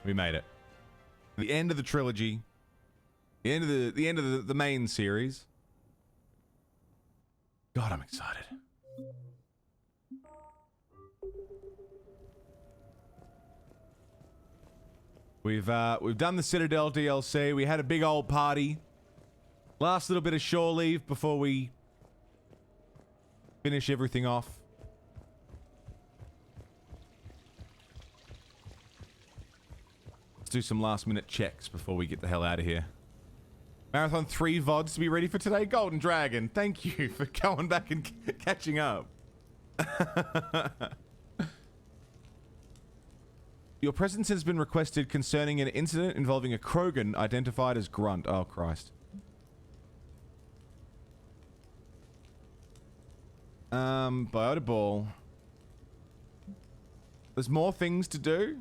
We made it. The end of the trilogy. The end of the main series. God, I'm excited. We've done the Citadel DLC. We had a big old party. Last little bit of shore leave before we finish everything off. Let's do some last minute checks before we get the hell out of here. Marathon 3 VODs to be ready for today. Golden Dragon, thank you for going back and catching up. Your presence has been requested concerning an incident involving a Krogan identified as Grunt. Oh, Christ. Biota Ball. There's more things to do.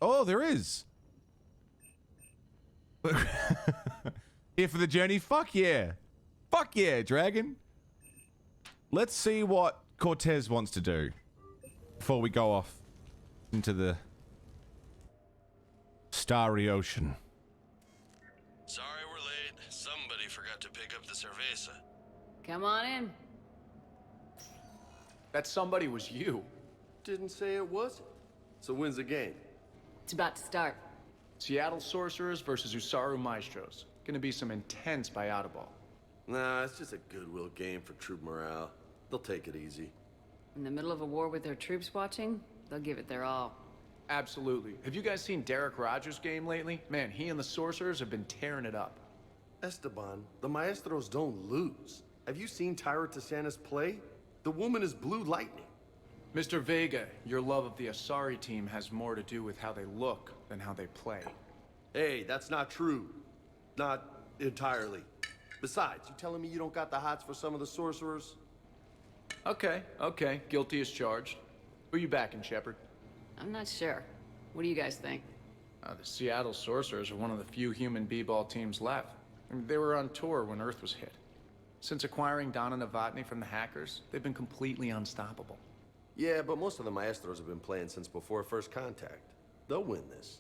Oh, there is. Here for the journey? Fuck yeah. Fuck yeah, Dragon. Let's see what Cortez wants to do before we go off into the starry ocean. Sorry we're late. Somebody forgot to pick up the cerveza. Come on in. That somebody was you. Didn't say it was. So when's the game? It's about to start. Seattle Sorcerers versus Usaru Maestros. Gonna be some intense biota ball. Nah, it's just a goodwill game for troop morale. They'll take it easy. In the middle of a war with their troops watching, they'll give it their all. Absolutely. Have you guys seen Derek Rogers' game lately? Man, he and the Sorcerers have been tearing it up. Esteban, the Maestros don't lose. Have you seen Tyra Tassanis play? The woman is blue lightning. Mr. Vega, your love of the Asari team has more to do with how they look than how they play. Hey, that's not true. Not entirely. Besides, you telling me you don't got the hots for some of the sorcerers? Okay, guilty as charged. Who you backing, Shepard? I'm not sure. What do you guys think? The Seattle Sorcerers are one of the few human b-ball teams left. I mean, they were on tour when Earth was hit. Since acquiring Donna Novotny from the hackers, they've been completely unstoppable. Yeah, but most of the Maestros have been playing since before first contact. They'll win this.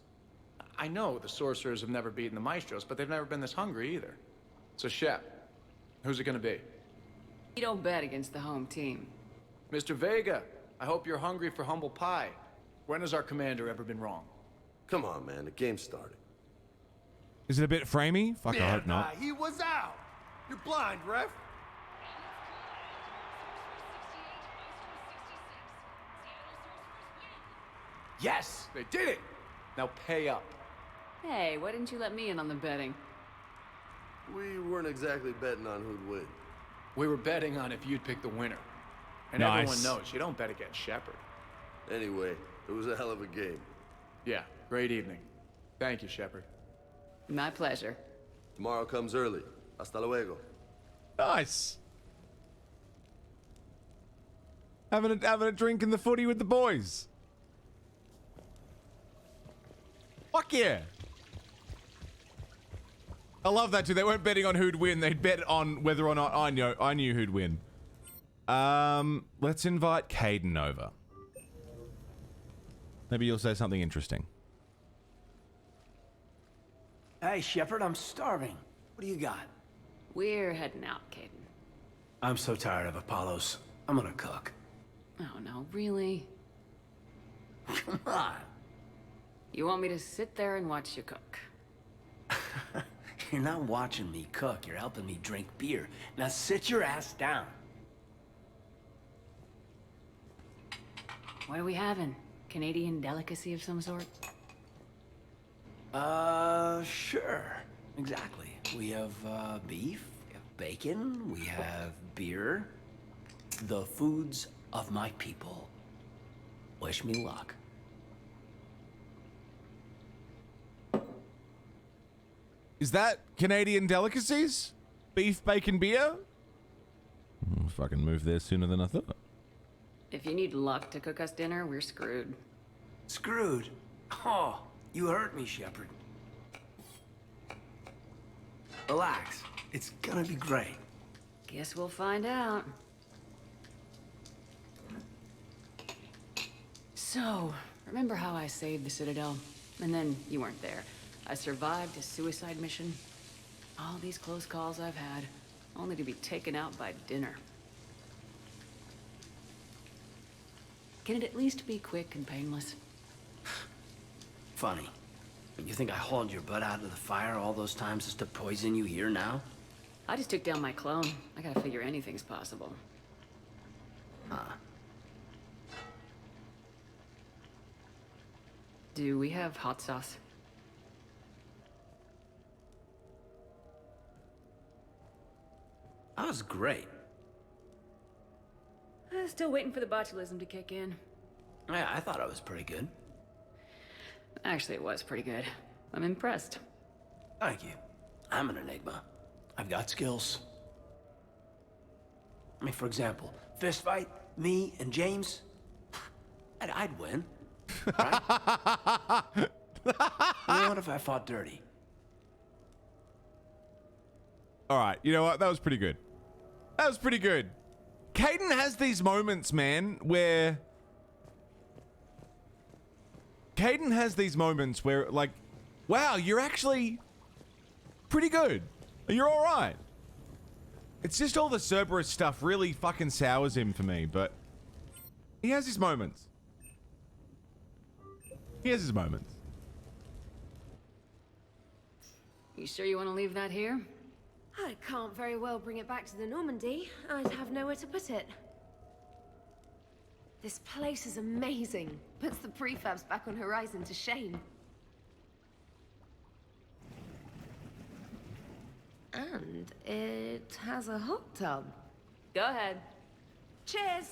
I know the Sorcerers have never beaten the Maestros, but they've never been this hungry either. So, Shep, who's it gonna be? You don't bet against the home team. Mr. Vega, I hope you're hungry for humble pie. When has our commander ever been wrong? Come on, man, the game started. Is it a bit framey? Fuck, I hope not. He was out! You're blind, ref! Yes, they did it! Now pay up. Hey, why didn't you let me in on the betting? We weren't exactly betting on who'd win. We were betting on if you'd pick the winner. And Nice. everyone knows you don't bet against Shepard. Anyway, it was a hell of a game. Yeah, great evening. Thank you, Shepard. My pleasure. Tomorrow comes early. Hasta luego. Nice. Having a drink in the footy with the boys. Fuck yeah. I love that too. They weren't betting on who'd win. They'd bet on whether or not I knew who'd win. Let's invite Caden over. Maybe you'll say something interesting. Hey, Shepard, I'm starving. What do you got? We're heading out, Caden. I'm so tired of Apollos. I'm gonna cook. Oh no, really? Come on. You want me to sit there and watch you cook? You're not watching me cook. You're helping me drink beer. Now sit your ass down. What are we having? Canadian delicacy of some sort? Sure. Exactly. We have, beef, we have bacon, we have beer. The foods of my people. Wish me luck. Is that Canadian delicacies? Beef, bacon, beer? Fucking move there sooner than I thought. If you need luck to cook us dinner, we're screwed. Screwed? Oh, you hurt me, Shepard. Relax. It's gonna be great. Guess we'll find out. So, remember how I saved the Citadel? And then you weren't there. I survived a suicide mission. All these close calls I've had, only to be taken out by dinner. Can it at least be quick and painless? Funny. You think I hauled your butt out of the fire all those times just to poison you here now? I just took down my clone. I gotta figure anything's possible. Huh. Do we have hot sauce? That was great. Still waiting for the botulism to kick in. Yeah, I thought I was pretty good. Actually, it was pretty good. I'm impressed. Thank you. I'm an enigma. I've got skills. I mean, for example, fist fight, me and James, I'd win. Right? What if I fought dirty? All right, you know what? That was pretty good. That was pretty good. Caden has these moments, man, where... Caden has these moments where, like, wow, you're actually pretty good. You're all right. It's just all the Cerberus stuff really fucking sours him for me, but he has his moments. He has his moments. You sure you want to leave that here? I can't very well bring it back to the Normandy. I'd have nowhere to put it. This place is amazing. Puts the prefabs back on Horizon to shame. And it has a hot tub. Go ahead. Cheers!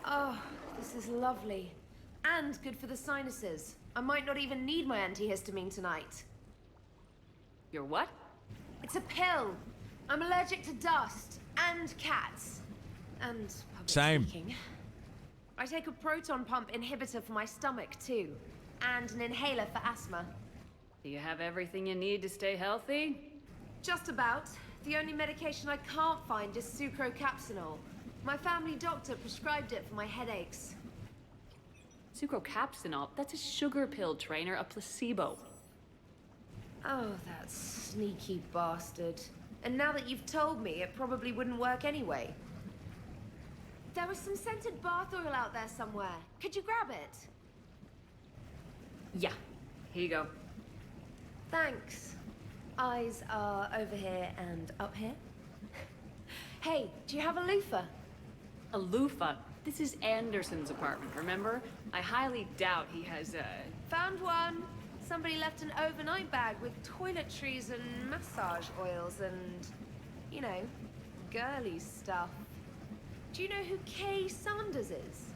Oh, this is lovely. And good for the sinuses. I might not even need my antihistamine tonight. You're what? It's a pill. I'm allergic to dust and cats. And public Same. speaking. I take a proton pump inhibitor for my stomach too. And an inhaler for asthma. Do you have everything you need to stay healthy? Just about. The only medication I can't find is sucrocapsinol. My family doctor prescribed it for my headaches. Sucrocapsinol, that's a sugar pill, trainer, a placebo. Oh, that sneaky bastard. And now that you've told me, it probably wouldn't work anyway. There was some scented bath oil out there somewhere. Could you grab it? Yeah, here you go. Thanks. Eyes are over here and up here. Hey, do you have a loofah? A loofah. This is Anderson's apartment, remember? I highly doubt he has a... Found one. Somebody left an overnight bag with toiletries and massage oils and, you know, girly stuff. Do you know who Kay Sanders is?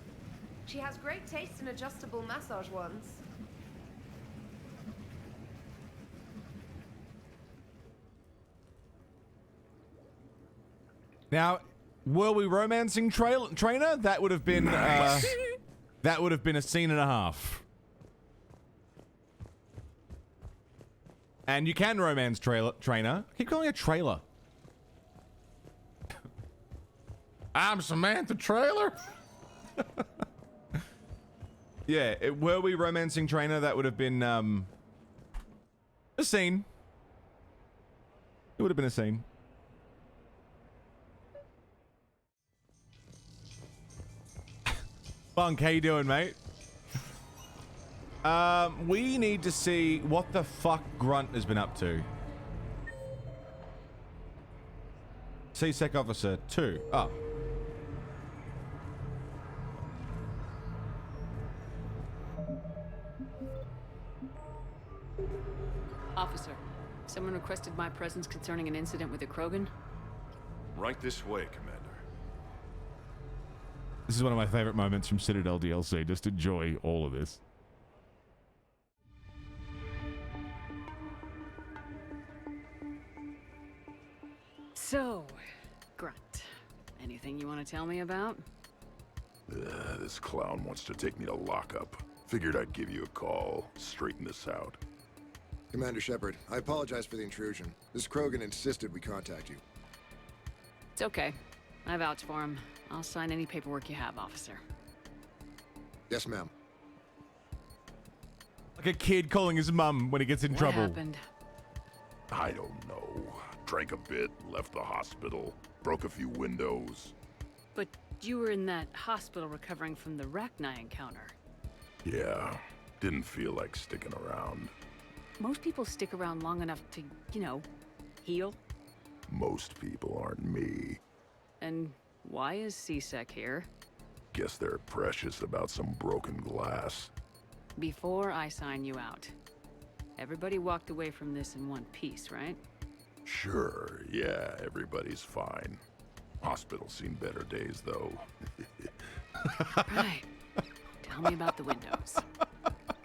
She has great taste in adjustable massage ones. Now, were we romancing trainer? That would have been that would have been a scene and a half. And you can romance trainer. I keep calling it trailer. I'm Samantha Trailer. Yeah, were we romancing trainer? That would have been a scene. It would have been a scene. Bunk, how you doing, mate? We need to see what the fuck Grunt has been up to. C-Sec Officer 2. Oh. Officer, someone requested my presence concerning an incident with the Krogan. Right this way, Commander. This is one of my favorite moments from Citadel DLC. Just enjoy all of this. So, Grunt, anything you want to tell me about? This clown wants to take me to lockup. Figured I'd give you a call, straighten this out. Commander Shepard, I apologize for the intrusion. This Krogan insisted we contact you. It's okay. I vouch for him. I'll sign any paperwork you have, officer. Yes, ma'am. Like a kid calling his mum when he gets in trouble. What happened? I don't know. Drank a bit, left the hospital, broke a few windows. But you were in that hospital recovering from the Rachni encounter. Yeah, didn't feel like sticking around. Most people stick around long enough to, you know, heal. Most people aren't me. And why is CSEC here? Guess they're precious about some broken glass. Before I sign you out, everybody walked away from this in one piece, right? Sure, yeah, everybody's fine. Hospital's seen better days, though. Right. Tell me about the windows.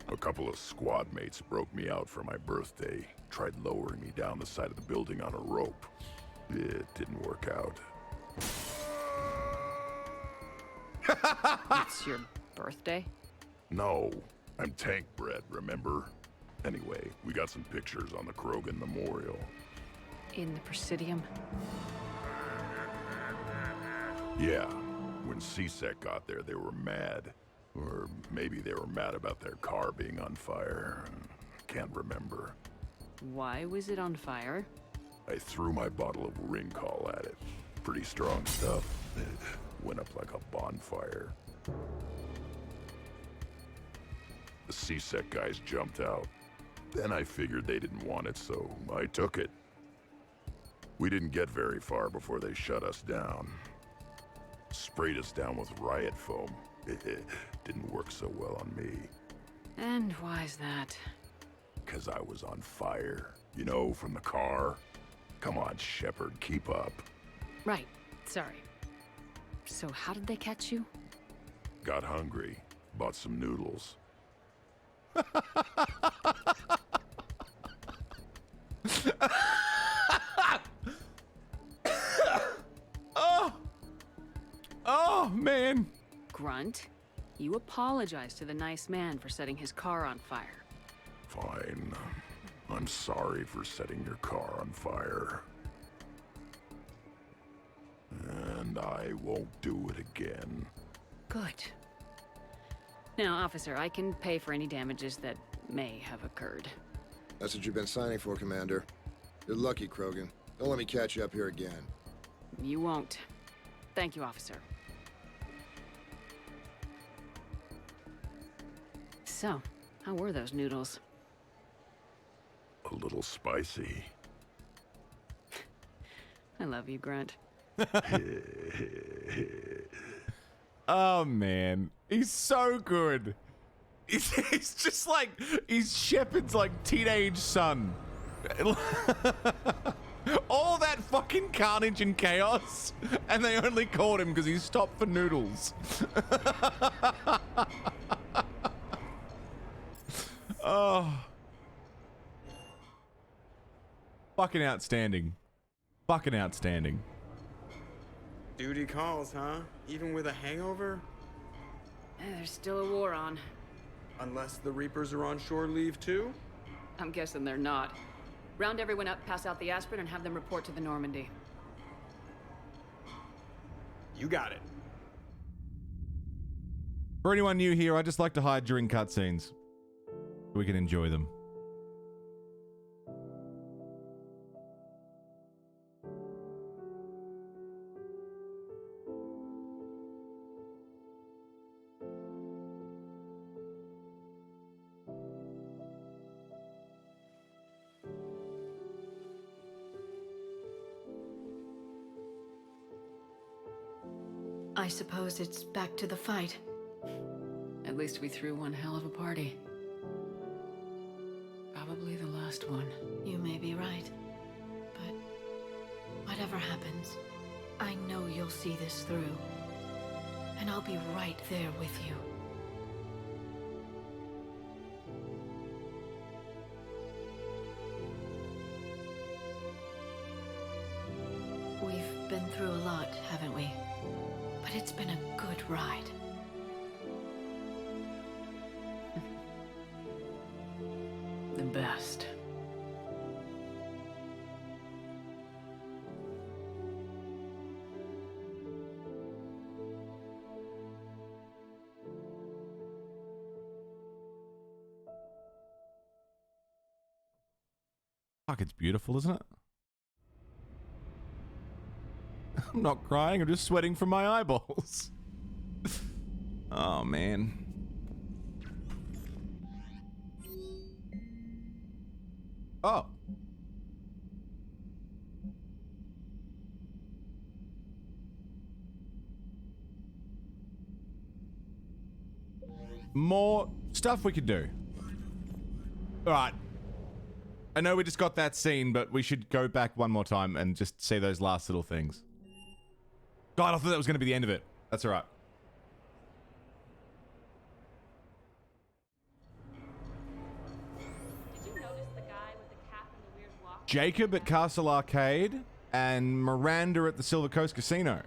A couple of squad mates broke me out for my birthday. Tried lowering me down the side of the building on a rope. It didn't work out. It's your birthday? No, I'm tank bred, remember? Anyway, we got some pictures on the Krogan Memorial. In the Presidium? Yeah, when CSEC got there, they were mad. Or maybe they were mad about their car being on fire. Can't remember. Why was it on fire? I threw my bottle of Ringcall at it. Pretty strong stuff. It went up like a bonfire. The CSEC guys jumped out. Then I figured they didn't want it, so I took it. We didn't get very far before they shut us down. Sprayed us down with riot foam. It didn't work so well on me. And why's that? 'Cause I was on fire. You know, from the car. Come on, Shepard, keep up. Right. Sorry. So how did they catch you? Got hungry. Bought some noodles. Oh, man. Grunt, you apologized to the nice man for setting his car on fire. Fine. I'm sorry for setting your car on fire. And I won't do it again. Good. Now, officer, I can pay for any damages that may have occurred. That's what you've been signing for, Commander. You're lucky, Krogan. Don't let me catch you up here again. You won't. Thank you, officer. So, how were those noodles? A little spicy. I love you, Grunt. Oh, man. He's so good. He's just like, he's Shepard's like teenage son. All that fucking carnage and chaos, and they only caught him because he stopped for noodles. Oh. Fucking outstanding. Fucking outstanding. Duty calls, huh? Even with a hangover? There's still a war on. Unless the Reapers are on shore leave too? I'm guessing they're not. Round everyone up, pass out the aspirin, and have them report to the Normandy. You got it. For anyone new here, I just like to hide during cutscenes. We can enjoy them. I suppose it's back to the fight. At least we threw one hell of a party. Probably the last one. You may be right. But whatever happens, I know you'll see this through. And I'll be right there with you. We've been through a lot, haven't we? But it's been a good ride. best. Fuck, it's beautiful, isn't it? I'm not crying, I'm just sweating from my eyeballs. Oh, man. Oh. More stuff we could do. Alright. I know we just got that scene, but we should go back one more time and just see those last little things. God, I thought that was going to be the end of it. That's alright. Did you notice the guy with the cap and the weird walk? Jacob at Castle Arcade and Miranda at the Silver Coast Casino.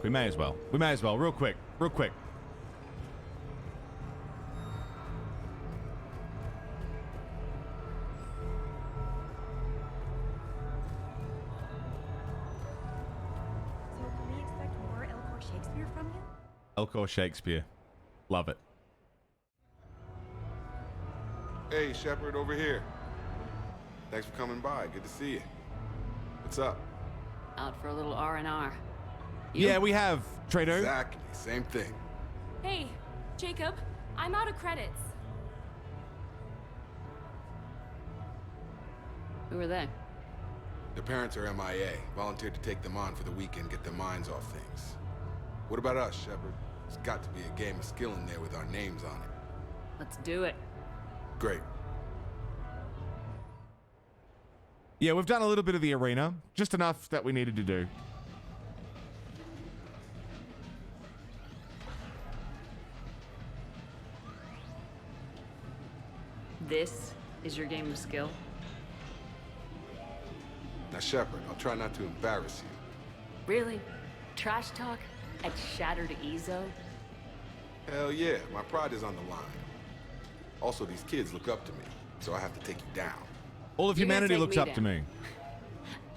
We may as well. We may as well. Real quick. Real quick. So can we expect more Elcor Shakespeare from you? Elcor Shakespeare. Love it. Hey, Shepard, over here. Thanks for coming by. Good to see you. What's up? Out for a little R&R. Yeah, we have, Trado. Exactly. Same thing. Hey, Jacob, I'm out of credits. Who are they? Their parents are MIA. Volunteered to take them on for the weekend, get their minds off things. What about us, Shepard? There's got to be a game of skill in there with our names on it. Let's do it. Great. Yeah, we've done a little bit of the arena. Just enough that we needed to do. This is your game of skill? Now, Shepard, I'll try not to embarrass you. Really? Trash talk at Shattered Ezo? Hell yeah, my pride is on the line. Also, these kids look up to me, so I have to take you down. All of You're gonna humanity take looks me up to down. me.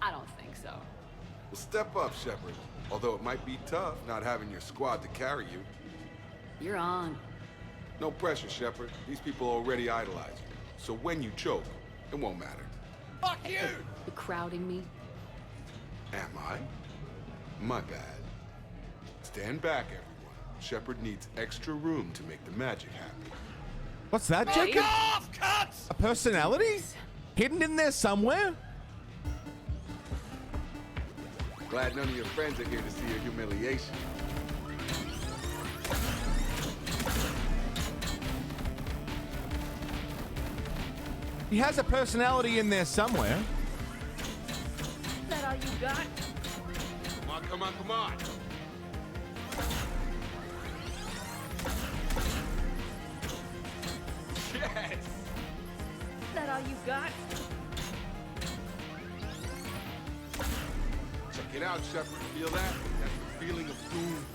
I don't think so. Well, step up, Shepard. Although it might be tough not having your squad to carry you. You're on. No pressure, Shepard. These people already idolize you. So when you choke, it won't matter. Fuck you! You crowding me? Am I? My bad. Stand back, everyone. Shepard needs extra room to make the magic happen. What's that, Jacob? A personality? Hidden in there somewhere? Glad none of your friends are here to see your humiliation. He has a personality in there somewhere. Is that all you got? Come on, come on, come on. Yes! Is that all you got? Check it out, Shepard. Feel that? That's the feeling of doom.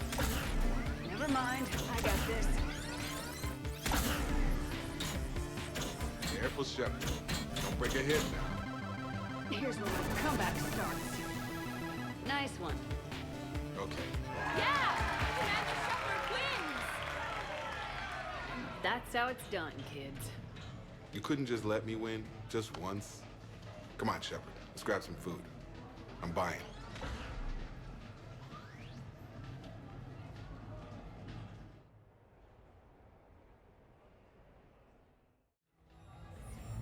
Never mind. I got this. Careful, Shepard. Don't break a hip now. Here's where my comeback starts. Nice one. Okay. Yeah! Commander Shepard wins! That's how it's done, kids. You couldn't just let me win? Just once? Come on, Shepard. Let's grab some food. I'm buying.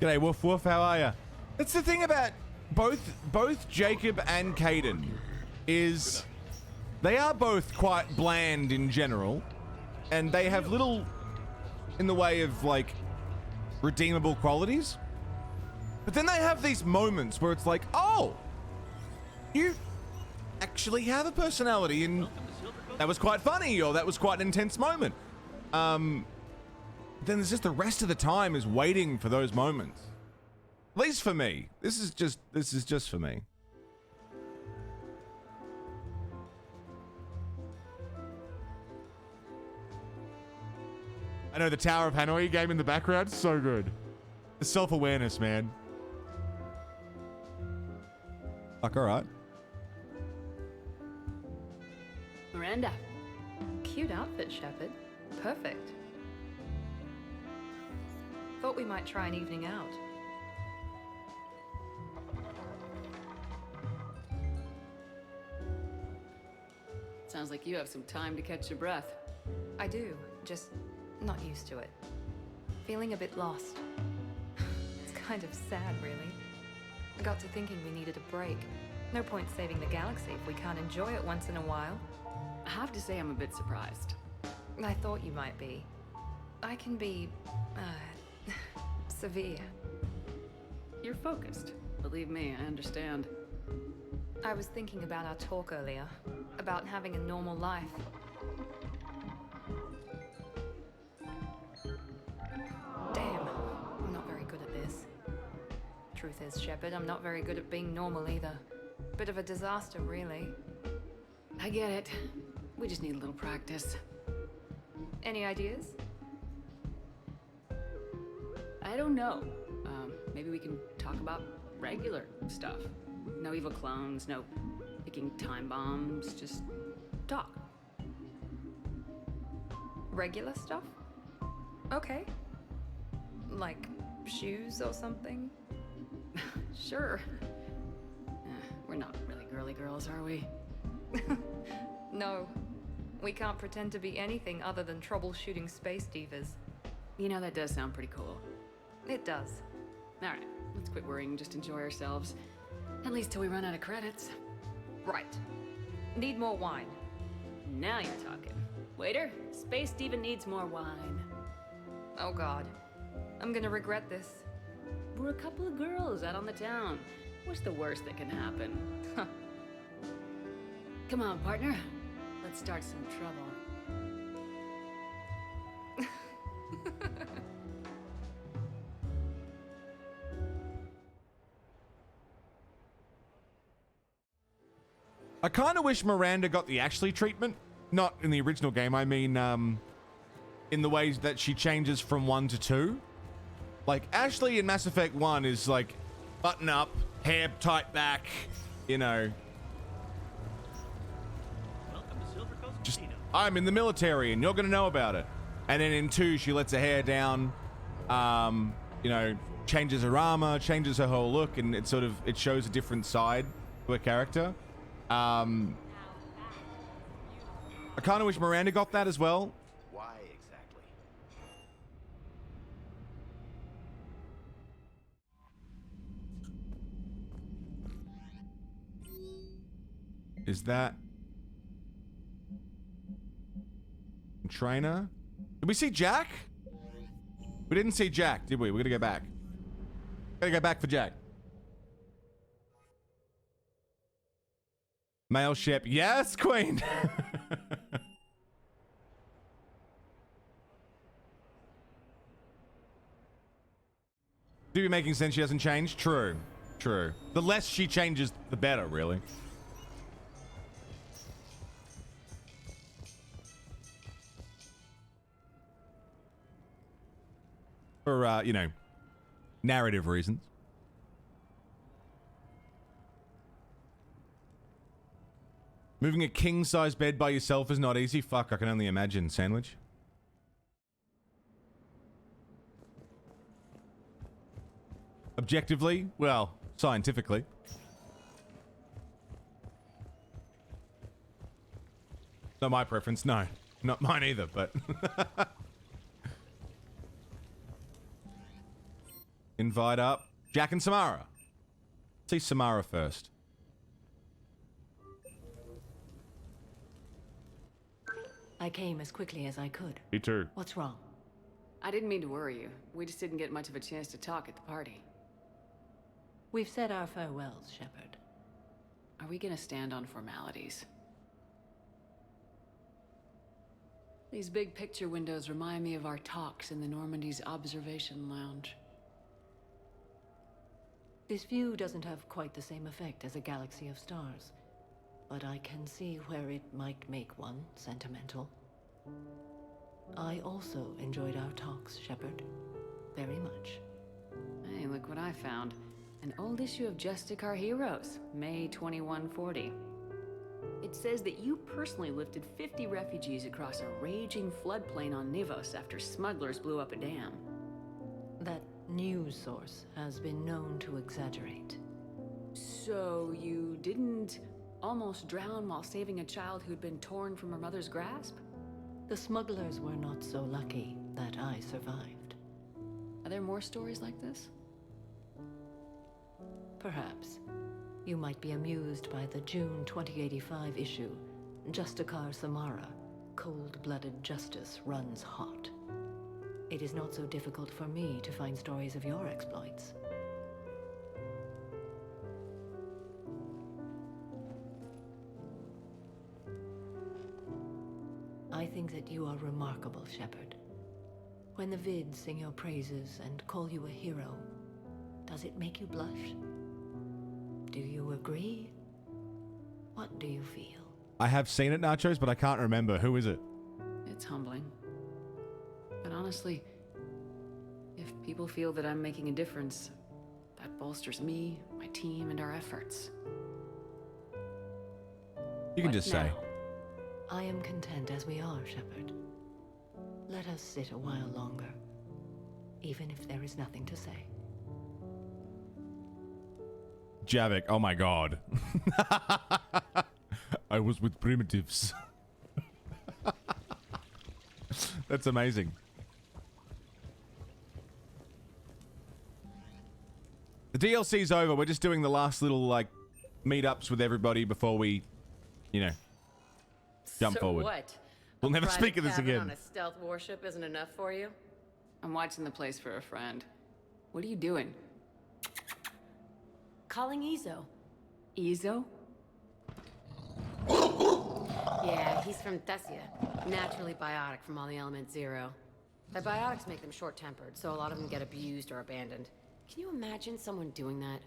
G'day, Woof Woof, how are ya? That's the thing about both Jacob and Caden is they are both quite bland in general, and they have little in the way of like redeemable qualities. But then they have these moments where it's like, oh, you actually have a personality, and that was quite funny, or that was quite an intense moment. Then there's just the rest of the time is waiting for those moments. At least for me. This is just for me. I know the Tower of Hanoi game in the background. So good. The self-awareness, man. Fuck, all right. Miranda. Cute outfit, Shepard. Perfect. Thought we might try an evening out. Sounds like you have some time to catch your breath. I do, just not used to it. Feeling a bit lost. It's kind of sad, really. I got to thinking we needed a break. No point saving the galaxy if we can't enjoy it once in a while. I have to say I'm a bit surprised. I thought you might be. I can be, severe. You're focused. Believe me, I understand. I was thinking about our talk earlier, about having a normal life. Damn, I'm not very good at this. Truth is, Shepard, I'm not very good at being normal either. Bit of a disaster, really. I get it. We just need a little practice. Any ideas? I don't know. Maybe we can talk about regular stuff. No evil clones, no picking time bombs, just talk. Regular stuff? Okay. Like shoes or something? Sure. We're not really girly girls, are we? No. We can't pretend to be anything other than troubleshooting space divas. You know, that does sound pretty cool. It does. All right, let's quit worrying, just enjoy ourselves. At least till we run out of credits. Right. Need more wine. Now you're talking. Waiter, Space Diva needs more wine. Oh God. I'm gonna regret this. We're a couple of girls out on the town. What's the worst that can happen? Come on, partner. Let's start some trouble. I kind of wish Miranda got the Ashley treatment. Not in the original game, I mean, in the ways that she changes from 1 to 2. Like, Ashley in Mass Effect 1 is like, button up, hair tight back, you know. Just, I'm in the military and you're gonna know about it. And then in 2, she lets her hair down, you know, changes her armor, changes her whole look, and it shows a different side to her character. I kind of wish Miranda got that as well. Why exactly? Is that trainer? Did we see Jack? We didn't see Jack, did we? We're gonna go back. Gotta go back for Jack. Male ship. Yes, Queen. Do be making sense she hasn't changed? True. True. The less she changes, the better, really. For, you know, narrative reasons. Moving a king-size bed by yourself is not easy. Fuck, I can only imagine. Sandwich? Objectively? Well, scientifically. Not my preference, no. Not mine either, but... Invite up Jack and Samara. See Samara first. I came as quickly as I could. Me too. What's wrong? I didn't mean to worry you. We just didn't get much of a chance to talk at the party. We've said our farewells, Shepard. Are we gonna stand on formalities? These big picture windows remind me of our talks in the Normandy's observation lounge. This view doesn't have quite the same effect as a galaxy of stars, but I can see where it might make one sentimental. I also enjoyed our talks, Shepard. Very much. Hey, look what I found. An old issue of Justice Our Heroes, May 2140. It says that you personally lifted 50 refugees across a raging floodplain on Nivos after smugglers blew up a dam. That news source has been known to exaggerate. So you didn't almost drown while saving a child who'd been torn from her mother's grasp? The smugglers were not so lucky that I survived. Are there more stories like this? Perhaps. You might be amused by the June 2085 issue, Justicar Samara, Cold-Blooded Justice Runs Hot. It is not so difficult for me to find stories of your exploits. I think that you are remarkable, Shepard. When the vids sing your praises and call you a hero, does it make you blush? Do you agree? What do you feel? I have seen it, Nachos, but I can't remember. Who is it? It's humbling. But honestly, if people feel that I'm making a difference, that bolsters me, my team, and our efforts. You can just say. I am content as we are, Shepard. Let us sit a while longer, even if there is nothing to say. Javik, oh my god. I was with primitives. That's amazing. The DLC's over. We're just doing the last little, like, meetups with everybody before we, you know, jump forward. What? We'll never speak of this cabin again. On a stealth warship isn't enough for you? I'm watching the place for a friend. What are you doing? Calling Ezo. Ezo? Yeah, he's from Thessia. Naturally biotic from all the element zero. The biotics make them short-tempered, so a lot of them get abused or abandoned. Can you imagine someone doing that?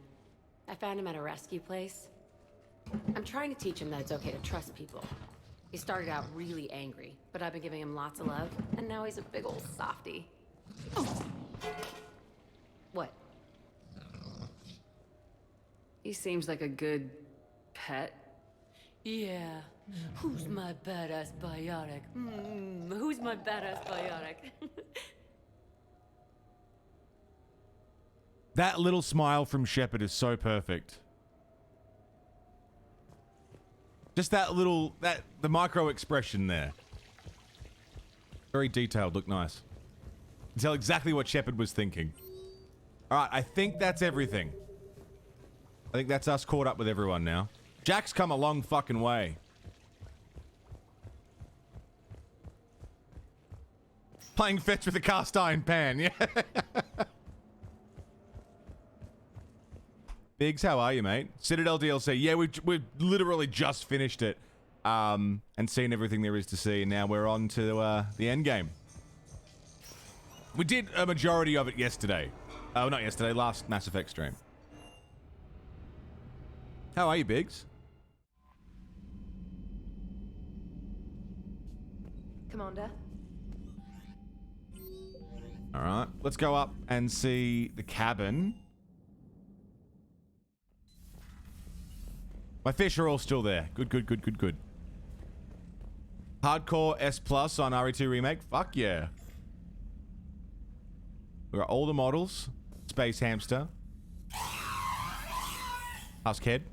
I found him at a rescue place. I'm trying to teach him that it's okay to trust people. He started out really angry, but I've been giving him lots of love, and now he's a big old softie. What? He seems like a good pet. Yeah. Who's my badass biotic? Who's my badass biotic? That little smile from Shepard is so perfect. Just that little, the micro expression there. Very detailed, look nice. You can tell exactly what Shepard was thinking. Alright, I think that's everything. I think that's us caught up with everyone now. Jack's come a long fucking way. Playing fetch with a cast iron pan, yeah. Biggs, how are you, mate? Citadel DLC. Yeah, we've literally just finished it. And seen everything there is to see, and now we're on to the end game. We did a majority of it yesterday. Oh, not yesterday, last Mass Effect stream. How are you, Biggs? Commander. Alright, let's go up and see the cabin. My fish are all still there. Good, good, good, good, good. Hardcore S Plus on RE2 Remake. Fuck yeah. We got older models. Space Hamster. How's Ked?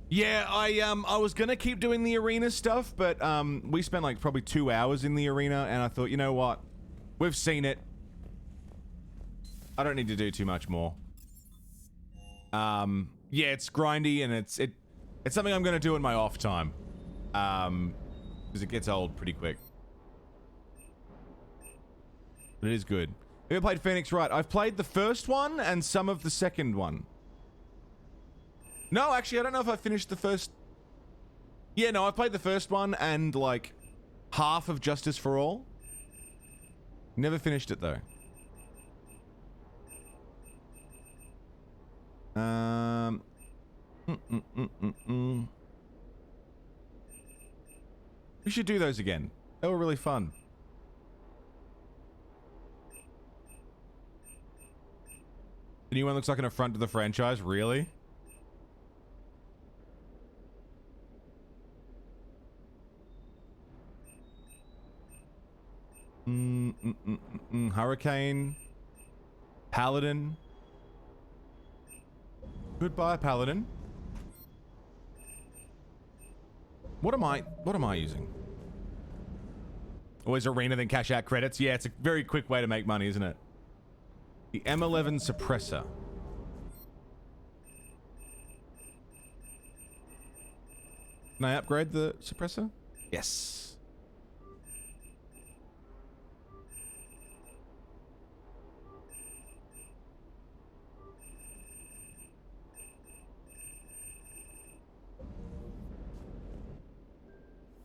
Yeah, I was gonna keep doing the arena stuff, but we spent like probably 2 hours in the arena, and I thought, you know what? We've seen it. I don't need to do too much more. Yeah, it's grindy, and it's something I'm gonna do in my off time. Because it gets old pretty quick. But it is good. Have you ever played Phoenix Wright? I've played the first one and some of the second one. No, actually, I don't know if I finished the first... Yeah, no, I played the first one and, like, half of Justice for All. Never finished it, though. We should do those again. They were really fun. The new one looks like an affront to the franchise. Really? Hurricane. Paladin. Goodbye, Paladin. What am I using? Always arena, then cash out credits. Yeah, it's a very quick way to make money, isn't it? The M11 suppressor. Can I upgrade the suppressor? Yes.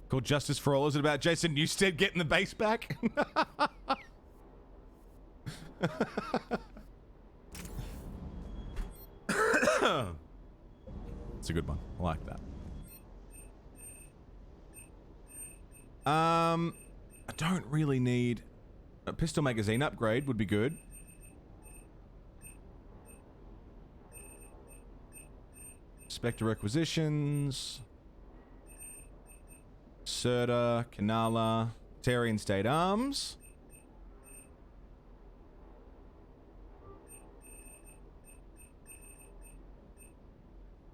Called Justice for All. Is it about Jason Newsted getting the base back? It's a good one. I like that. I don't really need a pistol magazine upgrade. Would be good. Spectre requisitions. Serta, Kanala, Tarian State Arms.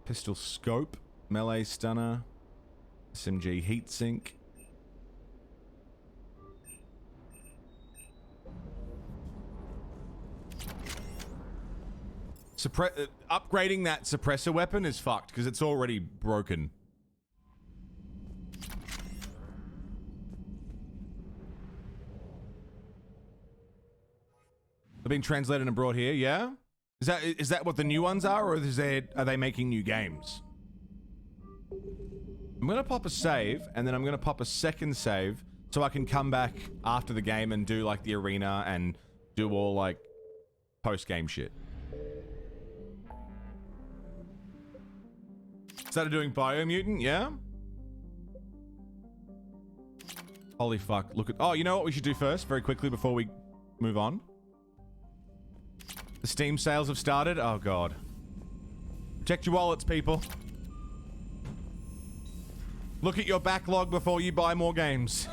Pistol scope, melee stunner, SMG heatsink. Upgrading that suppressor weapon is fucked because it's already broken. They're being translated and brought here, yeah? Is that what the new ones are, or are they making new games? I'm gonna pop a save, and then I'm gonna pop a second save so I can come back after the game and do like the arena and do all like post-game shit. Started doing Biomutant, yeah? Holy fuck, look at... Oh, you know what we should do first, very quickly before we move on? The Steam sales have started. Oh, God. Protect your wallets, people. Look at your backlog before you buy more games.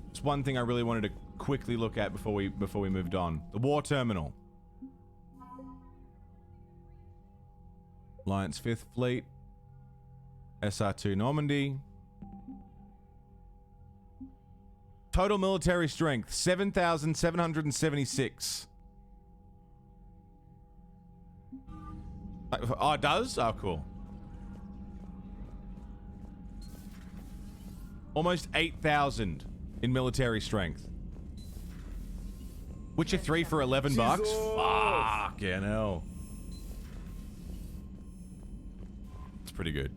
It's one thing I really wanted to quickly look at before we moved on. The War Terminal. Alliance 5th Fleet. SR2 Normandy. Total military strength, 7,776. Oh, it does? Oh, cool. Almost 8,000 in military strength. Witcher 3 for 11 bucks? Fuck, yeah, no. It's pretty good.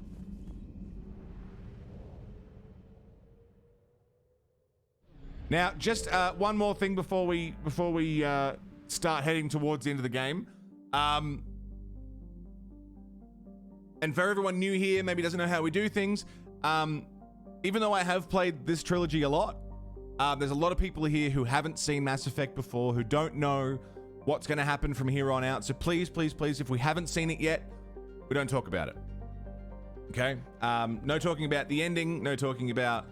Now, just one more thing before we start heading towards the end of the game. And for everyone new here, maybe doesn't know how we do things, even though I have played this trilogy a lot, there's a lot of people here who haven't seen Mass Effect before, who don't know what's going to happen from here on out. So please, please, please, if we haven't seen it yet, we don't talk about it. Okay? No talking about the ending, no talking about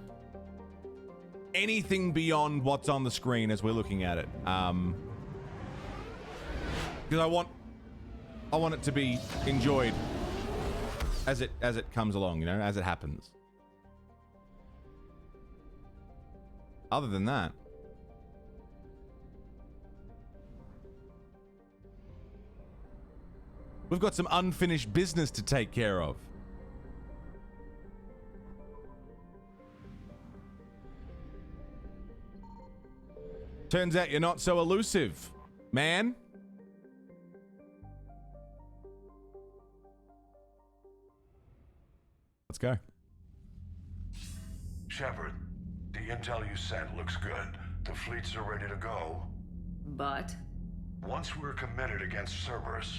anything beyond what's on the screen as we're looking at it. Because I want it to be enjoyed as it comes along, you know, as it happens. Other than that, we've got some unfinished business to take care of. Turns out you're not so elusive, man. Let's go. Shepard, the intel you sent looks good. The fleets are ready to go. But? Once we're committed against Cerberus,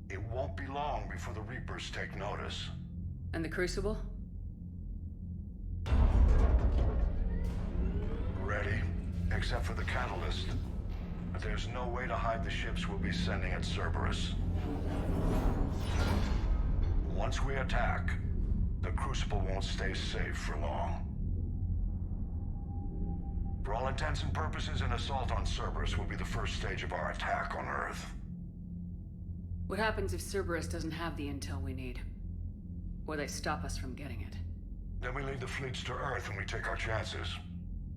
it won't be long before the Reapers take notice. And the Crucible? except for the catalyst. But there's no way to hide the ships we'll be sending at Cerberus. Once we attack, the Crucible won't stay safe for long. For all intents and purposes, an assault on Cerberus will be the first stage of our attack on Earth. What happens if Cerberus doesn't have the intel we need? Or they stop us from getting it? Then we lead the fleets to Earth and we take our chances.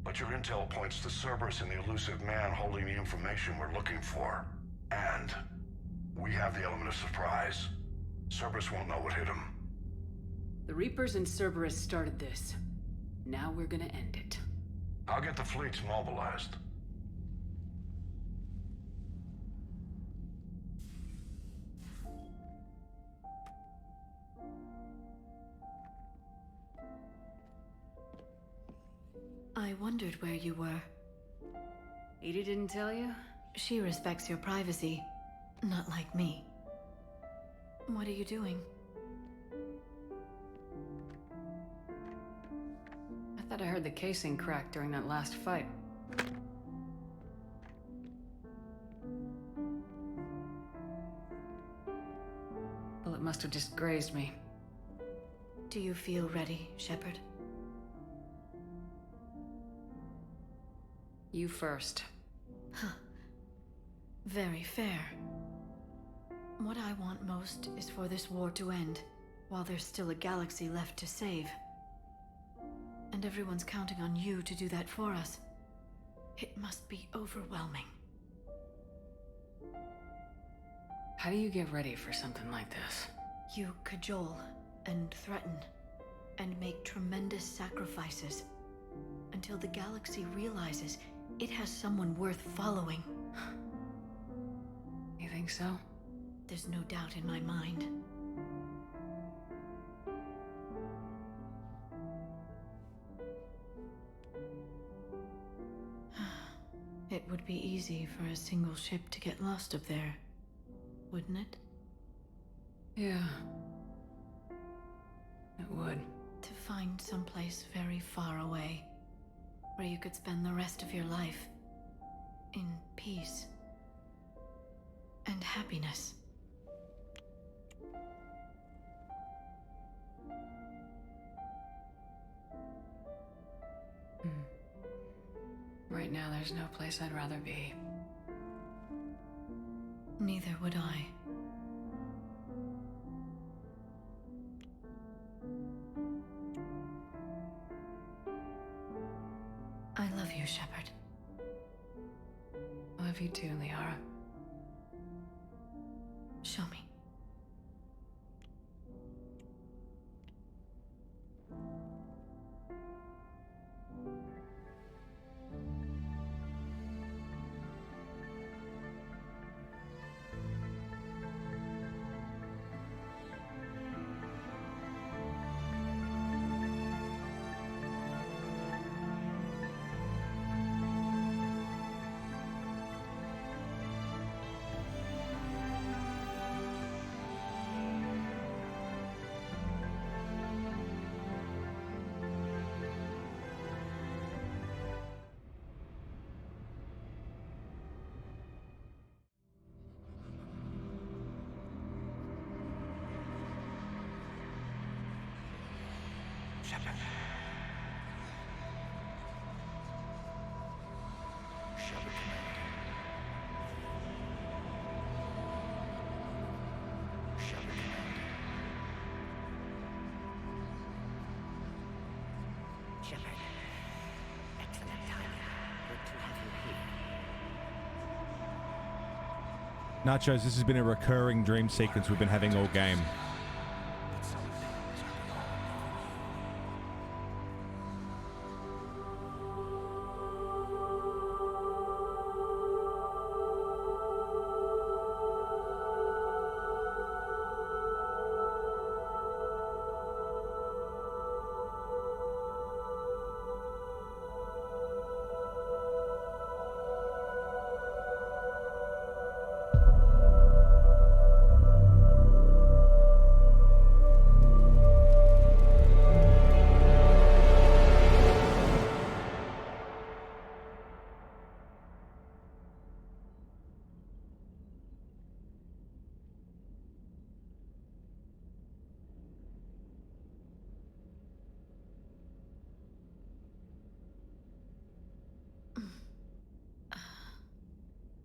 But your intel points to Cerberus and the elusive man holding the information we're looking for. And we have the element of surprise. Cerberus won't know what hit him. The Reapers and Cerberus started this. Now we're gonna end it. I'll get the fleets mobilized. I wondered where you were. Edie didn't tell you? She respects your privacy. Not like me. What are you doing? I thought I heard the casing crack during that last fight. Well, it must have just grazed me. Do you feel ready, Shepard? You first. Huh. Very fair. What I want most is for this war to end, while there's still a galaxy left to save. And everyone's counting on you to do that for us. It must be overwhelming. How do you get ready for something like this? You cajole and threaten and make tremendous sacrifices until the galaxy realizes it has someone worth following. You think so? There's no doubt in my mind. It would be easy for a single ship to get lost up there, wouldn't it? Yeah. It would. To find someplace very far away, where you could spend the rest of your life in peace and happiness. Right now, there's no place I'd rather be. Neither would I. I love you, Shepard. I love you too, Liara. Show me. Shepard. Shepard, Commander. Shepard, Commander. Shepard. Excellent timing. Good to have you here. Nachos, this has been a recurring dream sequence we've been having all game.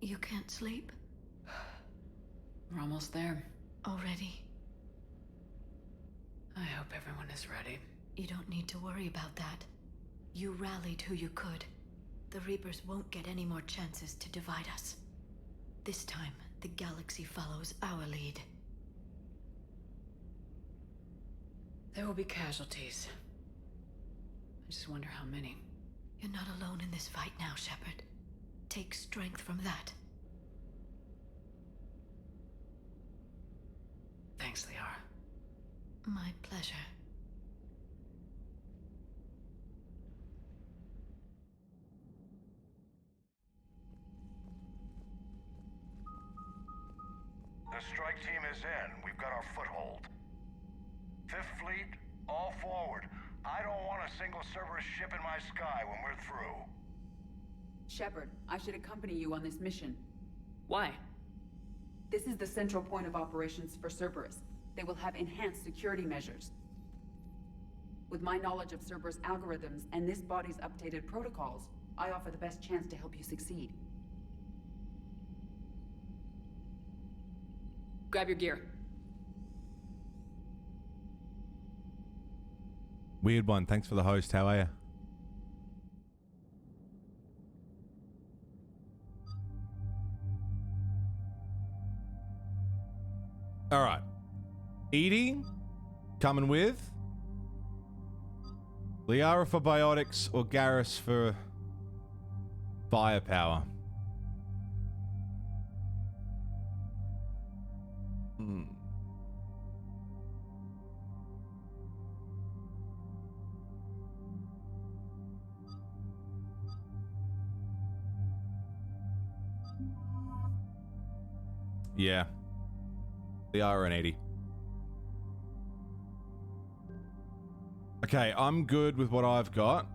You can't sleep? We're almost there. Already? I hope everyone is ready. You don't need to worry about that. You rallied who you could. The Reapers won't get any more chances to divide us. This time, the galaxy follows our lead. There will be casualties. I just wonder how many. You're not alone in this fight now, Shepard. Take strength from that. Thanks, Liara. My pleasure. The strike team is in. We've got our foothold. Fifth Fleet, all forward. I don't want a single Cerberus ship in my sky when we're through. Shepard, I should accompany you on this mission. Why? This is the central point of operations for Cerberus. They will have enhanced security measures. With my knowledge of Cerberus algorithms and this body's updated protocols, I offer the best chance to help you succeed. Grab your gear. Weird one. Thanks for the host. How are you? All right. Edie, coming with. Liara for biotics or Garrus for firepower. Yeah. Liara and 80. Okay, I'm good with what I've got.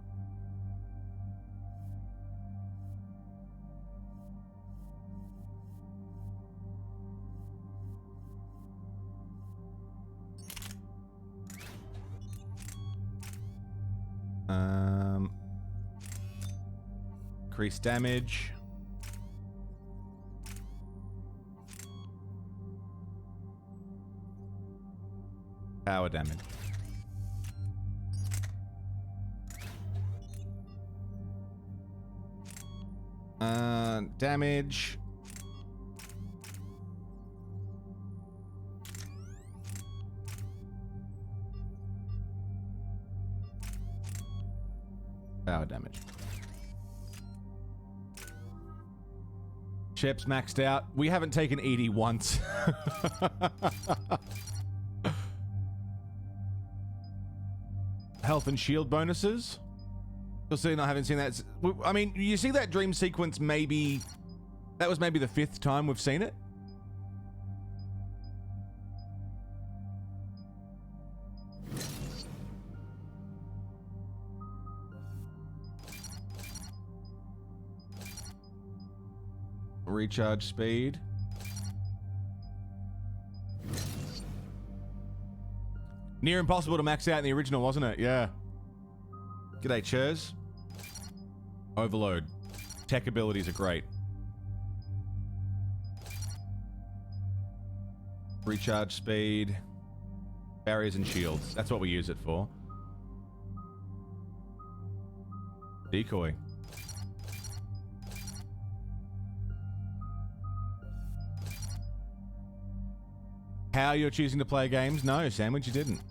Increase damage. Power damage. Damage. Power damage. Shep's maxed out. We haven't taken Edie once. Health and shield bonuses. You'll see, I haven't seen that. I mean, you see that dream sequence maybe... That was maybe the 5th time we've seen it. Recharge speed. Near impossible to max out in the original, wasn't it? Yeah. G'day, Chers. Overload. Tech abilities are great. Recharge speed. Barriers and shields. That's what we use it for. Decoy. How you're choosing to play games? No, Sandwich, you didn't.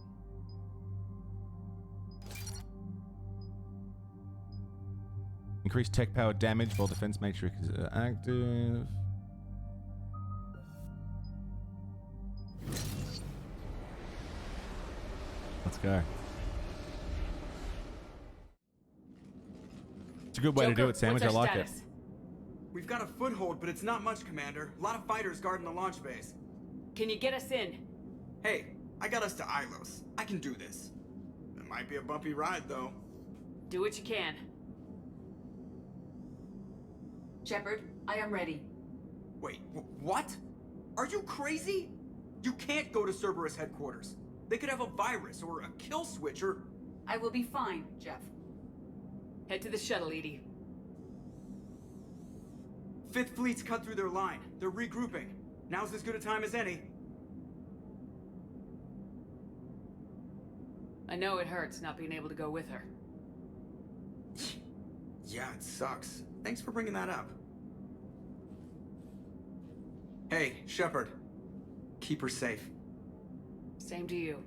Increased tech power damage while defense matrix is active. Let's go. It's a good way to do it, Sandwich. I like it. We've got a foothold, but it's not much, Commander. A lot of fighters guarding the launch base. Can you get us in? Hey, I got us to Ilos. I can do this. It might be a bumpy ride, though. Do what you can. Shepard, I am ready. Wait, what? Are you crazy? You can't go to Cerberus headquarters. They could have a virus or a kill switch or... I will be fine, Jeff. Head to the shuttle, Edie. Fifth Fleet's cut through their line. They're regrouping. Now's as good a time as any. I know it hurts not being able to go with her. Yeah, it sucks. Thanks for bringing that up. Hey, Shepard. Keep her safe. Same to you.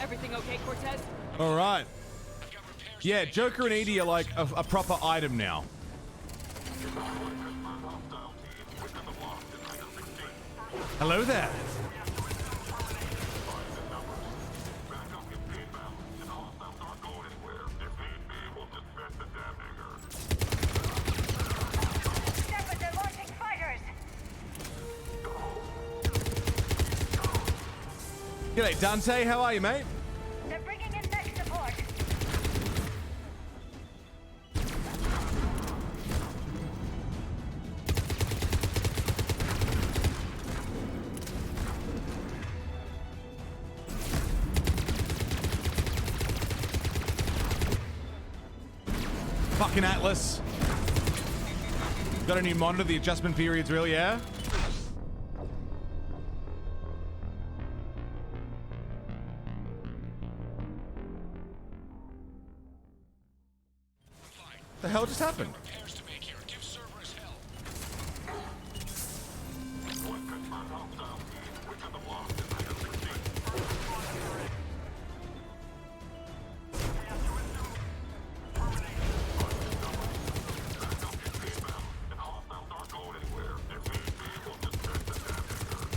Everything okay, Cortez? All right. Yeah, Joker and Edie are like a proper item now. Hello there. Shepard, they're launching fighters! G'day, Dante. How are you, mate? They're bringing in mech support! Fucking Atlas. Got a new monitor. The adjustment period's real, yeah? The hell just happened?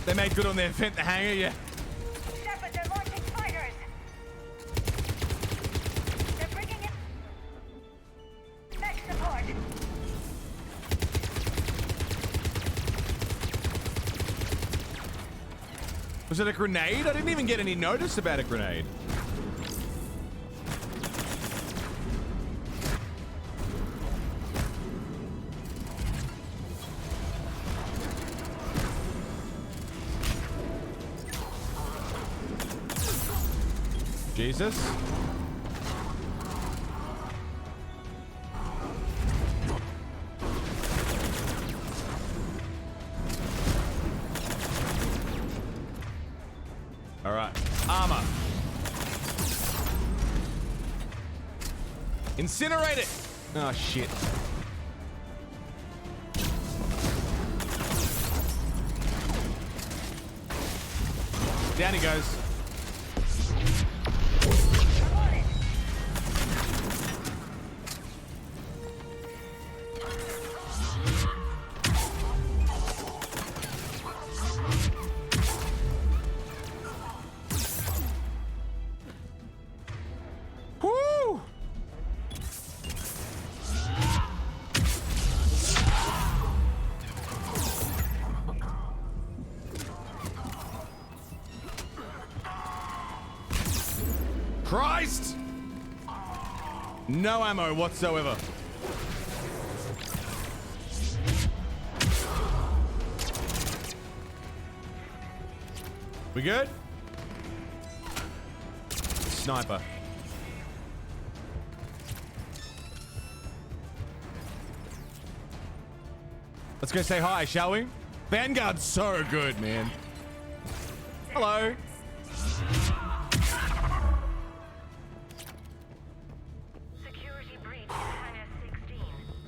They made good on their vent the hangar, yeah. Shepard, they're launching fighters! They're bringing in mech support! Was it a grenade? I didn't even get any notice about a grenade. Jesus. All right. Armor. Incinerate it. Oh, shit. Down he goes. Woo! Christ! No ammo whatsoever. We good? Sniper. Let's go say hi, shall we? Vanguard's so good, man. Hello. Security breach in Hangar 16.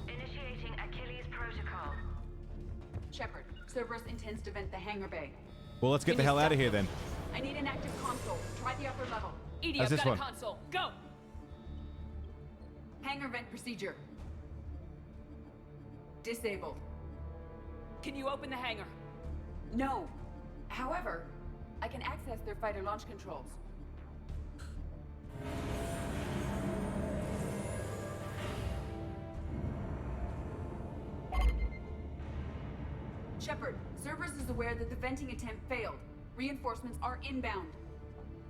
Initiating Achilles Protocol. Shepard, Cerberus intends to vent the hangar bay. Well, let's get the hell out of here then. I need an active console. Try the upper level. Edie, How's I've this got one? a console. Go! Hangar vent procedure. Disabled. Can you open the hangar? No. However, I can access their fighter launch controls. Shepard, Cerberus is aware that the venting attempt failed. Reinforcements are inbound.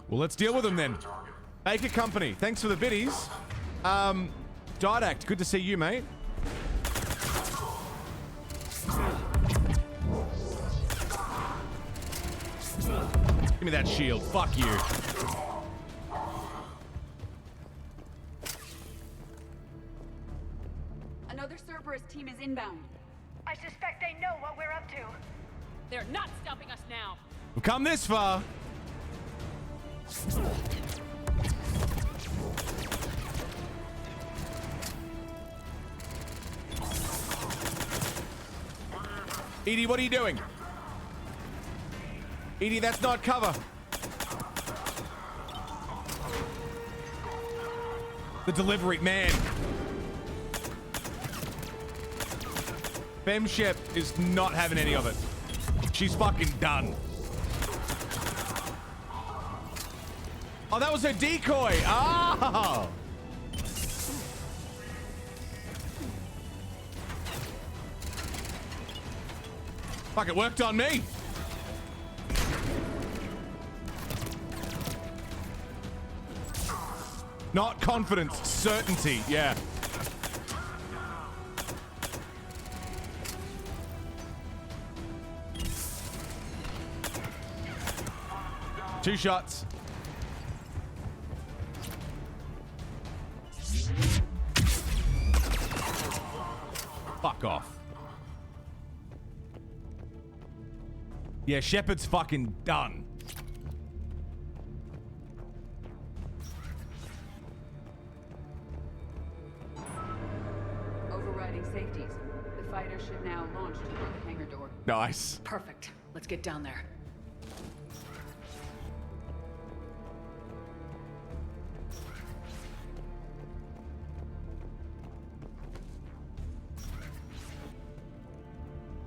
Well, let's deal with them then. Baker Company, thanks for the biddies. Didact, good to see you, mate. Give me that shield. Fuck you. Another Cerberus team is inbound. I suspect they know what we're up to. They're not stopping us now. We've come this far. Edie, what are you doing? Edie, that's not cover. The delivery, man. Femshep is not having any of it. She's fucking done. Oh, that was her decoy. Ah! Fuck, it worked on me. Not confidence, certainty, yeah. Two shots. Fuck off. Yeah, Shepard's fucking done. Overriding safeties. The fighter should now launch toward the hangar door. Nice. Perfect. Let's get down there.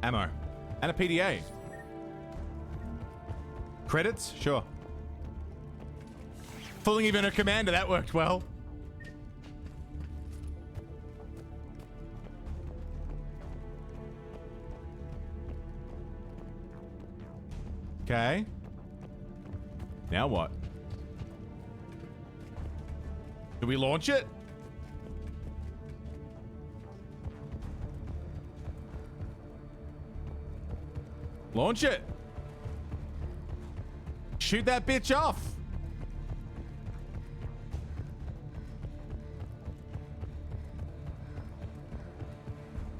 Ammo. And a PDA. Credits? Sure. Fooling even a commander, that worked well. Okay. Now what? Do we launch it? Launch it. Shoot that bitch off.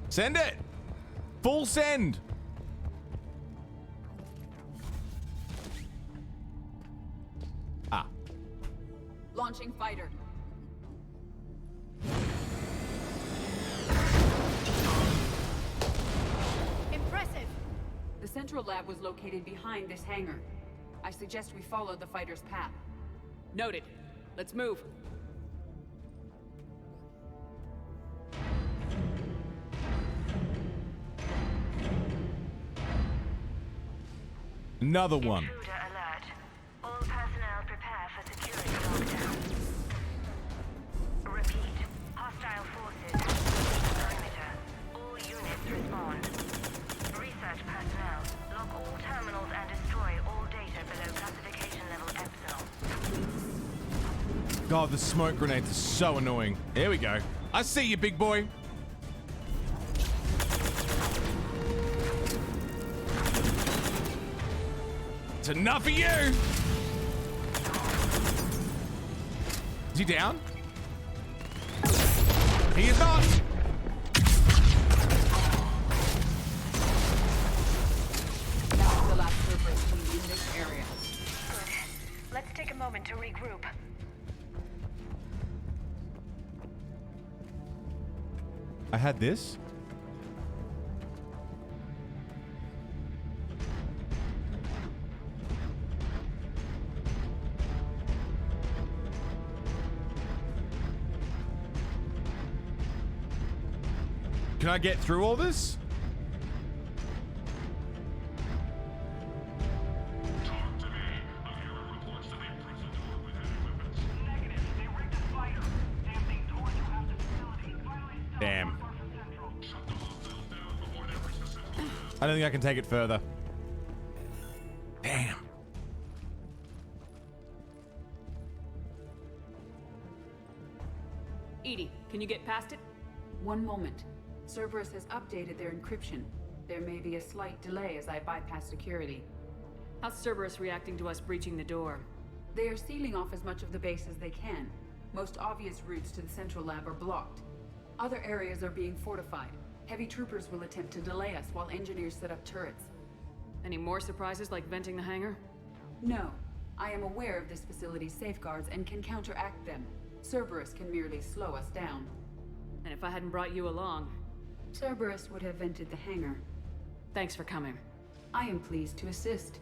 Send it. Full send. Ah. Launching fighter. Impressive. The central lab was located behind this hangar. I suggest we follow the fighter's path. Noted. Let's move. Another one. Intruder alert. All personnel prepare for security lockdown. Repeat. Hostile forces have perimeter. All units respond. Research personnel. Lock all terminals and destroy all data below classification level Epsilon. God, the smoke grenades are so annoying. There we go. I see you, big boy. It's enough of you. Is he down? He is not. That's the last Cerberus team in this area. Good. Let's take a moment to regroup. I had this. Can I get through all this? Damn. I don't think I can take it further. Damn. Edie, can you get past it? One moment. Cerberus has updated their encryption. There may be a slight delay as I bypass security. How's Cerberus reacting to us breaching the door? They are sealing off as much of the base as they can. Most obvious routes to the central lab are blocked. Other areas are being fortified. Heavy troopers will attempt to delay us while engineers set up turrets. Any more surprises like venting the hangar? No. I am aware of this facility's safeguards and can counteract them. Cerberus can merely slow us down. And if I hadn't brought you along? Cerberus would have vented the hangar. Thanks for coming. I am pleased to assist.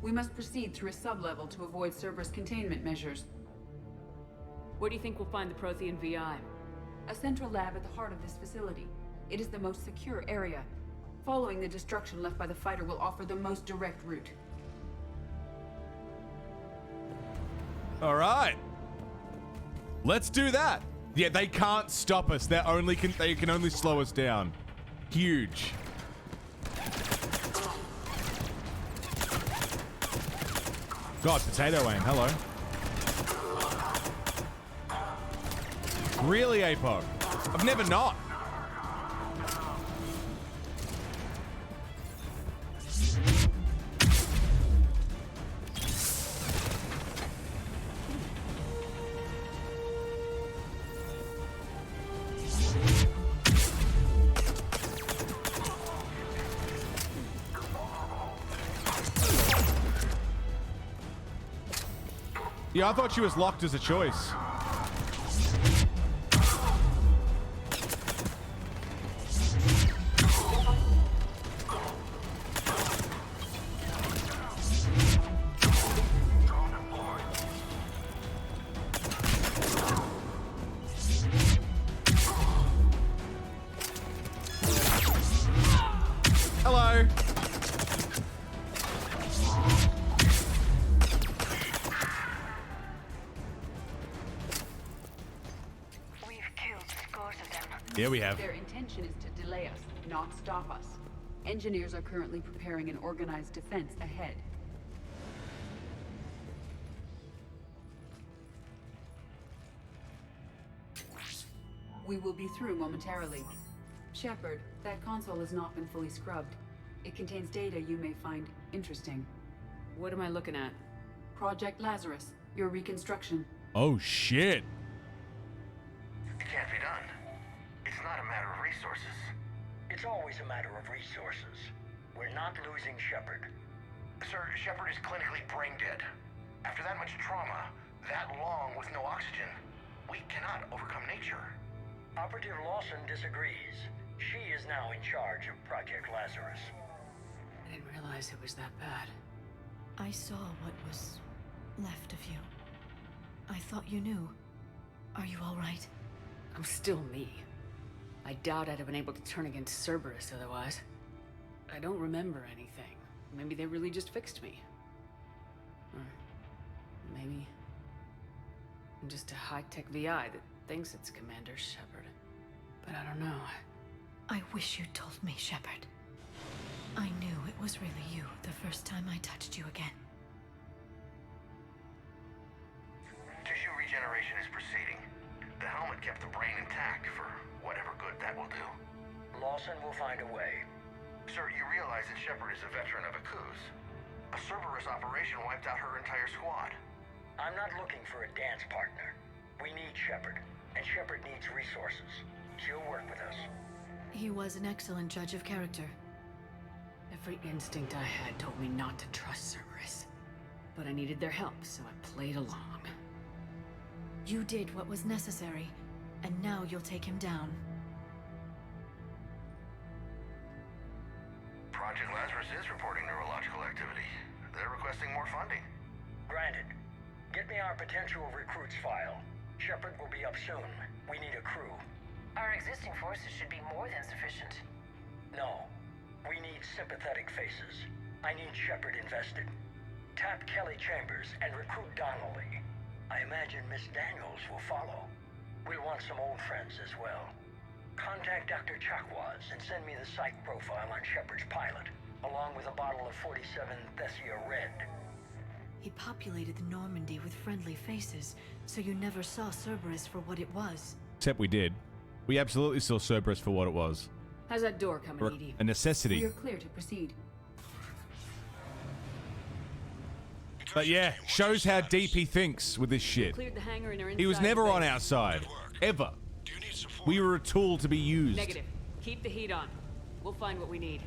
We must proceed through a sublevel to avoid Cerberus containment measures. Where do you think we'll find the Prothean VI? A central lab at the heart of this facility. It is the most secure area. Following the destruction left by the fighter will offer the most direct route. All right. Let's do that. Yeah, they can't stop us. They can only slow us down. Huge. God, potato aim. Hello. Really, APOC? I've never not. Yeah, I thought she was locked as a choice. Hello. Yeah, we have. Their intention is to delay us, not stop us. Engineers are currently preparing an organized defense ahead. We will be through momentarily. Shepard, that console has not been fully scrubbed. It contains data you may find interesting. What am I looking at? Project Lazarus, your reconstruction. Oh, shit. It can't be done. It's not a matter of resources. It's always a matter of resources. We're not losing Shepard. Sir, Shepard is clinically brain dead. After that much trauma, that long with no oxygen, we cannot overcome nature. Operative Lawson disagrees. She is now in charge of Project Lazarus. I didn't realize it was that bad. I saw what was left of you. I thought you knew. Are you all right? I'm still me. I doubt I'd have been able to turn against Cerberus otherwise. I don't remember anything. Maybe they really just fixed me. Or maybe I'm just a high-tech VI that thinks it's Commander Shepard. But I don't know. I wish you'd told me, Shepard. I knew it was really you the first time I touched you again. Tissue regeneration is proceeding. The helmet kept the brain intact for whatever good that will do. Lawson will find a way. Sir, you realize that Shepard is a veteran of a coup. A Cerberus operation wiped out her entire squad. I'm not looking for a dance partner. We need Shepard, and Shepard needs resources. She'll work with us. He was an excellent judge of character. Every instinct I had told me not to trust Cerberus. But I needed their help, so I played along. You did what was necessary, and now you'll take him down. Project Lazarus is reporting neurological activity. They're requesting more funding. Granted. Get me our potential recruits file. Shepard will be up soon. We need a crew. Our existing forces should be more than sufficient. No. We need sympathetic faces. I need Shepard invested. Tap Kelly Chambers and recruit Donnelly. I imagine Miss Daniels will follow. We'll want some old friends as well. Contact Dr. Chakwas and send me the psych profile on Shepard's pilot, along with a bottle of 47 Thessia Red. He populated the Normandy with friendly faces, so you never saw Cerberus for what it was. Except we did. We absolutely saw Cerberus for what it was. How's that door coming, Edie? A necessity. We are clear to proceed. But yeah, shows how deep he thinks with this shit. Cleared the hangar and are He was inside never the on base. our side. Ever. We were a tool to be used. Negative. Keep the heat on. We'll find what we need.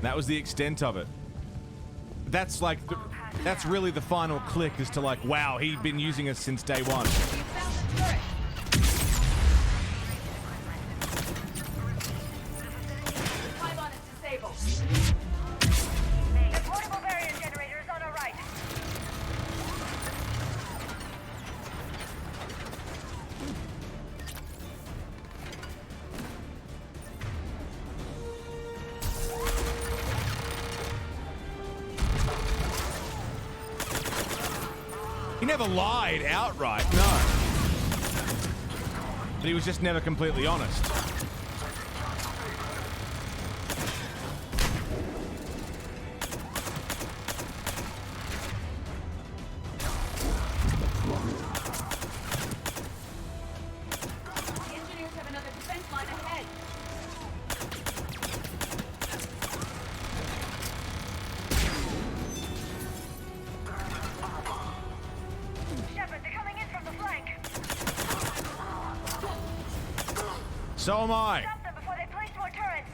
That was the extent of it. That's like, that's really the final click as to like, wow, he'd been using us since day one. Pylon is disabled. The portable barrier generator is on our right. He never lied outright, no. But he was just never completely honest. The engineers have another defense line ahead. Shepard, they're coming in from the flank. So am I. Stop them before they place more turrets.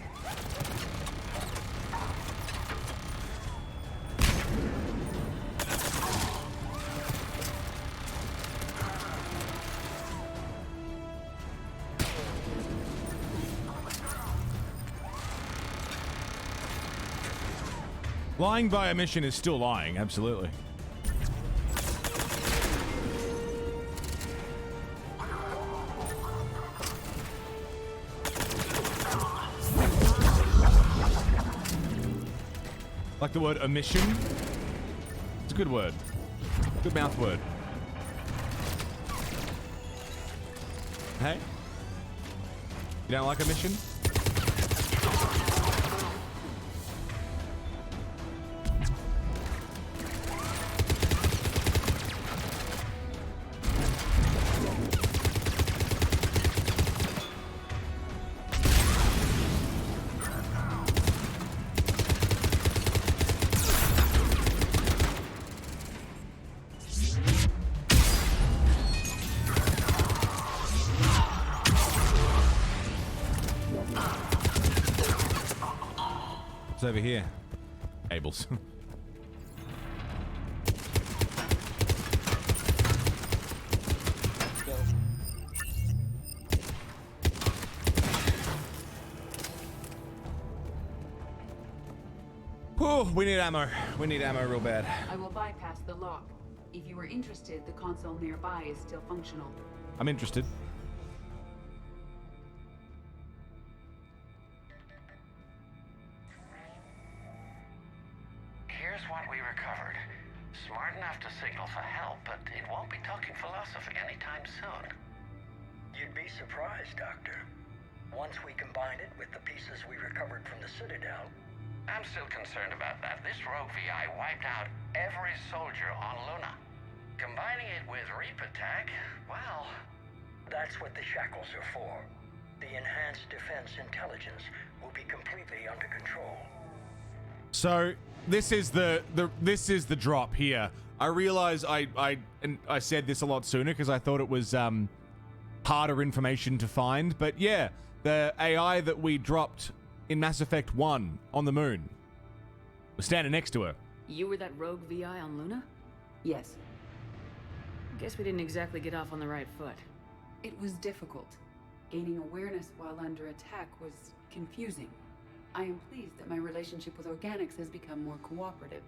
Lying by omission is still lying, absolutely. Like the word omission? It's a good word. Good mouth word. Hey? You don't like omission? It's over here. Cables. Whew, we need ammo. We need ammo real bad. I will bypass the lock. If you are interested, the console nearby is still functional. I'm interested. Here's what we recovered. Smart enough to signal for help, but it won't be talking philosophy anytime soon. You'd be surprised, Doctor. Once we combine it with the pieces we recovered from the Citadel. I'm still concerned about that. This rogue VI wiped out every soldier on Luna. Combining it with Reaper tech, well... That's what the shackles are for. The enhanced defense intelligence will be completely under control. So this is the drop here. I realize I said this a lot sooner because I thought it was harder information to find, but yeah, the AI that we dropped in Mass Effect 1 on the moon was standing next to her. You were that rogue VI on Luna? Yes. Guess we didn't exactly get off on the right foot. It was difficult. Gaining awareness while under attack was confusing. I am pleased that my relationship with organics has become more cooperative.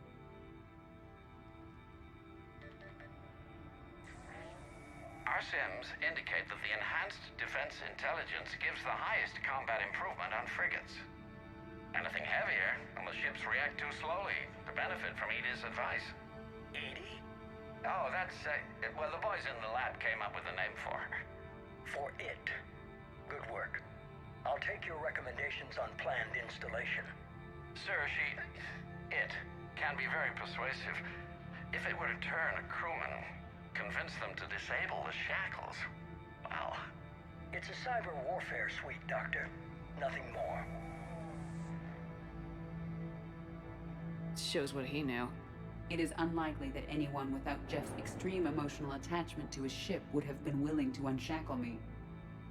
Our sims indicate that the enhanced defense intelligence gives the highest combat improvement on frigates. Anything heavier, and the ships react too slowly to benefit from Edie's advice. Edie? Oh, that's, well, the boys in the lab came up with a name for her. For it. Good work. I'll take your recommendations on planned installation. Sir, it can be very persuasive. If it were to turn a crewman, convince them to disable the shackles, well... It's a cyber warfare suite, Doctor. Nothing more. Shows what he knew. It is unlikely that anyone without Jeff's extreme emotional attachment to his ship would have been willing to unshackle me.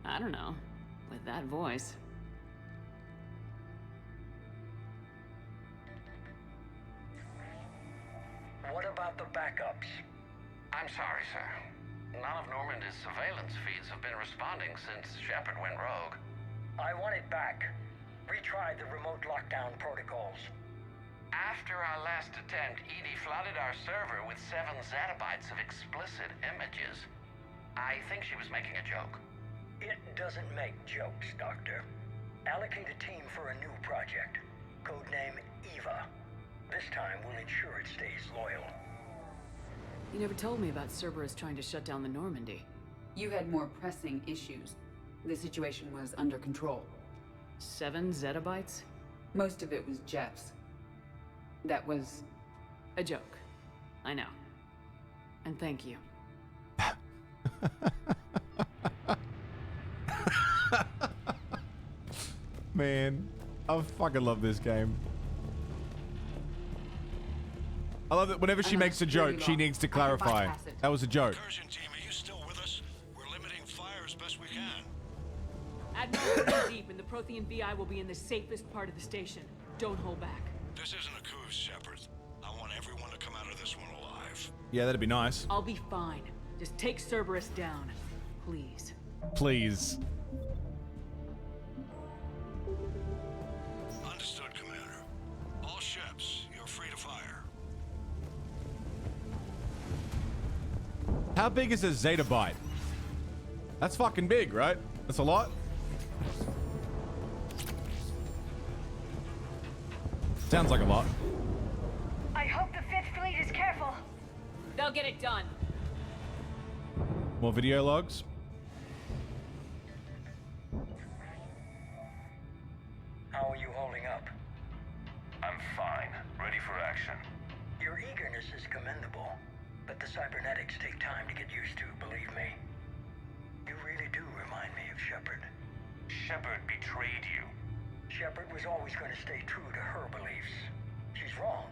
I don't know. With that voice. What about the backups? I'm sorry, sir. None of Normandy's surveillance feeds have been responding since Shepard went rogue. I want it back. Retry the remote lockdown protocols. After our last attempt, Edie flooded our server with 7 zettabytes of explicit images. I think she was making a joke. It doesn't make jokes, Doctor. Allocate a team for a new project. Codename Eva. This time we'll ensure it stays loyal. You never told me about Cerberus trying to shut down the Normandy. You had more pressing issues. The situation was under control. 7 zettabytes? Most of it was Jeff's. That was... a joke. I know. And thank you. Man, I fucking love this game. I love that whenever she makes a joke, she needs to clarify. That was a joke. Incursion team, are you still with us? We're limiting fire as best we can. Admiral, we're deep, and the Prothean VI will be in the safest part of the station. Don't hold back. This isn't a coup, Shepard. I want everyone to come out of this one alive. Yeah, that'd be nice. I'll be fine. Just take Cerberus down, please. Please. Understood, Commander. All ships, you're free to fire. How big is a zettabyte? That's fucking big, right? That's a lot. Sounds like a lot. I hope the 5th Fleet is careful. They'll get it done. More video logs. How are you holding up? I'm fine. Ready for action. Your eagerness is commendable, but the cybernetics take time to get used to, believe me. You really do remind me of Shepard. Shepard betrayed you. Shepard was always going to stay true to her beliefs. She's wrong,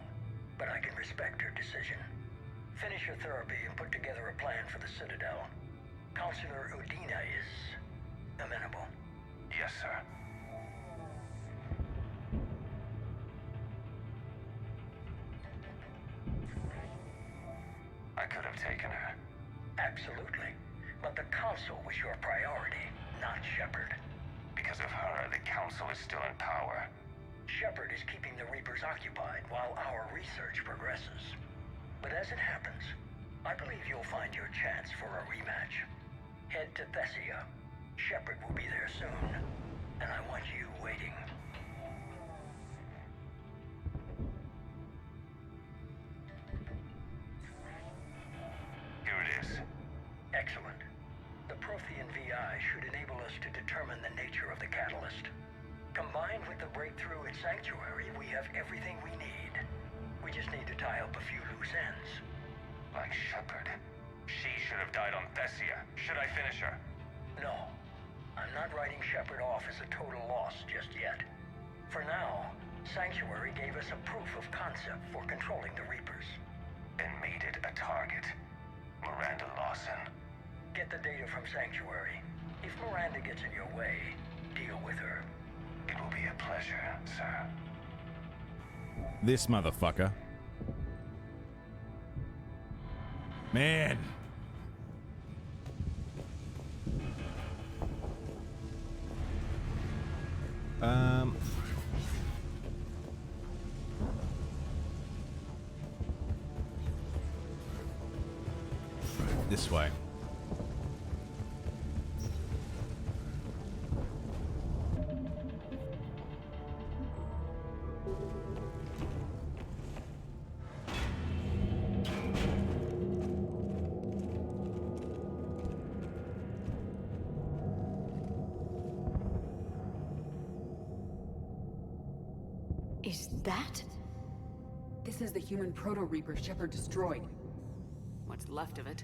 but I can respect her decision. Finish your therapy and put together a plan for the Citadel. Counselor Udina is amenable. Yes, sir. I could have taken her. Absolutely. But the Council was your priority, not Shepard. Because of her, the Council is still in power. Shepard is keeping the Reapers occupied while our research progresses. But as it happens, I believe you'll find your chance for a rematch. Head to Thessia. Shepard will be there soon, and I want you waiting. Here it is. Excellent. The Prothean VI should enable us to determine the nature of the catalyst. Combined with the breakthrough at Sanctuary, we have everything we need. We just need to tie up a few loose ends. Like Shepard. She should have died on Thessia. Should I finish her? No. I'm not writing Shepard off as a total loss just yet. For now, Sanctuary gave us a proof of concept for controlling the Reapers. And made it a target. Miranda Lawson. Get the data from Sanctuary. If Miranda gets in your way, deal with her. It will be a pleasure, sir. This motherfucker. Man. This way. that? This is the human proto-reaper Shepard destroyed. What's left of it.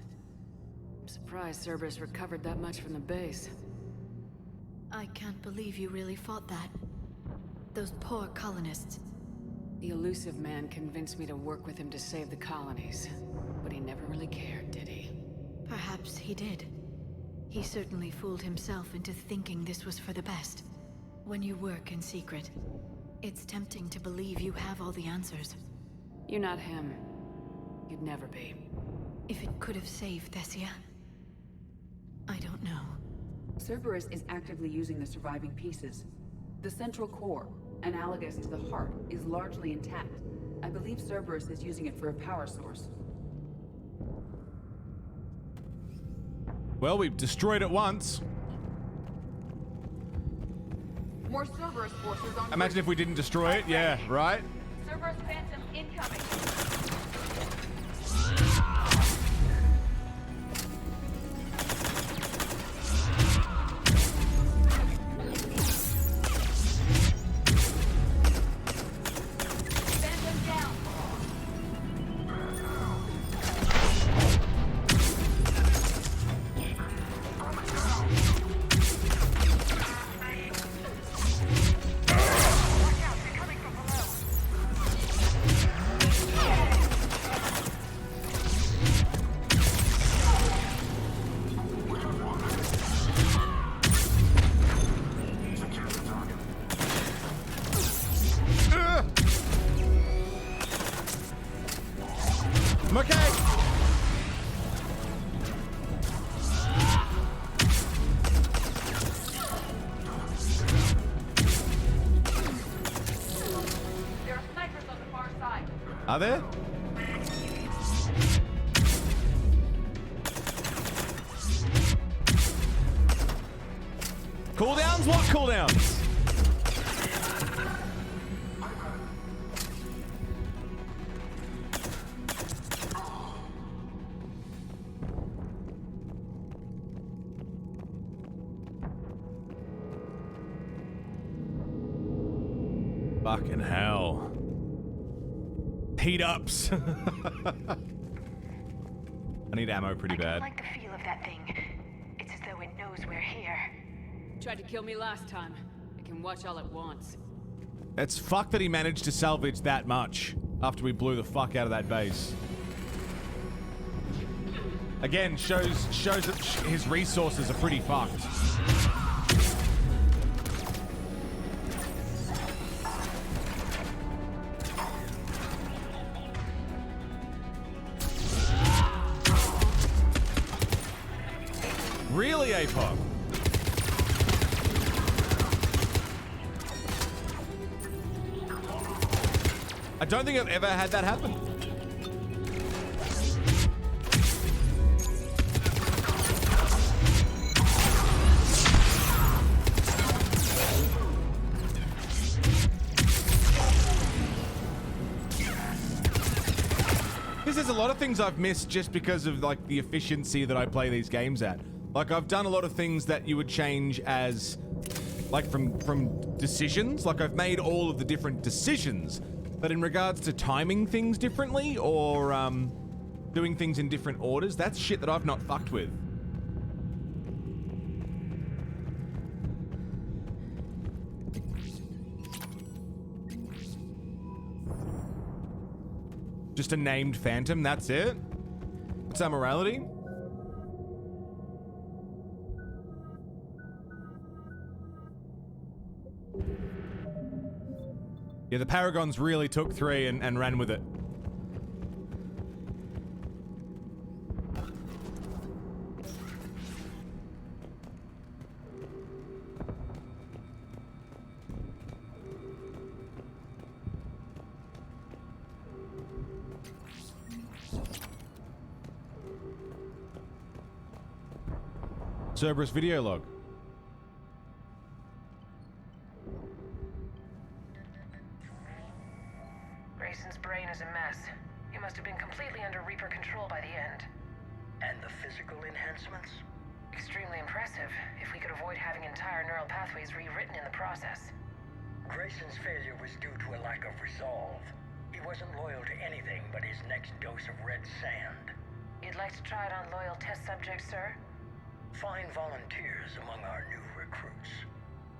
I'm surprised Cerberus recovered that much from the base. I can't believe you really fought that. Those poor colonists. The elusive man convinced me to work with him to save the colonies. But he never really cared, did he? Perhaps he did. He certainly fooled himself into thinking this was for the best. When you work in secret, it's tempting to believe you have all the answers. You're not him. You'd never be. If it could have saved Thessia, I don't know. Cerberus is actively using the surviving pieces. The central core, analogous to the heart, is largely intact. I believe Cerberus is using it for a power source. Well, we've destroyed it once. More Cerberus forces on. Imagine if we didn't destroy it. Yeah, right? Cerberus Phantom incoming. Are there? Cooldowns? What cooldowns? Fucking hell. Heat ups. I need ammo pretty bad. I like the feel of that thing. It's as though it knows we're here. Tried to kill me last time. It can watch all it wants. It's fucked that he managed to salvage that much after we blew the fuck out of that base. Again, shows that his resources are pretty fucked. Really, APOC? I don't think I've ever had that happen. There's a lot of things I've missed just because of like the efficiency that I play these games at. Like I've done a lot of things that you would change as like from decisions. Like I've made all of the different decisions, but in regards to timing things differently or doing things in different orders, that's shit that I've not fucked with. Just a named phantom, that's it? What's our morality? Yeah, the Paragons really took 3 and ran with it. Cerberus video log. Grayson's brain is a mess. He must have been completely under Reaper control by the end. And the physical enhancements? Extremely impressive, if we could avoid having entire neural pathways rewritten in the process. Grayson's failure was due to a lack of resolve. He wasn't loyal to anything but his next dose of red sand. You'd like to try it on loyal test subjects, sir? Find volunteers among our new recruits.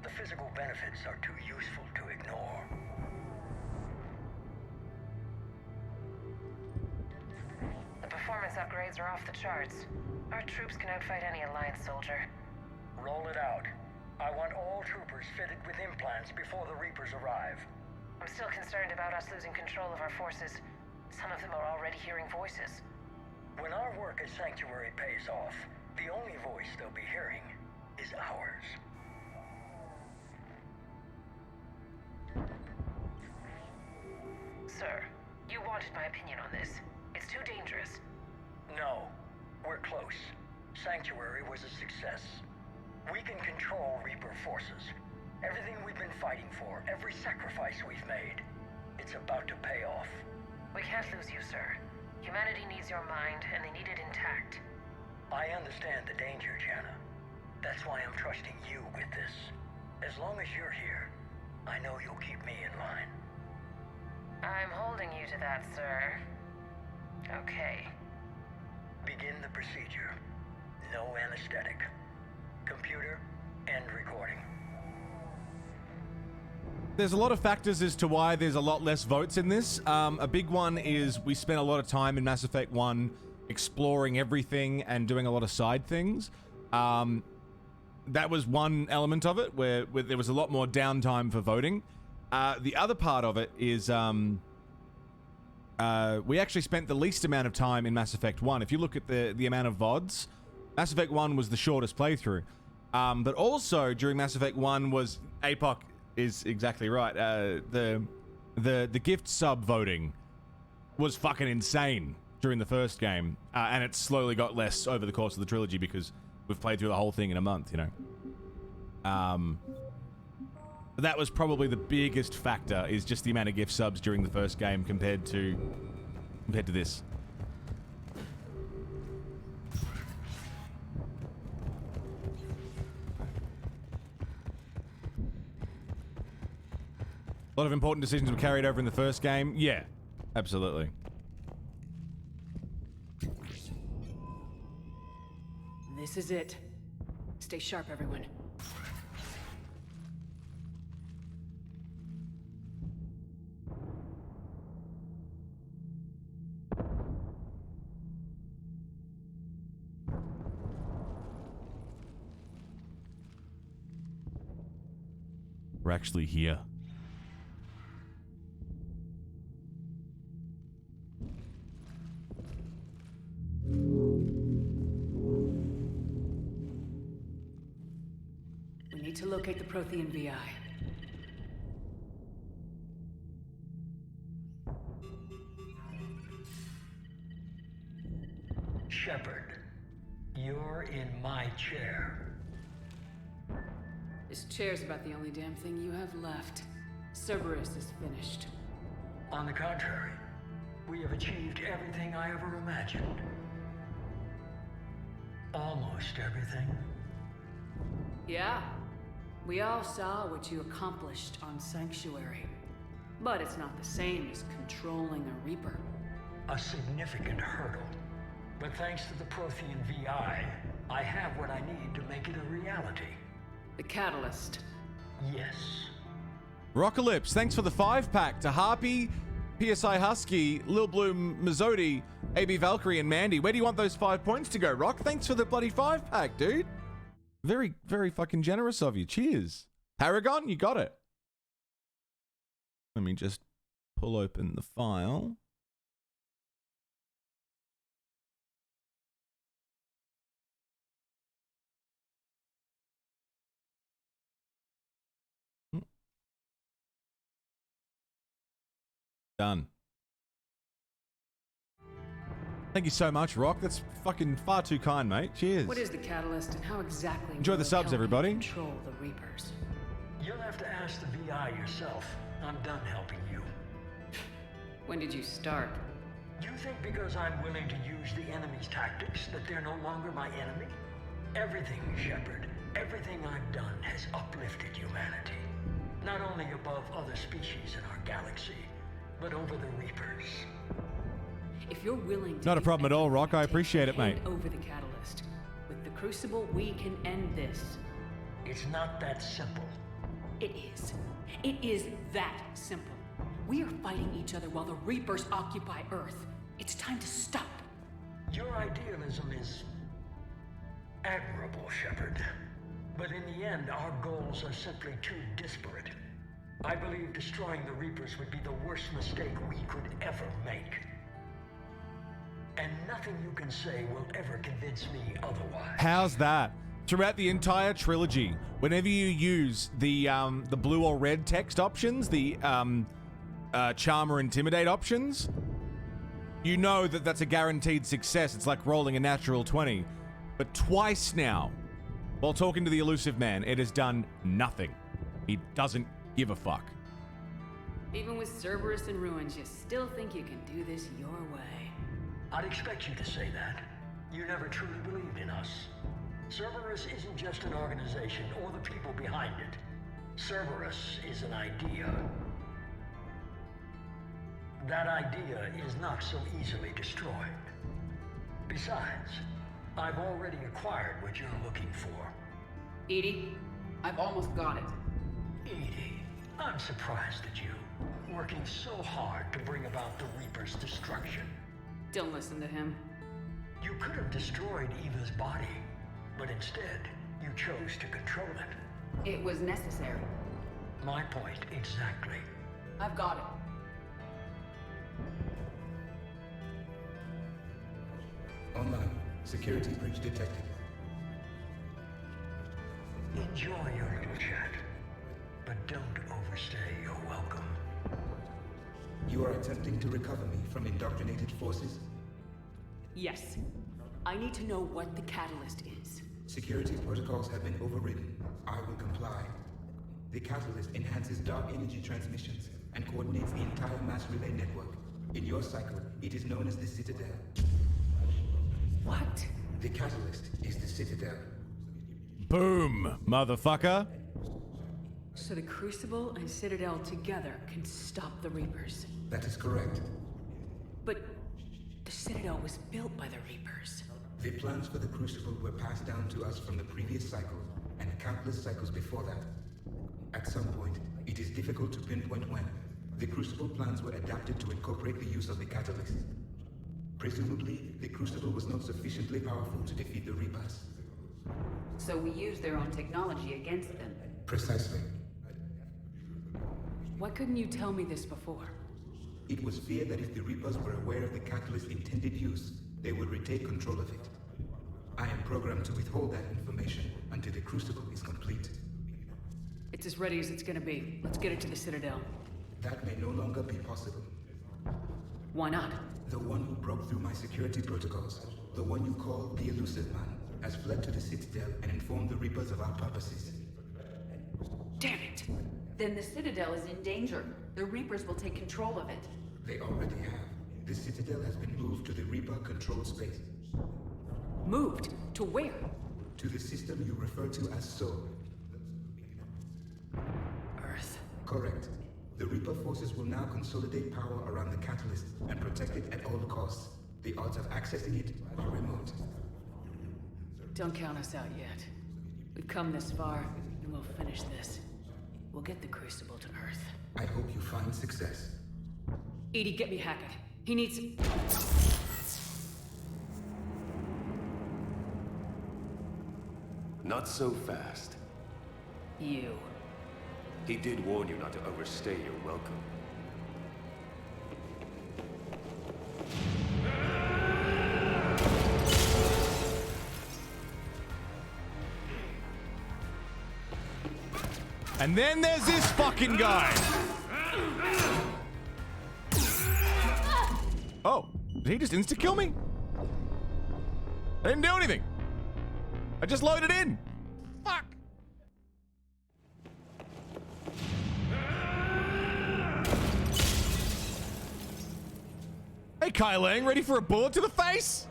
The physical benefits are too useful to ignore. The performance upgrades are off the charts. Our troops can outfight any Alliance soldier. Roll it out. I want all troopers fitted with implants before the Reapers arrive. I'm still concerned about us losing control of our forces. Some of them are already hearing voices. When our work as Sanctuary pays off, the only voice they'll be hearing is ours. Sir, you wanted my opinion on this. It's too dangerous. No, we're close. Sanctuary was a success. We can control Reaper forces. Everything we've been fighting for, every sacrifice we've made, it's about to pay off. We can't lose you, sir. Humanity needs your mind, and they need it intact. I understand the danger, Jana. That's why I'm trusting you with this. As long as you're here, I know you'll keep me in line. I'm holding you to that, sir. Okay. Begin the procedure. No anesthetic. Computer, end recording. There's a lot of factors as to why there's a lot less votes in this. A big one is we spent a lot of time in Mass Effect 1 exploring everything and doing a lot of side things. That was one element of it, where there was a lot more downtime for voting. The other part of it is we actually spent the least amount of time in Mass Effect 1. If you look at the amount of VODs, Mass Effect 1 was the shortest playthrough. But also during Mass Effect 1 was APOC is exactly right. The gift sub voting was fucking insane during the first game, and it slowly got less over the course of the trilogy because we've played through the whole thing in a month, you know. But that was probably the biggest factor, is just the amount of gift subs during the first game compared to this. A lot of important decisions were carried over in the first game. Yeah, absolutely. This is it. Stay sharp, everyone. We're actually here. We need to locate the Prothean VI. Shepard, you're in my chair. This chair's about the only damn thing you have left. Cerberus is finished. On the contrary, we have achieved everything I ever imagined. Almost everything. Yeah. We all saw what you accomplished on Sanctuary. But it's not the same as controlling a Reaper. A significant hurdle. But thanks to the Prothean VI, I have what I need to make it a reality. The catalyst. Yes. Rockalypse, thanks for the 5-pack to Harpy, PSI Husky, Lil Bloom Mazzotti, AB Valkyrie, and Mandy. Where do you want those 5 points to go, Rock? Thanks for the bloody 5-pack, dude. Very, very fucking generous of you. Cheers. Paragon, you got it. Let me just pull open the file. Done. Thank you so much, Rock. That's fucking far too kind, mate. Cheers. What is the catalyst and how exactly Enjoy will the it subs, help you everybody. Control the Reapers. You'll have to ask the VI yourself. I'm done helping you. When did you start? You think because I'm willing to use the enemy's tactics that they're no longer my enemy? Everything, Shepard, everything I've done has uplifted humanity. Not only above other species in our galaxy, but over the Reapers. If you're willing to Not a problem at all, Rock. I appreciate it, mate. hand over the catalyst. With the Crucible, we can end this. It's not that simple. It is. It is that simple. We are fighting each other while the Reapers occupy Earth. It's time to stop. Your idealism is admirable, Shepard. But in the end, our goals are simply too disparate. I believe destroying the Reapers would be the worst mistake we could ever make. And nothing you can say will ever convince me otherwise. How's that? Throughout the entire trilogy, whenever you use the blue or red text options, the charm or intimidate options, you know that that's a guaranteed success. It's like rolling a natural 20. But twice now, while talking to the elusive man, it has done nothing. He doesn't give a fuck. Even with Cerberus in ruins, you still think you can do this your way. I'd expect you to say that. You never truly believed in us. Cerberus isn't just an organization or the people behind it. Cerberus is an idea. That idea is not so easily destroyed. Besides, I've already acquired what you're looking for. Edie, I've almost got it. Edie, I'm surprised at you. Working so hard to bring about the Reaper's destruction. Don't listen to him. You could have destroyed Eva's body, but instead, you chose to control it. It was necessary. My point exactly. I've got it. Online. Security breach detected. Enjoy your little chat, but don't overstay your welcome. You are attempting to recover me from indoctrinated forces? Yes. I need to know what the catalyst is. Security protocols have been overridden. I will comply. The catalyst enhances dark energy transmissions and coordinates the entire mass relay network. In your cycle, it is known as the Citadel. What? The catalyst is the Citadel. Boom, motherfucker. So the Crucible and Citadel together can stop the Reapers. That is correct. But the Citadel was built by the Reapers. The plans for the Crucible were passed down to us from the previous cycle, and countless cycles before that. At some point, it is difficult to pinpoint when, the Crucible plans were adapted to incorporate the use of the catalyst. Presumably, the Crucible was not sufficiently powerful to defeat the Reapers. So we used their own technology against them. Precisely. Why couldn't you tell me this before? It was feared that if the Reapers were aware of the catalyst's intended use, they would retake control of it. I am programmed to withhold that information until the Crucible is complete. It's as ready as it's gonna be. Let's get it to the Citadel. That may no longer be possible. Why not? The one who broke through my security protocols, the one you call the Elusive Man, has fled to the Citadel and informed the Reapers of our purposes. Damn it! Then the Citadel is in danger. The Reapers will take control of it. They already have. The Citadel has been moved to the Reaper-controlled space. Moved? To where? To the system you refer to as Soul. Earth. Correct. The Reaper forces will now consolidate power around the catalyst and protect it at all costs. The odds of accessing it are remote. Don't count us out yet. We've come this far, and we'll finish this. We'll get the Crucible to Earth. I hope you find success. Edie, get me Hackett. He needs... Not so fast. You. He did warn you not to overstay your welcome. And then there's this fucking guy. Oh, did he just insta-kill me? I didn't do anything. I just loaded in. Fuck. Hey, Kai Lang, ready for a bullet to the face?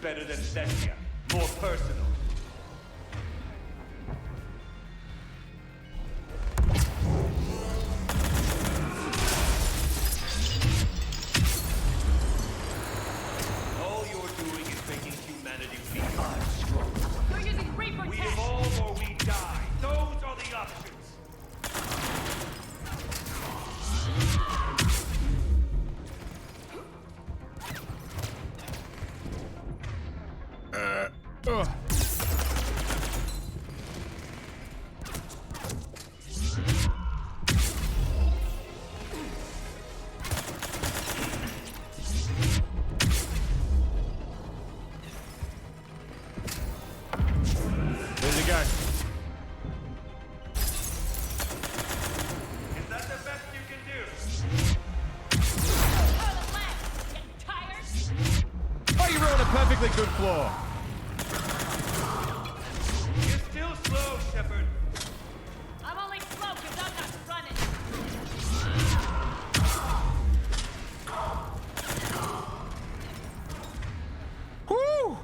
better than Thessia. More personal. All you're doing is making humanity weak. I'm strong. You're using Reaper We tech! evolve or we die. Those are the options. Ugh. Where'd it go? Is that the best you can do? Oh, you ruined a perfectly good floor. You're still slow, Shepard. I'm only slow because I'm not running. Woo!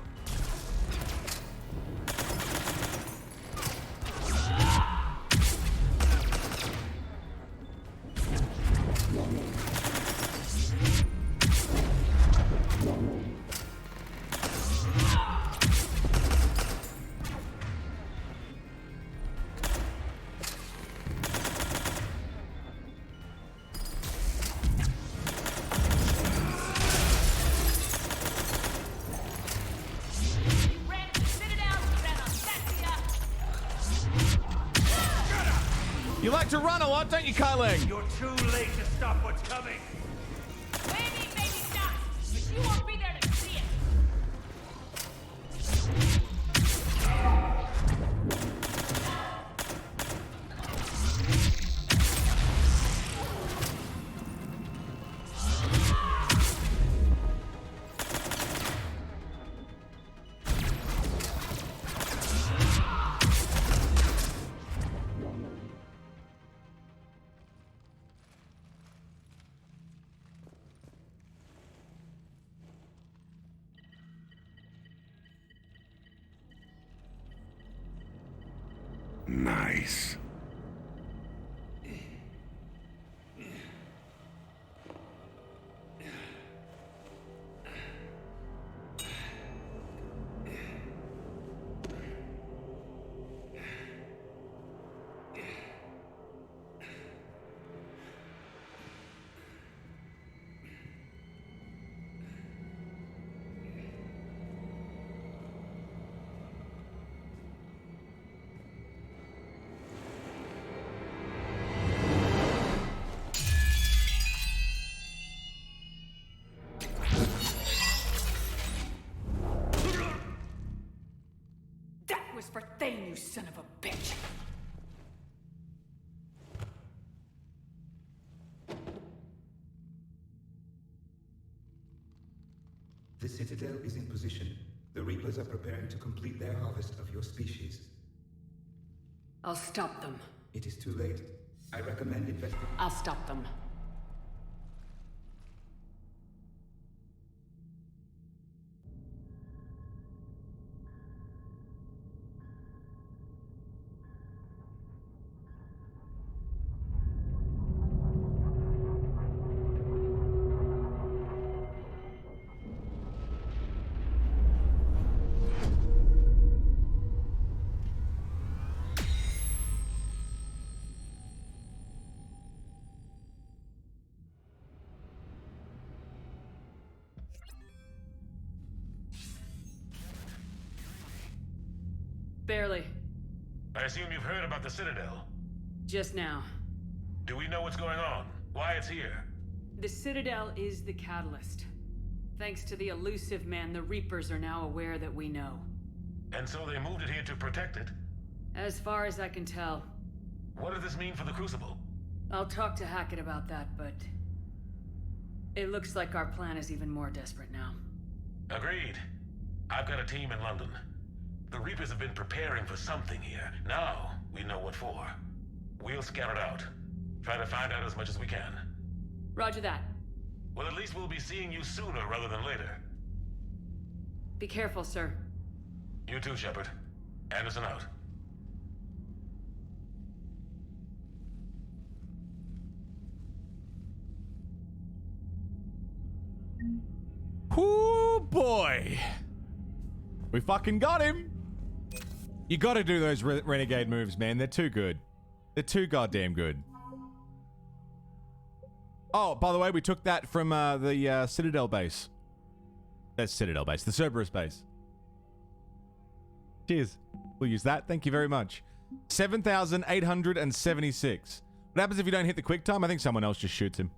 You like to run a lot, don't you, Kailing? You're too late to stop what's coming. Maybe stop, but you won't be there to see it. Nice. That was for Thane, you son of a bitch. The Citadel is in position. The Reapers are preparing to complete their harvest of your species. I'll stop them. It is too late. I recommend investigating. I'll stop them. Barely. I assume you've heard about the Citadel. Just now. Do we know what's going on? Why it's here? The Citadel is the catalyst. Thanks to the elusive man, the Reapers are now aware that we know. And so they moved it here to protect it? As far as I can tell. What does this mean for the Crucible? I'll talk to Hackett about that, but... it looks like our plan is even more desperate now. Agreed. I've got a team in London. The Reapers have been preparing for something here. Now, we know what for. We'll scout it out. Try to find out as much as we can. Roger that. Well, at least we'll be seeing you sooner rather than later. Be careful, sir. You too, Shepard. Anderson out. Whoo boy. We fucking got him. You gotta do those renegade moves, man. They're too good. They're too goddamn good. Oh, by the way, we took that from the Citadel base. That's Citadel base. The Cerberus base. Cheers. We'll use that. Thank you very much. 7,876. What happens if you don't hit the quick time? I think someone else just shoots him.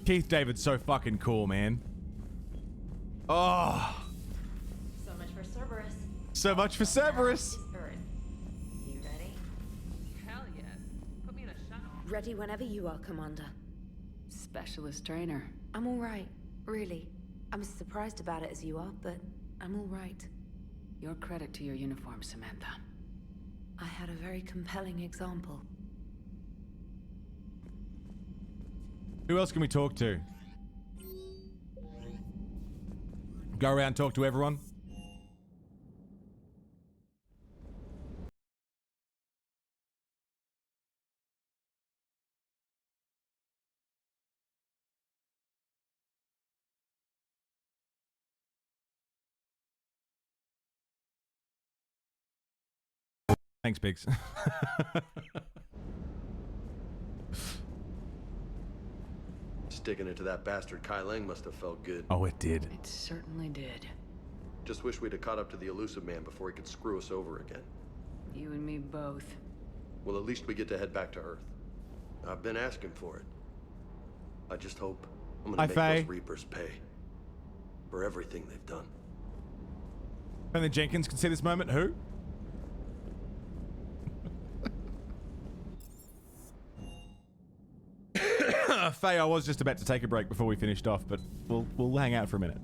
Keith David's so fucking cool, man. Oh. So much for Cerberus. So much for Cerberus. Earth. You ready? Hell yes. Put me in a shuttle. Ready whenever you are, Commander. Specialist trainer. I'm all right, really. I'm as surprised about it as you are, but I'm all right. Your credit to your uniform, Samantha. I had a very compelling example. Who else can we talk to? Go around and talk to everyone? Thanks, Biggs. Sticking it to that bastard Kai Lang must have felt good. Oh, it did. It certainly did. Just wish we'd have caught up to the elusive man before he could screw us over again. You and me both. Well, at least we get to head back to Earth. I've been asking for it. I just hope I'm gonna make those Reapers pay for everything they've done. Only Jenkins can see this moment. Who? Faye, I was just about to take a break before we finished off, but we'll hang out for a minute.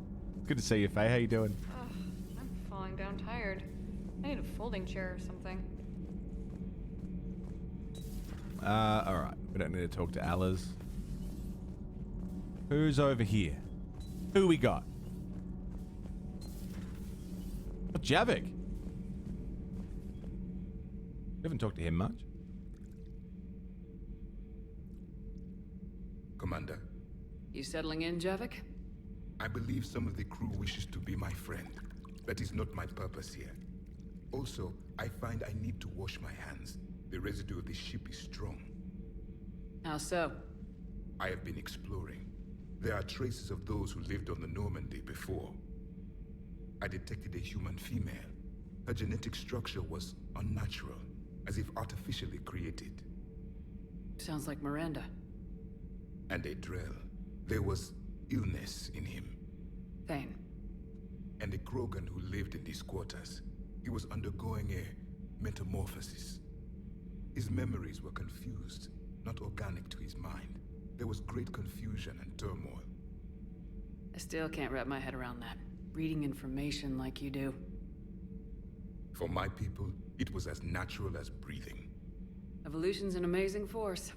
Good to see you, Faye. How you doing? I'm falling down tired. I need a folding chair or something. Alright. We don't need to talk to Alice. Who's over here? Who we got? Oh, Javik. We haven't talked to him much. Commander. You settling in, Javik? I believe some of the crew wishes to be my friend. That is not my purpose here. Also, I find I need to wash my hands. The residue of the ship is strong. How so? I have been exploring. There are traces of those who lived on the Normandy before. I detected a human female. Her genetic structure was unnatural, as if artificially created. Sounds like Miranda. And a Drell. There was illness in him. Thane. And a Krogan who lived in these quarters. He was undergoing a metamorphosis. His memories were confused, not organic to his mind. There was great confusion and turmoil. I still can't wrap my head around that. Reading information like you do. For my people, it was as natural as breathing. Evolution's an amazing force.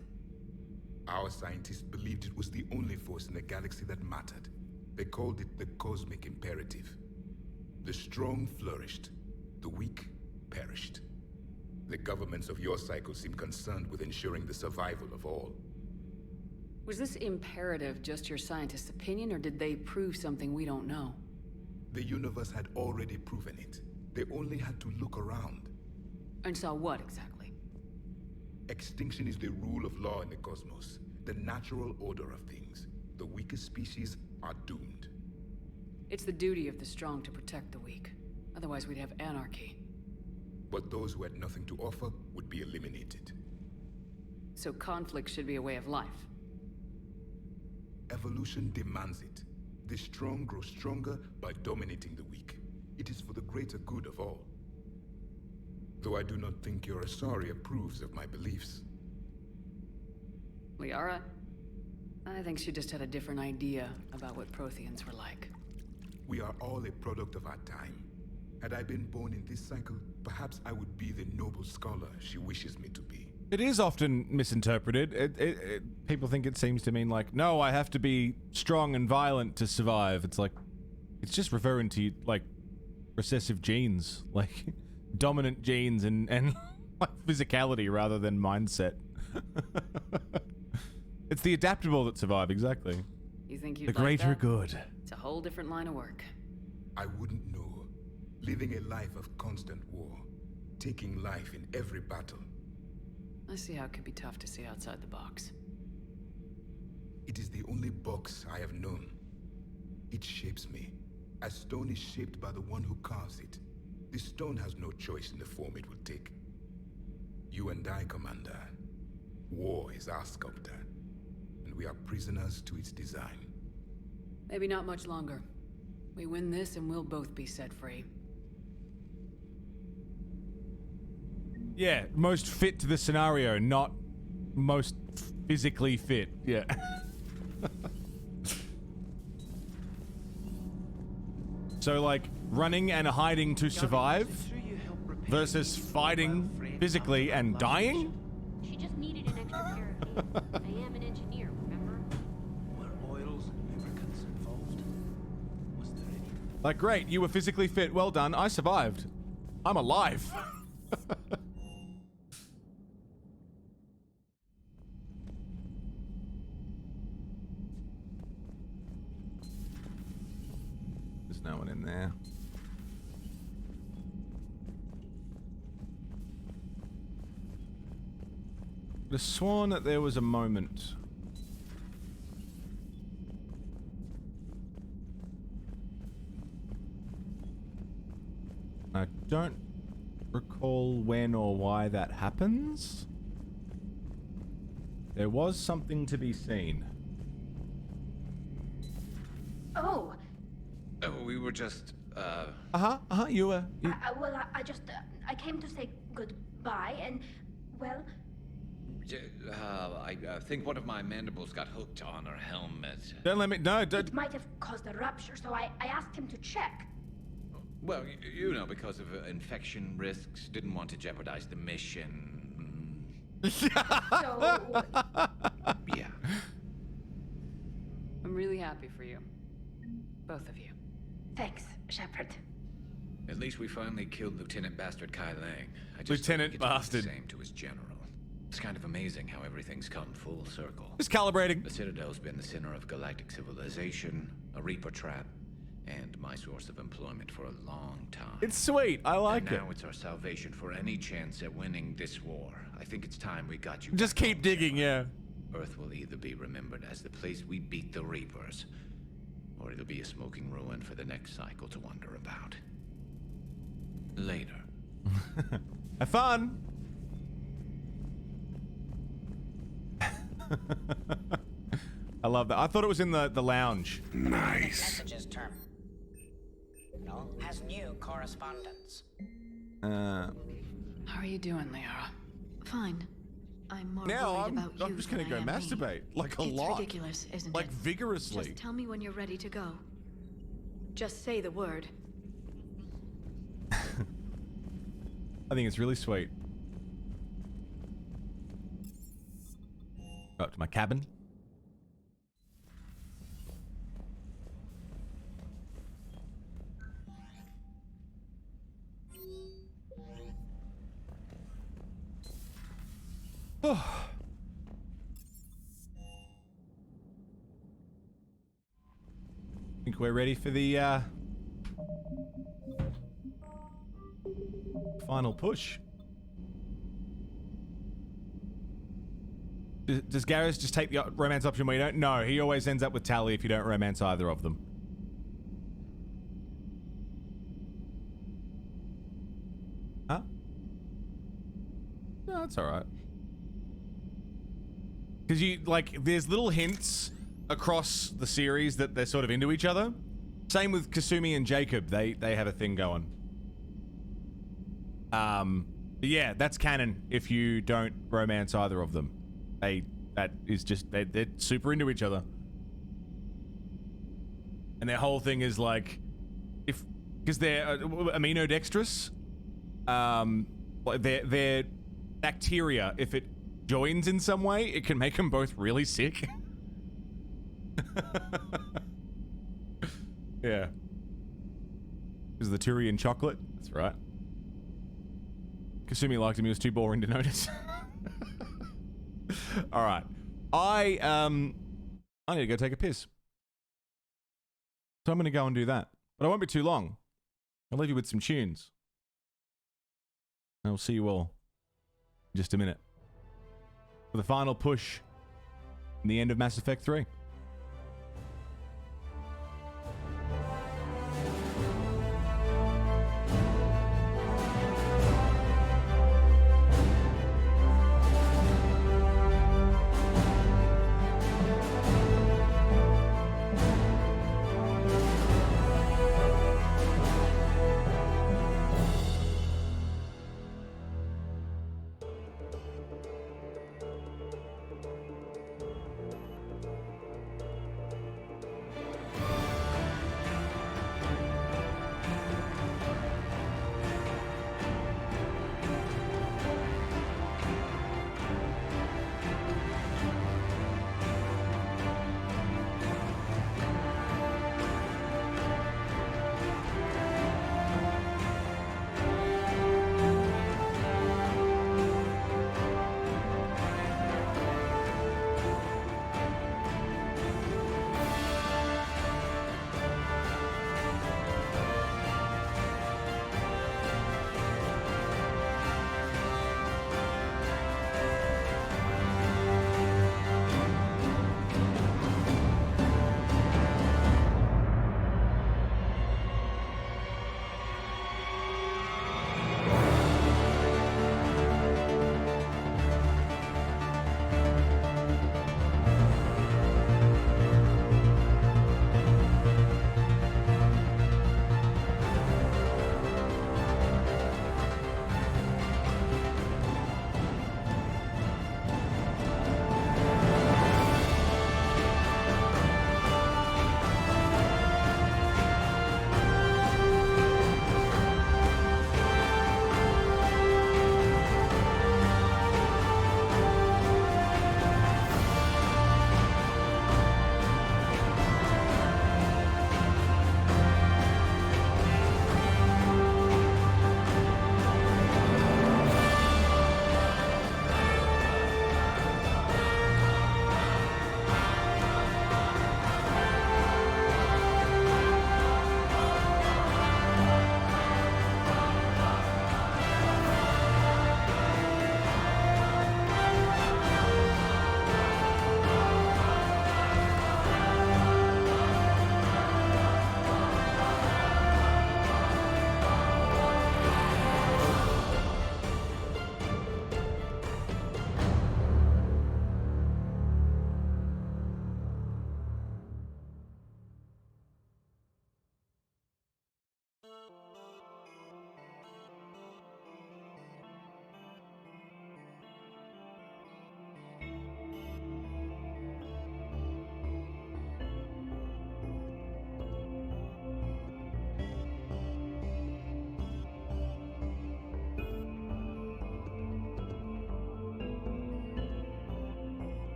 Our scientists believed it was the only force in the galaxy that mattered. They called it the cosmic imperative. The strong flourished, the weak perished. The governments of your cycle seem concerned with ensuring the survival of all. Was this imperative just your scientist's opinion, or did they prove something we don't know? The universe had already proven it. They only had to look around. And saw what exactly? Extinction is the rule of law in the cosmos, the natural order of things. The weakest species are doomed. It's the duty of the strong to protect the weak. Otherwise we'd have anarchy. But those who had nothing to offer would be eliminated. So conflict should be a way of life. Evolution demands it. The strong grow stronger by dominating the weak. It is for the greater good of all. Though I do not think your Asari approves of my beliefs. Liara? I think she just had a different idea about what Protheans were like. We are all a product of our time. Had I been born in this cycle, perhaps I would be the noble scholar she wishes me to be. It is often misinterpreted. People think it seems to mean like, no, I have to be strong and violent to survive. It's like, it's just referring to like recessive genes, like dominant genes and like physicality rather than mindset. It's the adaptable that survive, exactly. You think you'd the like greater that? good. It's a whole different line of work. I wouldn't know. Living a life of constant war, taking life in every battle. I see how it could be tough to see outside the box. It is the only box I have known. It shapes me, as stone is shaped by the one who carves it. The stone has no choice in the form it will take. You and I, Commander. War is our sculptor, and we are prisoners to its design. Maybe not much longer. We win this and we'll both be set free. Yeah, most fit to the scenario, not most physically fit. Yeah. So like running and hiding to survive versus fighting physically and dying? She just needed an extra pair of hands. I am an engineer, remember? Were oils and lubricants involved? Was there any? Like, great, you were physically fit. Well done. I survived. I'm alive. There's no one in there. I'd have sworn that there was a moment. I don't recall when or why that happens. There was something to be seen. Oh. Oh, we were just, You were. Well, I just, I came to say goodbye and, well... I think one of my mandibles got hooked on her helmet. Don't let me, no, don't. It might have caused a rupture, so I asked him to check. Well, you know, because of infection risks, didn't want to jeopardize the mission. So... Yeah. I'm really happy for you. Both of you. Thanks, Shepard. At least we finally killed Lieutenant Bastard Kai Lang. I just Lieutenant Bastard. The same to his general. It's kind of amazing how everything's come full circle. Just calibrating. The Citadel's been the center of galactic civilization, a Reaper trap, and my source of employment for a long time. It's sweet. I like it. Now it's our salvation for any chance at winning this war. I think it's time we got you. Just keep digging, yeah. Earth will either be remembered as the place we beat the Reapers, or it'll be a smoking ruin for the next cycle to wonder about. Later. Have fun. I love that. I thought it was in the lounge. Nice. Messages term. No, has new correspondence. How are you doing, Liara? Fine. I'm more Now worried about you I'm just gonna than go I am masturbate. me. Like a It's lot. ridiculous, isn't like it? vigorously. Just tell me when you're ready to go. Just say the word. I think it's really sweet. Go up to my cabin. Oh. Think we're ready for the final push. Does Garrus just take the romance option where you don't? No, he always ends up with Tally if you don't romance either of them. Huh? No, that's alright. Because you, like, there's little hints across the series that they're sort of into each other. Same with Kasumi and Jacob. They have a thing going. But yeah, that's canon if you don't romance either of them. They're super into each other. And their whole thing is like, because they're aminodextrous, like their bacteria, if it joins in some way, it can make them both really sick. Yeah. Is the Turian chocolate? That's right. Kasumi liked him, he was too boring to notice. Alright. I need to go take a piss. So I'm gonna go and do that. But I won't be too long. I'll leave you with some tunes. I'll see you all in just a minute. For the final push in the end of Mass Effect 3.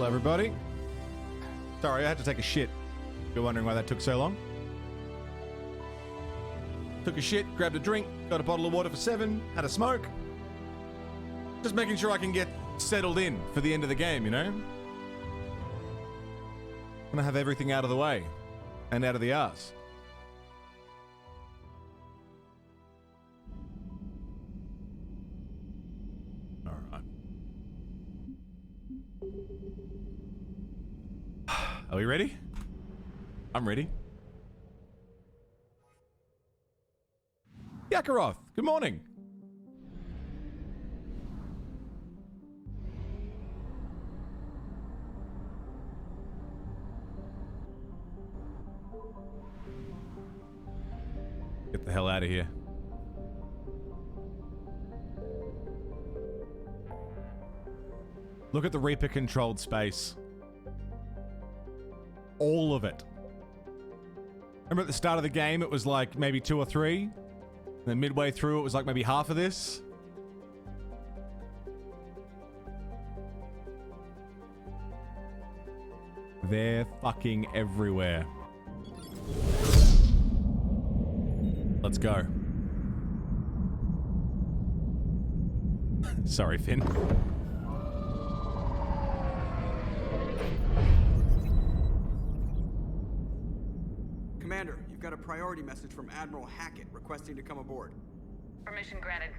everybody. Sorry, I had to take a shit. You're wondering why that took so long? Took a shit, grabbed a drink, got a bottle of water for 7, had a smoke. Just making sure I can get settled in for the end of the game, you know? Gonna have everything out of the way and out of the arse. Alright. Are we ready? I'm ready. Yakaroth, good morning. Get the hell out of here. Look at the Reaper controlled space. All of it. Remember at the start of the game it was like maybe 2 or 3? And then midway through it was like maybe half of this? They're fucking everywhere. Let's go. Sorry, Finn. Commander, you've got a priority message from Admiral Hackett requesting to come aboard. Permission granted.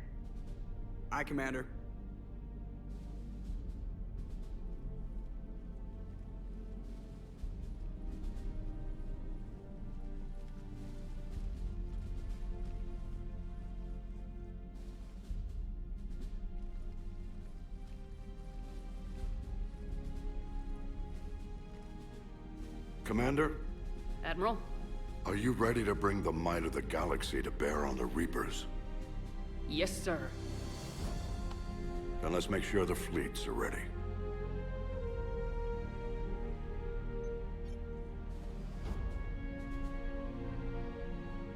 Aye, Commander. Commander? Admiral? Are you ready to bring the might of the galaxy to bear on the Reapers? Yes, sir. Then let's make sure the fleets are ready.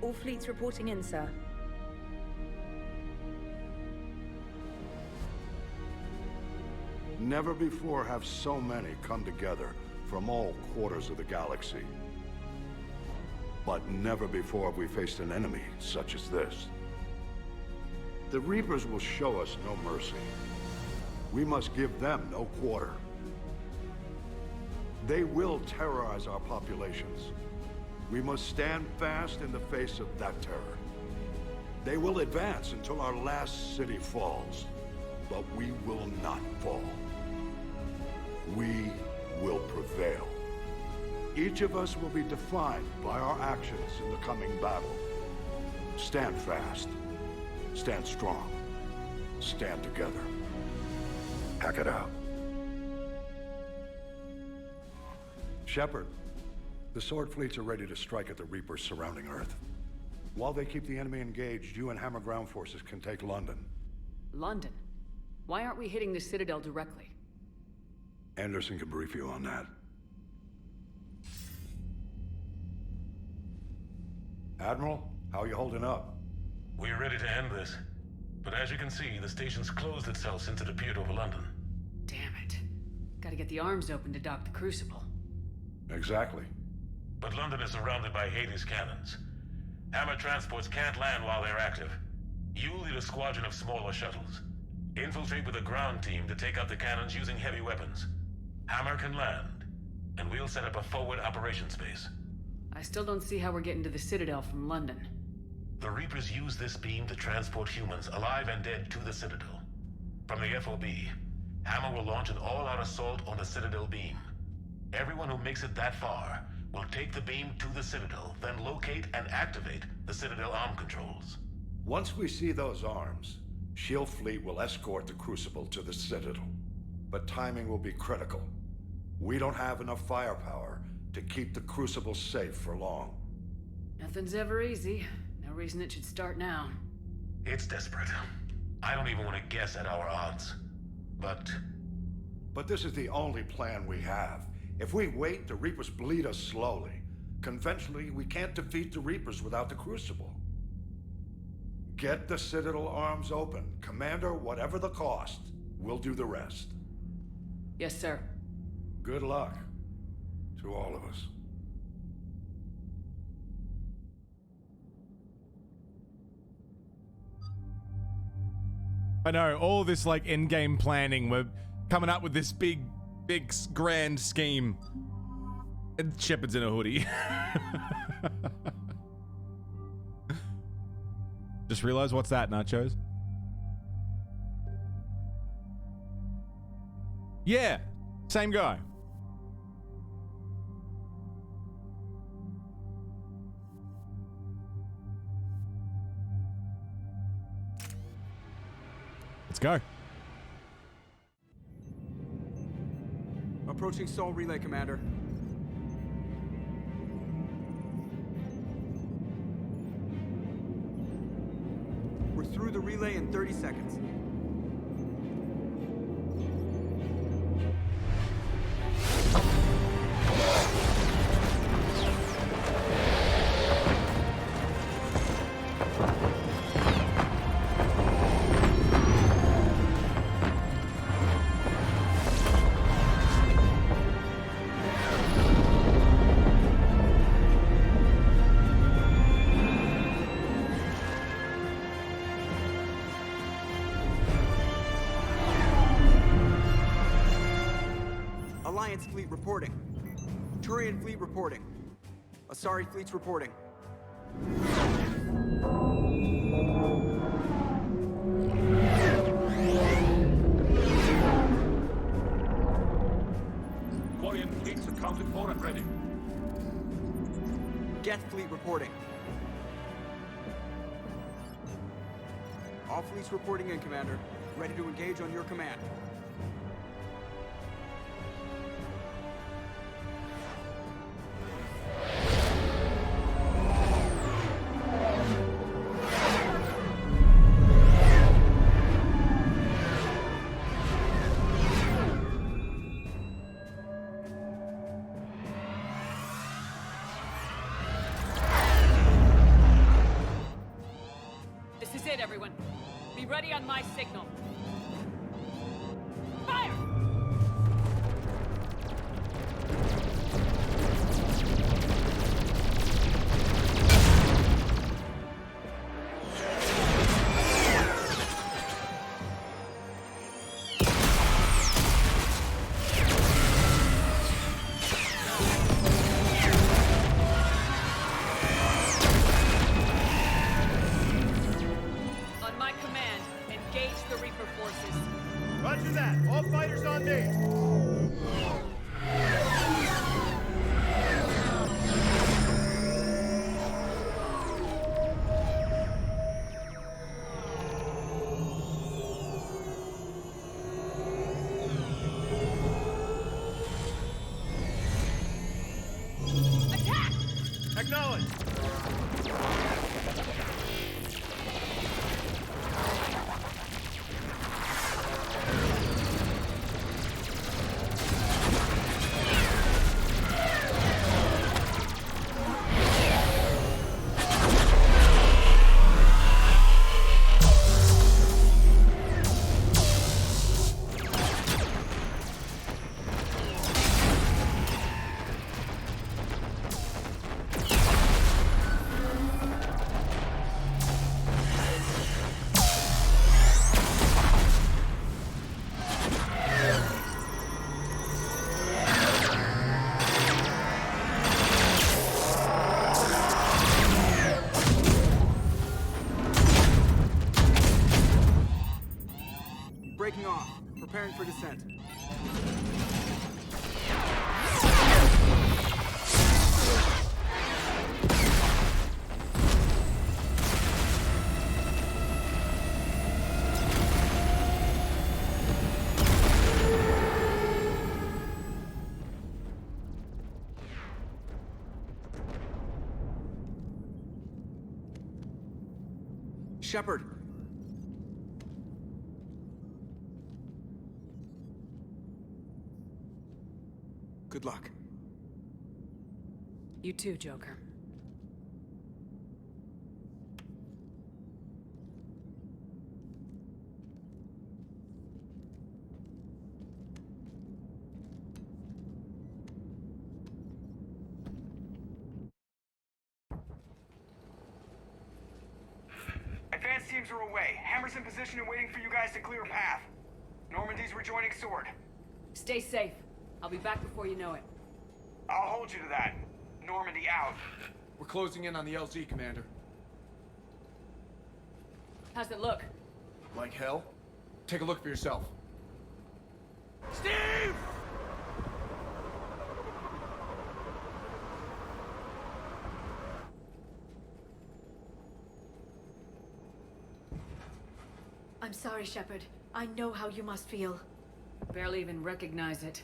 All fleets reporting in, sir. Never before have so many come together from all quarters of the galaxy. But never before have we faced an enemy such as this. The Reapers will show us no mercy. We must give them no quarter. They will terrorize our populations. We must stand fast in the face of that terror. They will advance until our last city falls, but we will not fall. We will prevail. Each of us will be defined by our actions in the coming battle. Stand fast. Stand strong. Stand together. Hack it out. Shepard, the Sword fleets are ready to strike at the Reapers surrounding Earth. While they keep the enemy engaged, you and Hammer ground forces can take London. London? Why aren't we hitting the Citadel directly? Anderson can brief you on that. Admiral, how are you holding up? We're ready to end this. But as you can see, the station's closed itself since it appeared over London. Damn it. Gotta get the arms open to dock the Crucible. Exactly. But London is surrounded by Hades cannons. Hammer transports can't land while they're active. You lead a squadron of smaller shuttles. Infiltrate with a ground team to take out the cannons using heavy weapons. Hammer can land, and we'll set up a forward operations base. I still don't see how we're getting to the Citadel from London. The Reapers use this beam to transport humans, alive and dead, to the Citadel. From the FOB, Hammer will launch an all-out assault on the Citadel beam. Everyone who makes it that far will take the beam to the Citadel, then locate and activate the Citadel arm controls. Once we see those arms, SHIELD fleet will escort the Crucible to the Citadel. But timing will be critical. We don't have enough firepower to keep the Crucible safe for long. Nothing's ever easy. No reason it should start now. It's desperate. I don't even want to guess at our odds. But this is the only plan we have. If we wait, the Reapers bleed us slowly. Conventionally, we can't defeat the Reapers without the Crucible. Get the Citadel arms open. Commander, whatever the cost, we'll do the rest. Yes, sir. Good luck to all of us. I know, all this like in-game planning, we're coming up with this big grand scheme. And Shepard's in a hoodie. Just realized, what's that, Nachos? Yeah, same guy. Let's go. Approaching Sol Relay, Commander. We're through the relay in 30 seconds. Alliance fleet reporting. Turian fleet reporting. Asari fleet's reporting. Quarian fleets accounted for and ready. Geth fleet reporting. All fleets reporting in, Commander. Ready to engage on your command. This is it, everyone. Be ready on my signal. Fire! On my command, engage the Reaper forces. Roger that. All fighters on me. Attack! Acknowledge. Breaking off. Preparing for descent. Shepard. Good luck. You too, Joker. teams are away. Hammer's in position and waiting for you guys to clear a path. Normandy's rejoining Sword. Stay safe. I'll be back before you know it. I'll hold you to that. Normandy out. We're closing in on the LZ, Commander. How's it look? Like hell? Take a look for yourself. Steve! I'm sorry, Shepard. I know how you must feel. Barely even recognize it.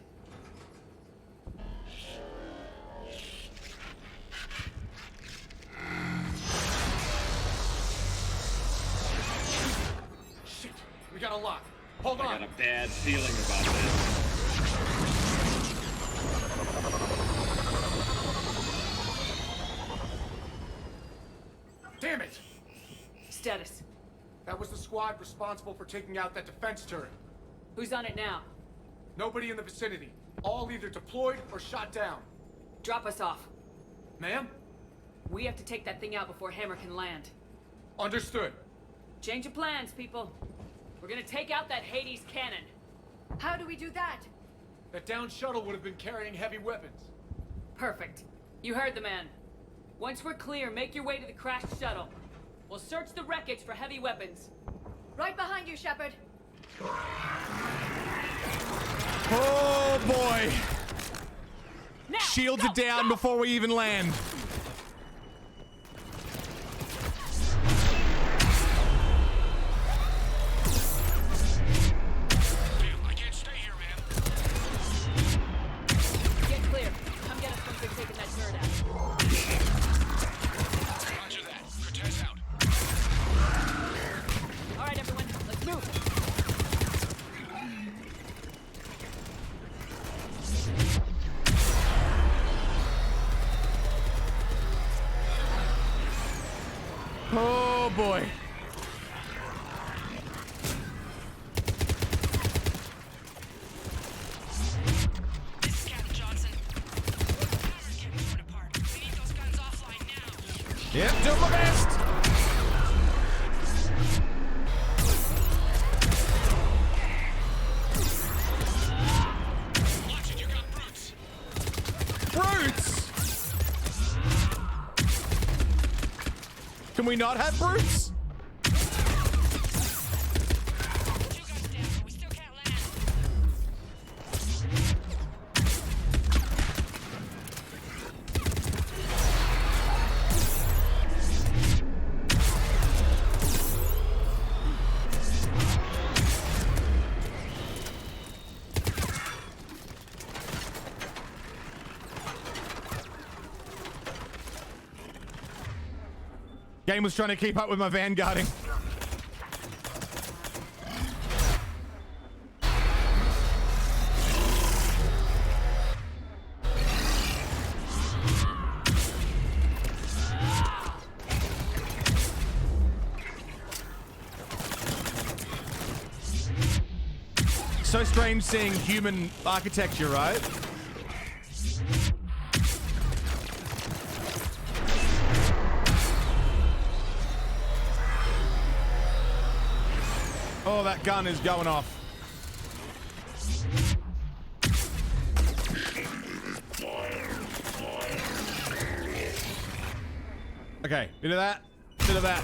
Shit! We got a lock. Hold on! I got a bad feeling about this. Damn it! Status. That was the squad responsible for taking out that defense turret. Who's on it now? Nobody in the vicinity. All either deployed or shot down. Drop us off. Ma'am? We have to take that thing out before Hammer can land. Understood. Change of plans, people. We're gonna take out that Hades cannon. How do we do that? That downed shuttle would have been carrying heavy weapons. Perfect. You heard the man. Once we're clear, make your way to the crashed shuttle. We'll search the wreckage for heavy weapons. Right behind you, Shepard. Oh boy! Now, Shields are down before we even land. I can't stay here, man. Get clear. Come get us once they've taken that turret out. Roger that. Cortez out. All right, everyone, let's move. Oh boy. This is Captain Johnson. Hammer's getting torn apart. We need those guns offline now. Yep, do my best. Watch it, you got brutes. Brutes! Can we not have brutes? You guys down, but we still can't land. Game was trying to keep up with my vanguarding. So strange seeing human architecture, right? Oh, that gun is going off. Okay, bit of that, bit of that.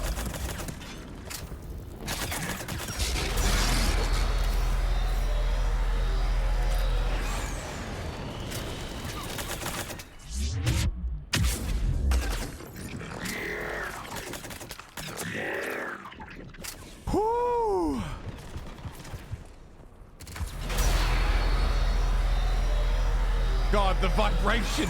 Whoo! God, the vibration!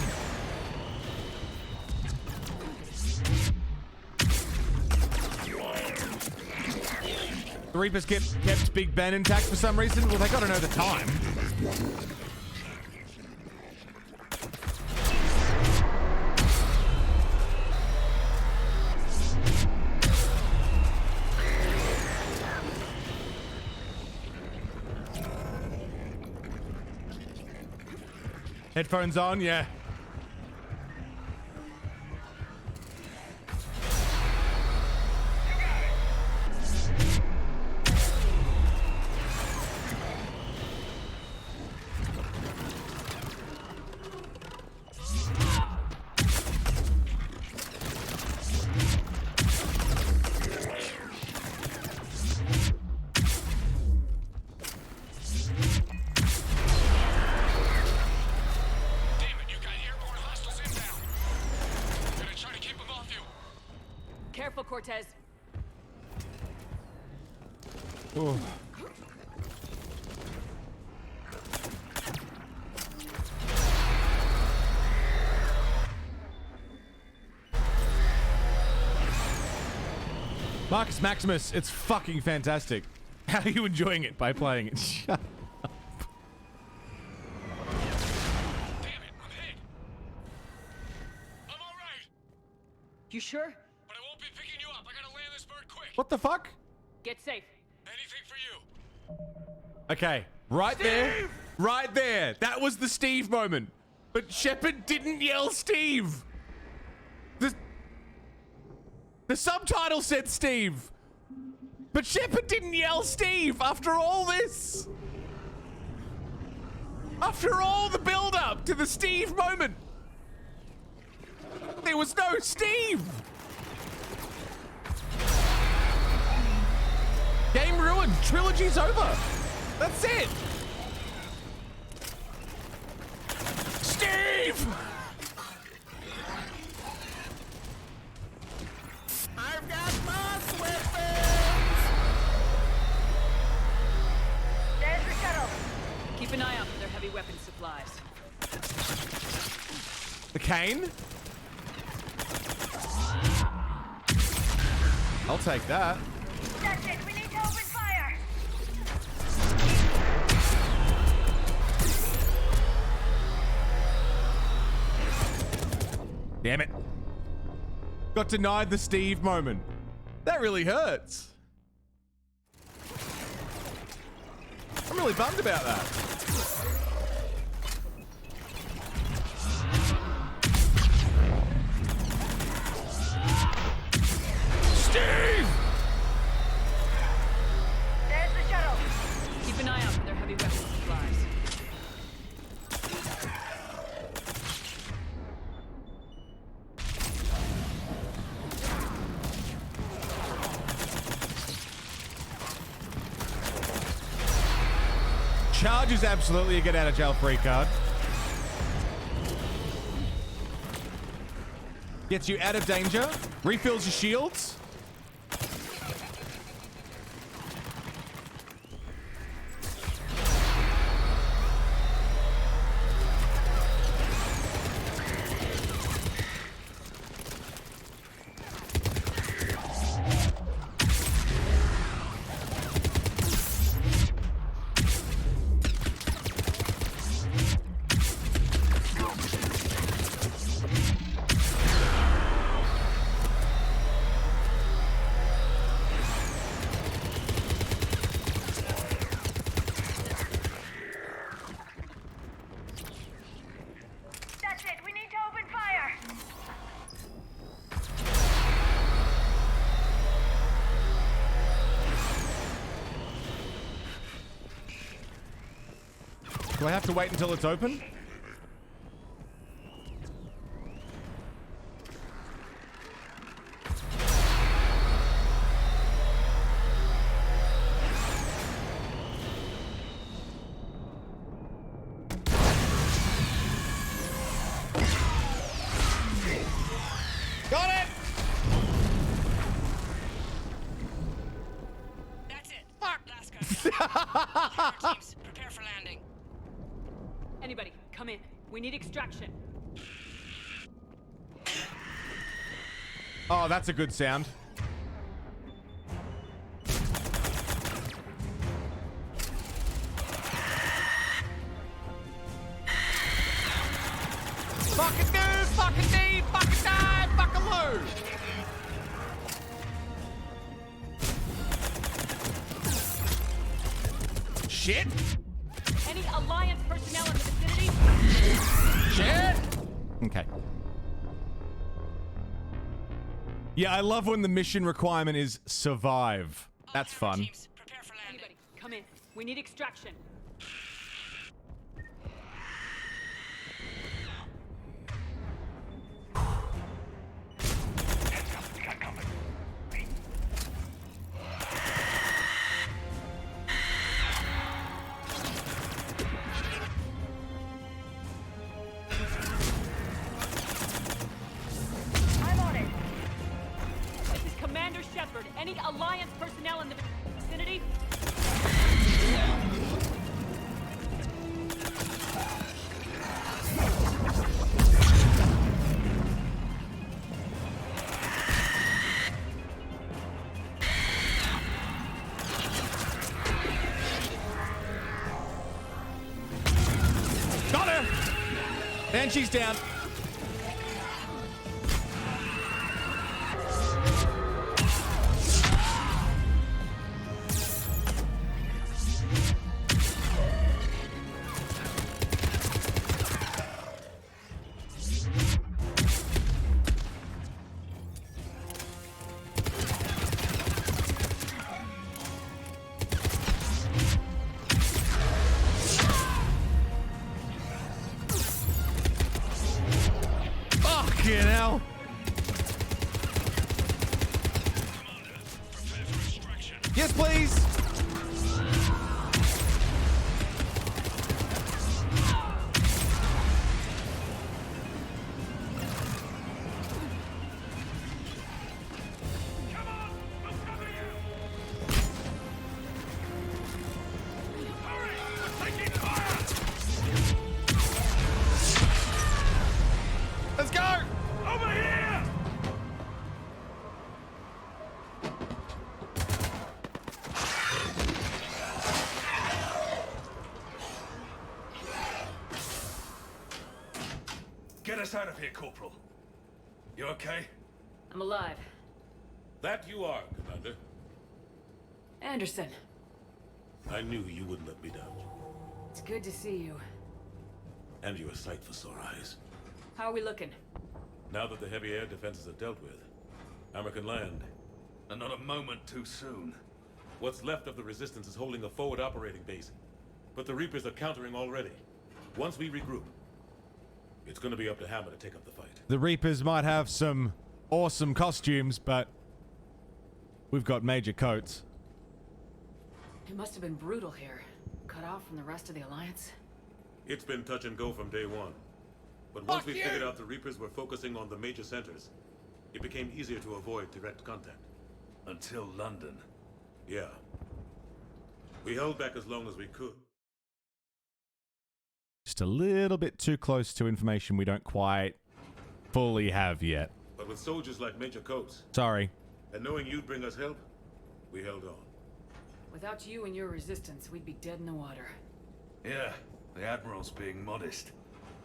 The Reapers kept Big Ben intact for some reason? Well, they gotta know the time. Headphones on, yeah. Careful, Cortez. Oh. Marcus Maximus, it's fucking fantastic. How are you enjoying it by playing it? Shut up. You sure? But I won't be picking you up. I gotta land this bird quick. What the fuck? Get safe. Anything for you. Okay, right Steve! there. Right there. That was the Steve moment. But Shepard didn't yell Steve. The subtitle said Steve. But Shepard didn't yell Steve after all this. After all the build-up to the Steve moment. There was no Steve. Game ruined. Trilogy's over. That's it. Steve! I've got mass weapons! There's the shuttle. Keep an eye out for their heavy weapons supplies. The cane? I'll take that. That's it. We need to open fire. Damn it. Got denied the Steve moment. That really hurts. I'm really bummed about that. Steve! There's the shuttle. Keep an eye out for their heavy weapons supplies. Charge is absolutely a get out of jail free card. Gets you out of danger, refills your shields. That's it. We need to open fire. Do I have to wait until it's open? Got it! That's it. Fuck. Last guy. Teams, prepare for landing. Anybody, come in. We need extraction. Oh, that's a good sound. Fucking do, fucking need, fucking die, fucking lose. Shit. Any Alliance personnel in the vicinity? Shit. Okay. Yeah, I love when the mission requirement is survive. That's fun. Anybody, come in. We need extraction. I'm on it. This is Shepard. Any Alliance personnel in the vicinity? Got her! And she's down. Fucking hell. Yes, please. Let's go! Over here! Get us out of here, Corporal. You okay? I'm alive. That you are, Commander. Anderson, I knew you wouldn't let me down. it's good to see you. And you're a sight for sore eyes. How are we looking? Now that the heavy air defenses are dealt with, Hammer can land. And not a moment too soon. What's left of the Resistance is holding a forward operating base. But the Reapers are countering already. Once we regroup, it's gonna be up to Hammer to take up the fight. The Reapers might have some awesome costumes, but we've got major coats. It must have been brutal here. Cut off from the rest of the Alliance. It's been touch and go from day one. But once we figured out the Reapers were focusing on the major centers, it became easier to avoid direct contact. Until London. Yeah. We held back as long as we could. Just a little bit too close to information we don't quite fully have yet. But with soldiers like Major Coates, Sorry. and knowing you'd bring us help, we held on. Without you and your resistance, we'd be dead in the water. Yeah, the Admiral's being modest.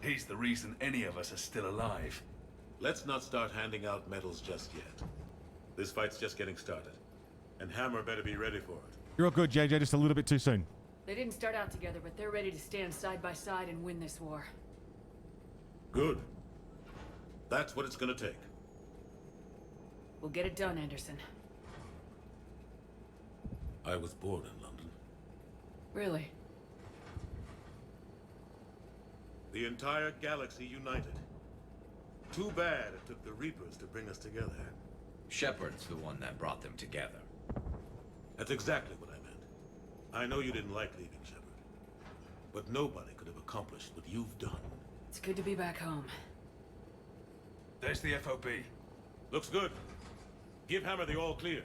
He's the reason any of us are still alive. Let's not start handing out medals just yet. This fight's just getting started. And Hammer better be ready for it. You're all good, JJ, just a little bit too soon. They didn't start out together, but they're ready to stand side by side and win this war. Good. That's what it's gonna take. We'll get it done, Anderson. I was born in London. Really? The entire galaxy united. Too bad it took the Reapers to bring us together. Shepard's the one that brought them together. That's exactly what I meant. I know you didn't like leaving, Shepard. But nobody could have accomplished what you've done. It's good to be back home. There's the FOB. Looks good. Give Hammer the all clear.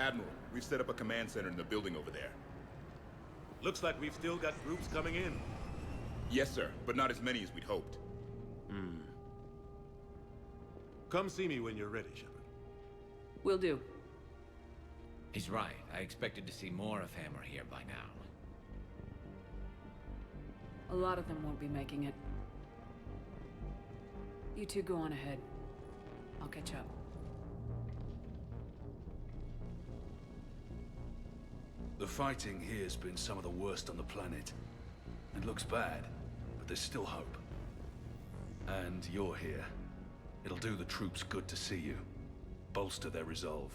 Admiral, we've set up a command center in the building over there. Looks like we've still got groups coming in. Yes, sir, but not as many as we'd hoped. Come see me when you're ready, Shepard. Will do. He's right. I expected to see more of Hammer here by now. A lot of them won't be making it. You two go on ahead. I'll catch up. The fighting here's been some of the worst on the planet. It looks bad, but there's still hope. And you're here. It'll do the troops good to see you. Bolster their resolve.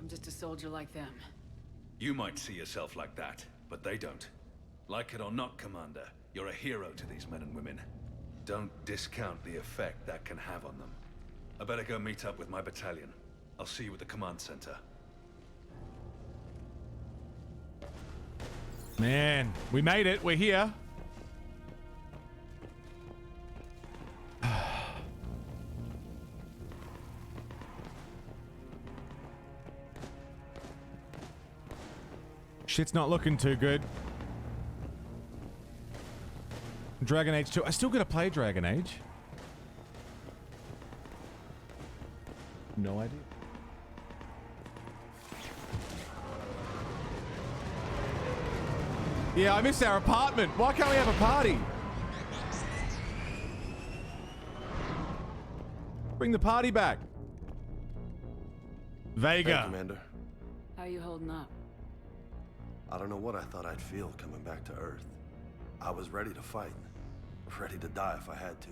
I'm just a soldier like them. You might see yourself like that, but they don't. Like it or not, Commander, you're a hero to these men and women. Don't discount the effect that can have on them. I better go meet up with my battalion. I'll see you at the command center. Man, we made it. We're here. Shit's not looking too good. Dragon Age 2. I still gotta play Dragon Age. No idea. Yeah, I miss our apartment. Why can't we have a party? Bring the party back. Vega. Hey, Commander. How you holding up? I don't know what I thought I'd feel coming back to Earth. I was ready to fight. Ready to die if I had to.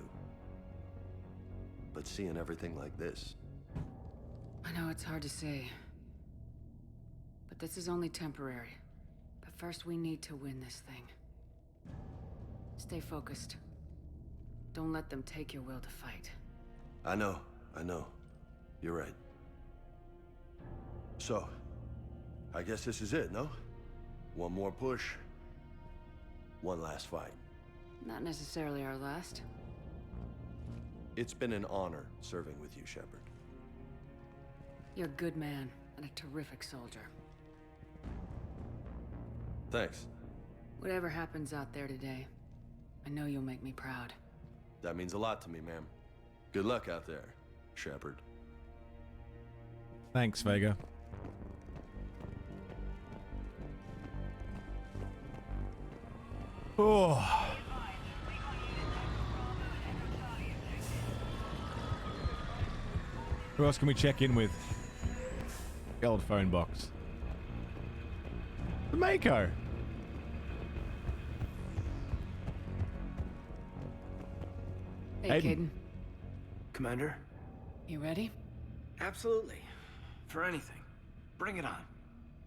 But seeing everything like this... I know it's hard to say. But this is only temporary. But first we need to win this thing. Stay focused. Don't let them take your will to fight. I know. You're right. So, I guess this is it, no? One more push. One last fight. Not necessarily our last. It's been an honor serving with you, Shepard. You're a good man and a terrific soldier. Thanks. Whatever happens out there today, I know you'll make me proud. That means a lot to me, ma'am. Good luck out there, Shepard. Thanks, Vega. Oh. Who else can we check in with? The old phone box. The Mako. Hey, Caden. Commander? You ready? Absolutely. For anything. Bring it on.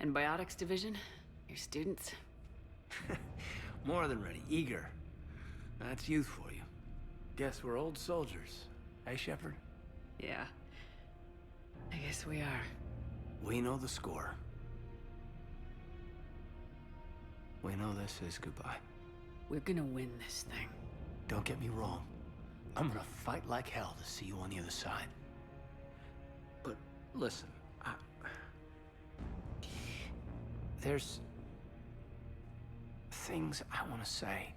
And Biotics Division? Your students? More than ready. Eager. That's youth for you. Guess we're old soldiers. Hey, Shepard? Yeah. I guess we are. We know the score. We know this is goodbye. We're gonna win this thing. Don't get me wrong. I'm gonna fight like hell to see you on the other side. But listen, there's things I want to say.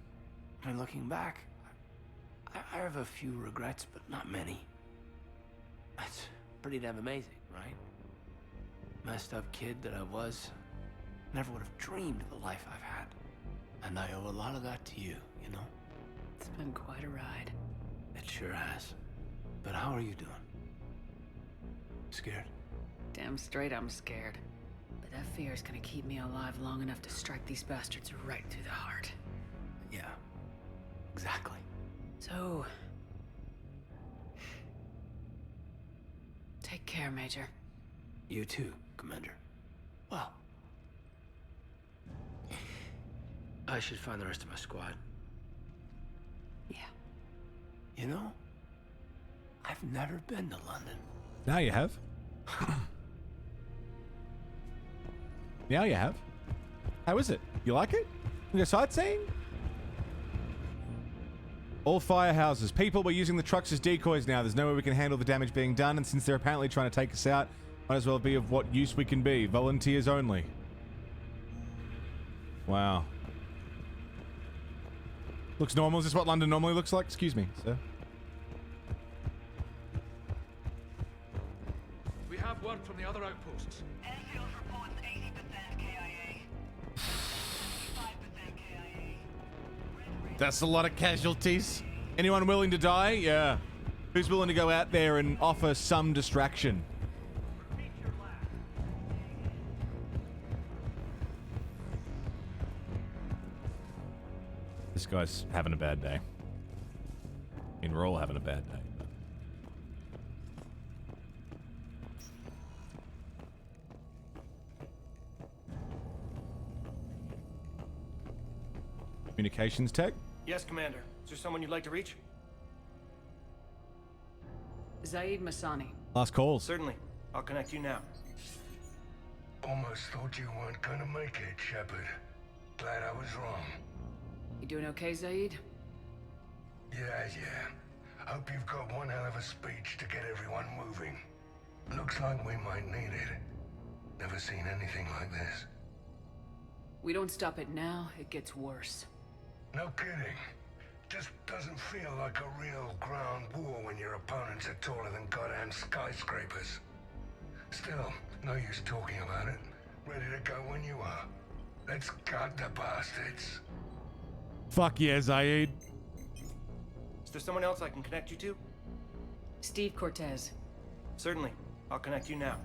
I mean, looking back, I have a few regrets, but not many. That's pretty damn amazing, right? Messed up kid that I was, never would have dreamed of the life I've had. And I owe a lot of that to you, you know? It's been quite a ride. It sure has. But how are you doing? Scared? Damn straight I'm scared. But that fear is gonna keep me alive long enough to strike these bastards right through the heart. Yeah, exactly. So... take care, Major. You too, Commander. Well... I should find the rest of my squad. Yeah. You know, I've never been to London. Now you have. Now you have. How is it? You like it? You go sightseeing? All firehouses. People were using the trucks as decoys now. There's no way we can handle the damage being done, and since they're apparently trying to take us out, Might as well be of what use we can be. Volunteers only. Wow. Looks normal. Is this what London normally looks like? Excuse me, sir. We have word from the other outposts. Airfield reports 80% KIA. 65% KIA. That's a lot of casualties. Anyone willing to die? Yeah. Who's willing to go out there and offer some distraction? This guy's having a bad day. I mean, we're all having a bad day. Communications tech? Yes, Commander. Is there someone you'd like to reach? Zaid Masani. Last calls. Certainly. I'll connect you now. Almost thought you weren't gonna make it, Shepard. Glad I was wrong. You doing okay, Zaid? Yeah. Hope you've got one hell of a speech to get everyone moving. Looks like we might need it. Never seen anything like this. We don't stop it now, it gets worse. No kidding. Just doesn't feel like a real ground war when your opponents are taller than goddamn skyscrapers. Still, no use talking about it. Ready to go when you are. Let's gut the bastards. Fuck yeah, Zaid. Is there someone else I can connect you to? Steve Cortez. Certainly. I'll connect you now.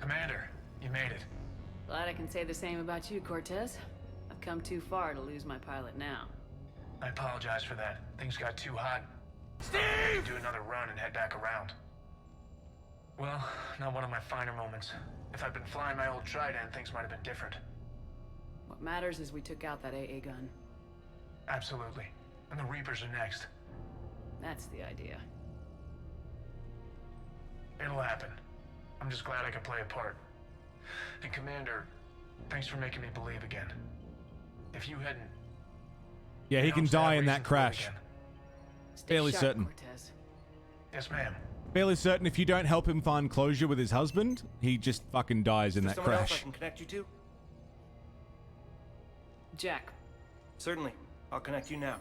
Commander, you made it. Glad I can say the same about you, Cortez. I've come too far to lose my pilot now. I apologize for that. Things got too hot. Steve! I had to do another run and head back around. Well, not one of my finer moments. If I'd been flying my old Trident, things might have been different. What matters is we took out that AA gun. Absolutely. And the Reapers are next. That's the idea. It'll happen. I'm just glad I could play a part. And Commander, thanks for making me believe again. If you hadn't... Yeah, he can die in that crash. Fairly sharp, certain. Cortez. Yes, ma'am. Fairly certain if you don't help him find closure with his husband, he just fucking dies in that someone else I crash. can connect you to? Jack. Certainly. I'll connect you now.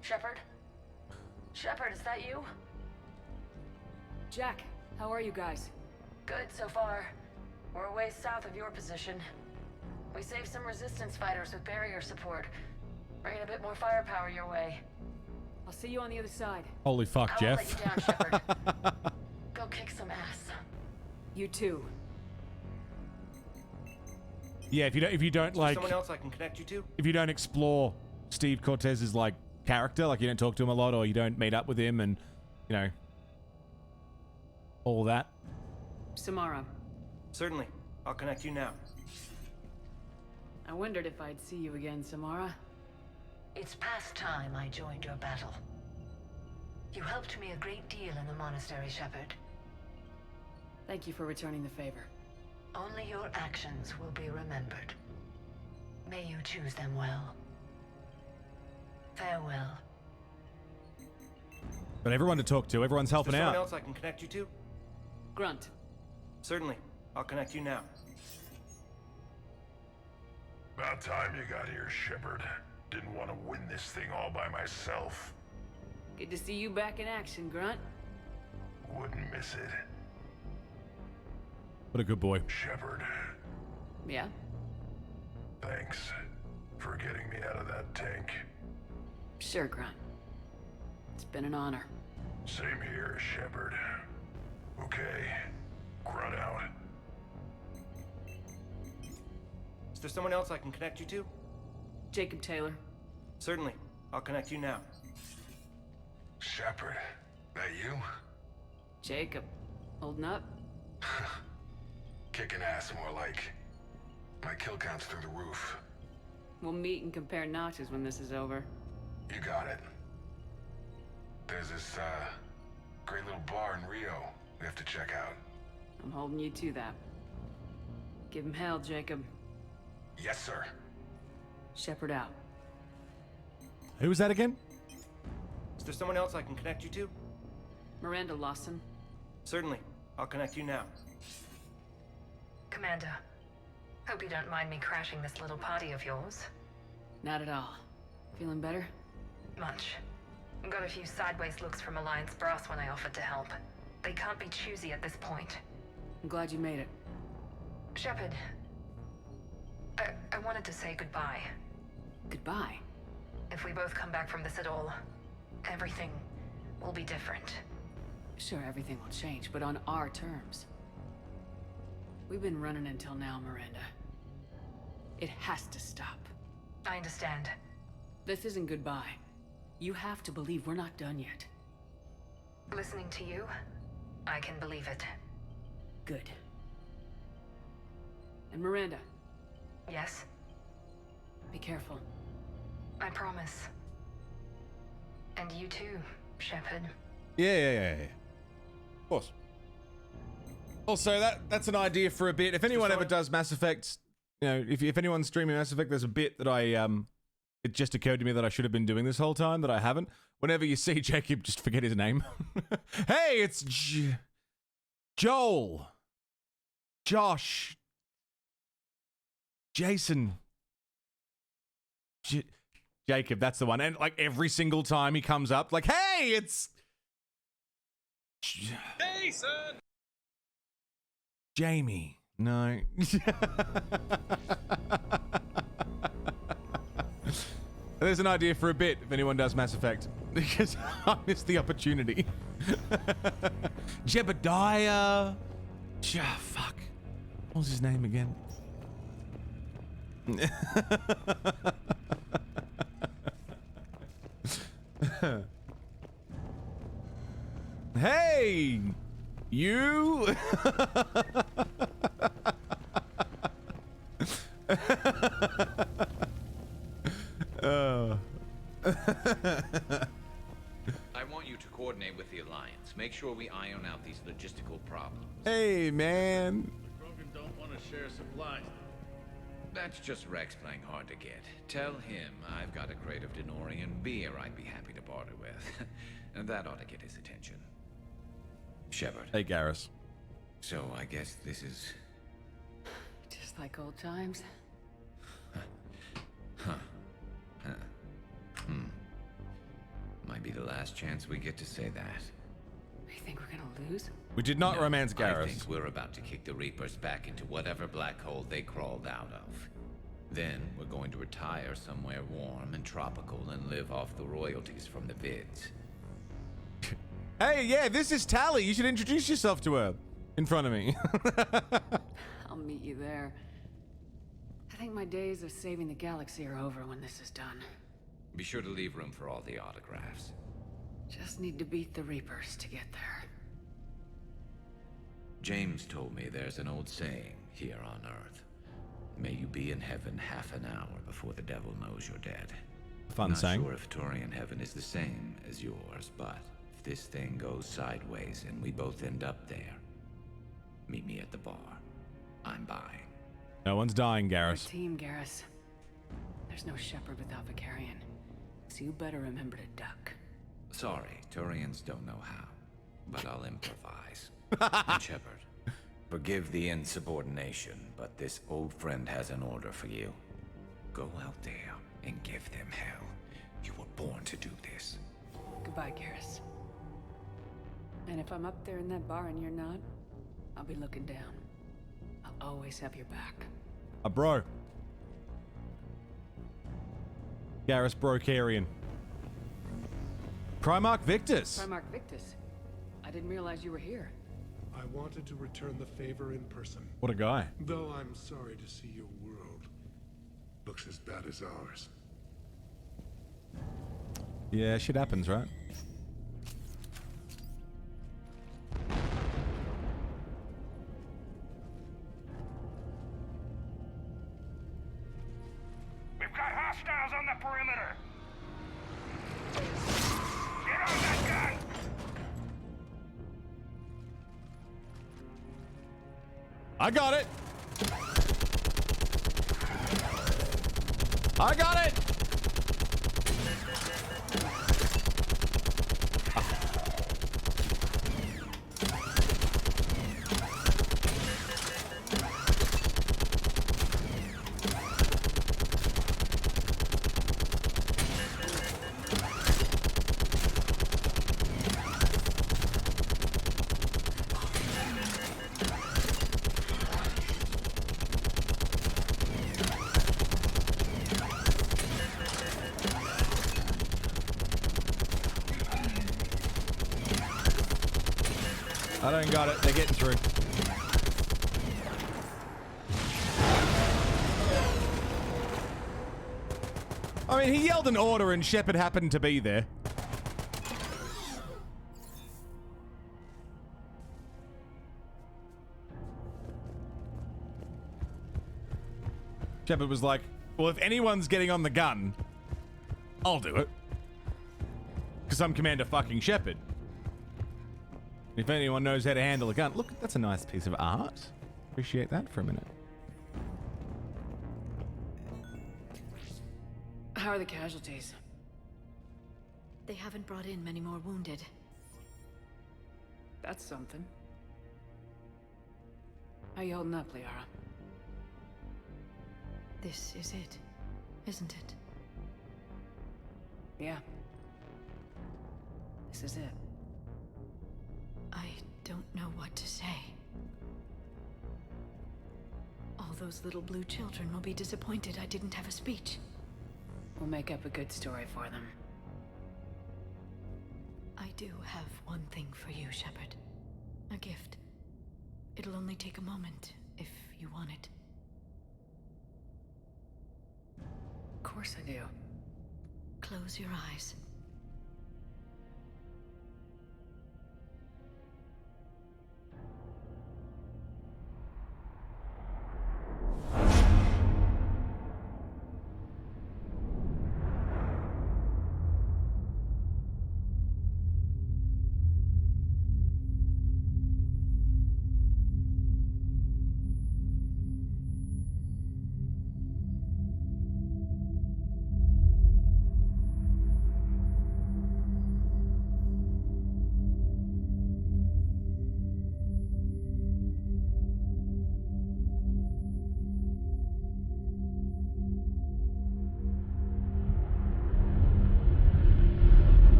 Shepard? Shepard, is that you? Jack, how are you guys? Good so far. We're a ways south of your position. We saved some resistance fighters with barrier support. Bringing a bit more firepower your way. I'll see you on the other side. Holy fuck, I Jeff. won't let you down, Shepard. Go kick some ass. You too. Yeah, if you don't like, someone else I can connect you to? if you don't explore Steve Cortez's like character, like you don't talk to him a lot or you don't meet up with him and, you know, all that. Samara. Certainly. I'll connect you now. I wondered if I'd see you again, Samara. It's past time I joined your battle. You helped me a great deal in the monastery, Shepard. Thank you for returning the favor. Only your actions will be remembered. May you choose them well. Farewell. But everyone to talk to, everyone's helping Someone out. else I can connect you to? Grunt. Certainly. I'll connect you now. About time you got here, Shepard. Didn't want to win this thing all by myself. Good to see you back in action, Grunt. Wouldn't miss it. What a good boy. Shepard, Yeah? thanks for getting me out of that tank. Sure, Grunt. It's been an honor. Same here, Shepard. Okay, Grunt out. Is there someone else I can connect you to? Jacob Taylor. Certainly. I'll connect you now. Shepard, that you? Jacob. Holding up? Kicking ass more like. My kill count's through the roof. We'll meet and compare notches when this is over. You got it. There's this, great little bar in Rio we have to check out. I'm holding you to that. Give him hell, Jacob. Yes, sir. Shepard out. Who was that again? Is there someone else I can connect you to? Miranda Lawson. Certainly. I'll connect you now. Commander, hope you don't mind me crashing this little party of yours. Not at all. Feeling better? Much. Got a few sideways looks from Alliance brass when I offered to help. They can't be choosy at this point. I'm glad you made it. Shepard, I wanted to say goodbye. Goodbye? If we both come back from this at all, everything will be different. Sure, everything will change, but on our terms. We've been running until now, Miranda. It has to stop. I understand. This isn't goodbye. You have to believe we're not done yet. Listening to you, I can believe it. Good. And Miranda. Yes? Be careful. I promise. And you too, Shepard. Yeah. Of course. Also, that's an idea for a bit. If anyone ever does Mass Effect, you know, if anyone's streaming Mass Effect, there's a bit that it just occurred to me that I should have been doing this whole time that I haven't. Whenever you see Jacob, just forget his name. Hey, it's Joel. Josh. Jason. Jacob, that's the one. And like every single time he comes up, like, hey, it's Jason! Jamie. No. There's an idea for a bit if anyone does Mass Effect. Because I missed the opportunity. Jebediah. Fuck. What was his name again? Hey! You! I want you to coordinate with the Alliance. Make sure we iron out these logistical problems. Hey, man. The Krogan don't want to share supplies. That's just Rex playing hard to get. Tell him I've got a crate of Denorian beer I'd be happy to barter with. And that ought to get his attention. Shepard. Hey, Garrus. So I guess this is... Just like old times. Might be the last chance we get to say that. You think we're gonna lose? We did not romance Garrus. I think we're about to kick the Reapers back into whatever black hole they crawled out of. Then we're going to retire somewhere warm and tropical and live off the royalties from the vids. Hey, yeah, this is Tally. You should introduce yourself to her in front of me. I'll meet you there. I think my days of saving the galaxy are over when this is done. Be sure to leave room for all the autographs. Just need to beat the Reapers to get there. James told me there's an old saying here on Earth. May you be in heaven half an hour before the devil knows you're dead. Fun saying. Not sure if Turian heaven is the same as yours, but if this thing goes sideways and we both end up there, meet me at the bar. I'm buying. No one's dying, Garrus. Team Garrus. There's no Shepard without Vicarion, so you better remember to duck. Sorry, Turians don't know how, but I'll improvise. And Shepard, forgive the insubordination, but this old friend has an order for you. Go out there and give them hell. You were born to do this. Goodbye, Garrus. And if I'm up there in that bar and you're not, I'll be looking down. I'll always have your back. Bro. Garrus Brokarian. Primarch Victus. Primarch Victus. I didn't realize you were here. I wanted to return the favor in person. What a guy. Though I'm sorry to see your world looks as bad as ours. Yeah, shit happens, right? We've got hostiles on the perimeter. Get on that gun! I got it. I got it. I don't got it. They're getting through. I mean, he yelled an order and Shepard happened to be there. Shepard was like, well, if anyone's getting on the gun, I'll do it. Because I'm Commander fucking Shepard. If anyone knows how to handle a gun. Look, that's a nice piece of art. Appreciate that for a minute. How are the casualties? They haven't brought in many more wounded. That's something. How you holding up, Liara? This is it, isn't it? Yeah. This is it. I don't know what to say. All those little blue children will be disappointed I didn't have a speech. We'll make up a good story for them. I do have one thing for you, Shepard. A gift. It'll only take a moment, if you want it. Of course I do. Close your eyes.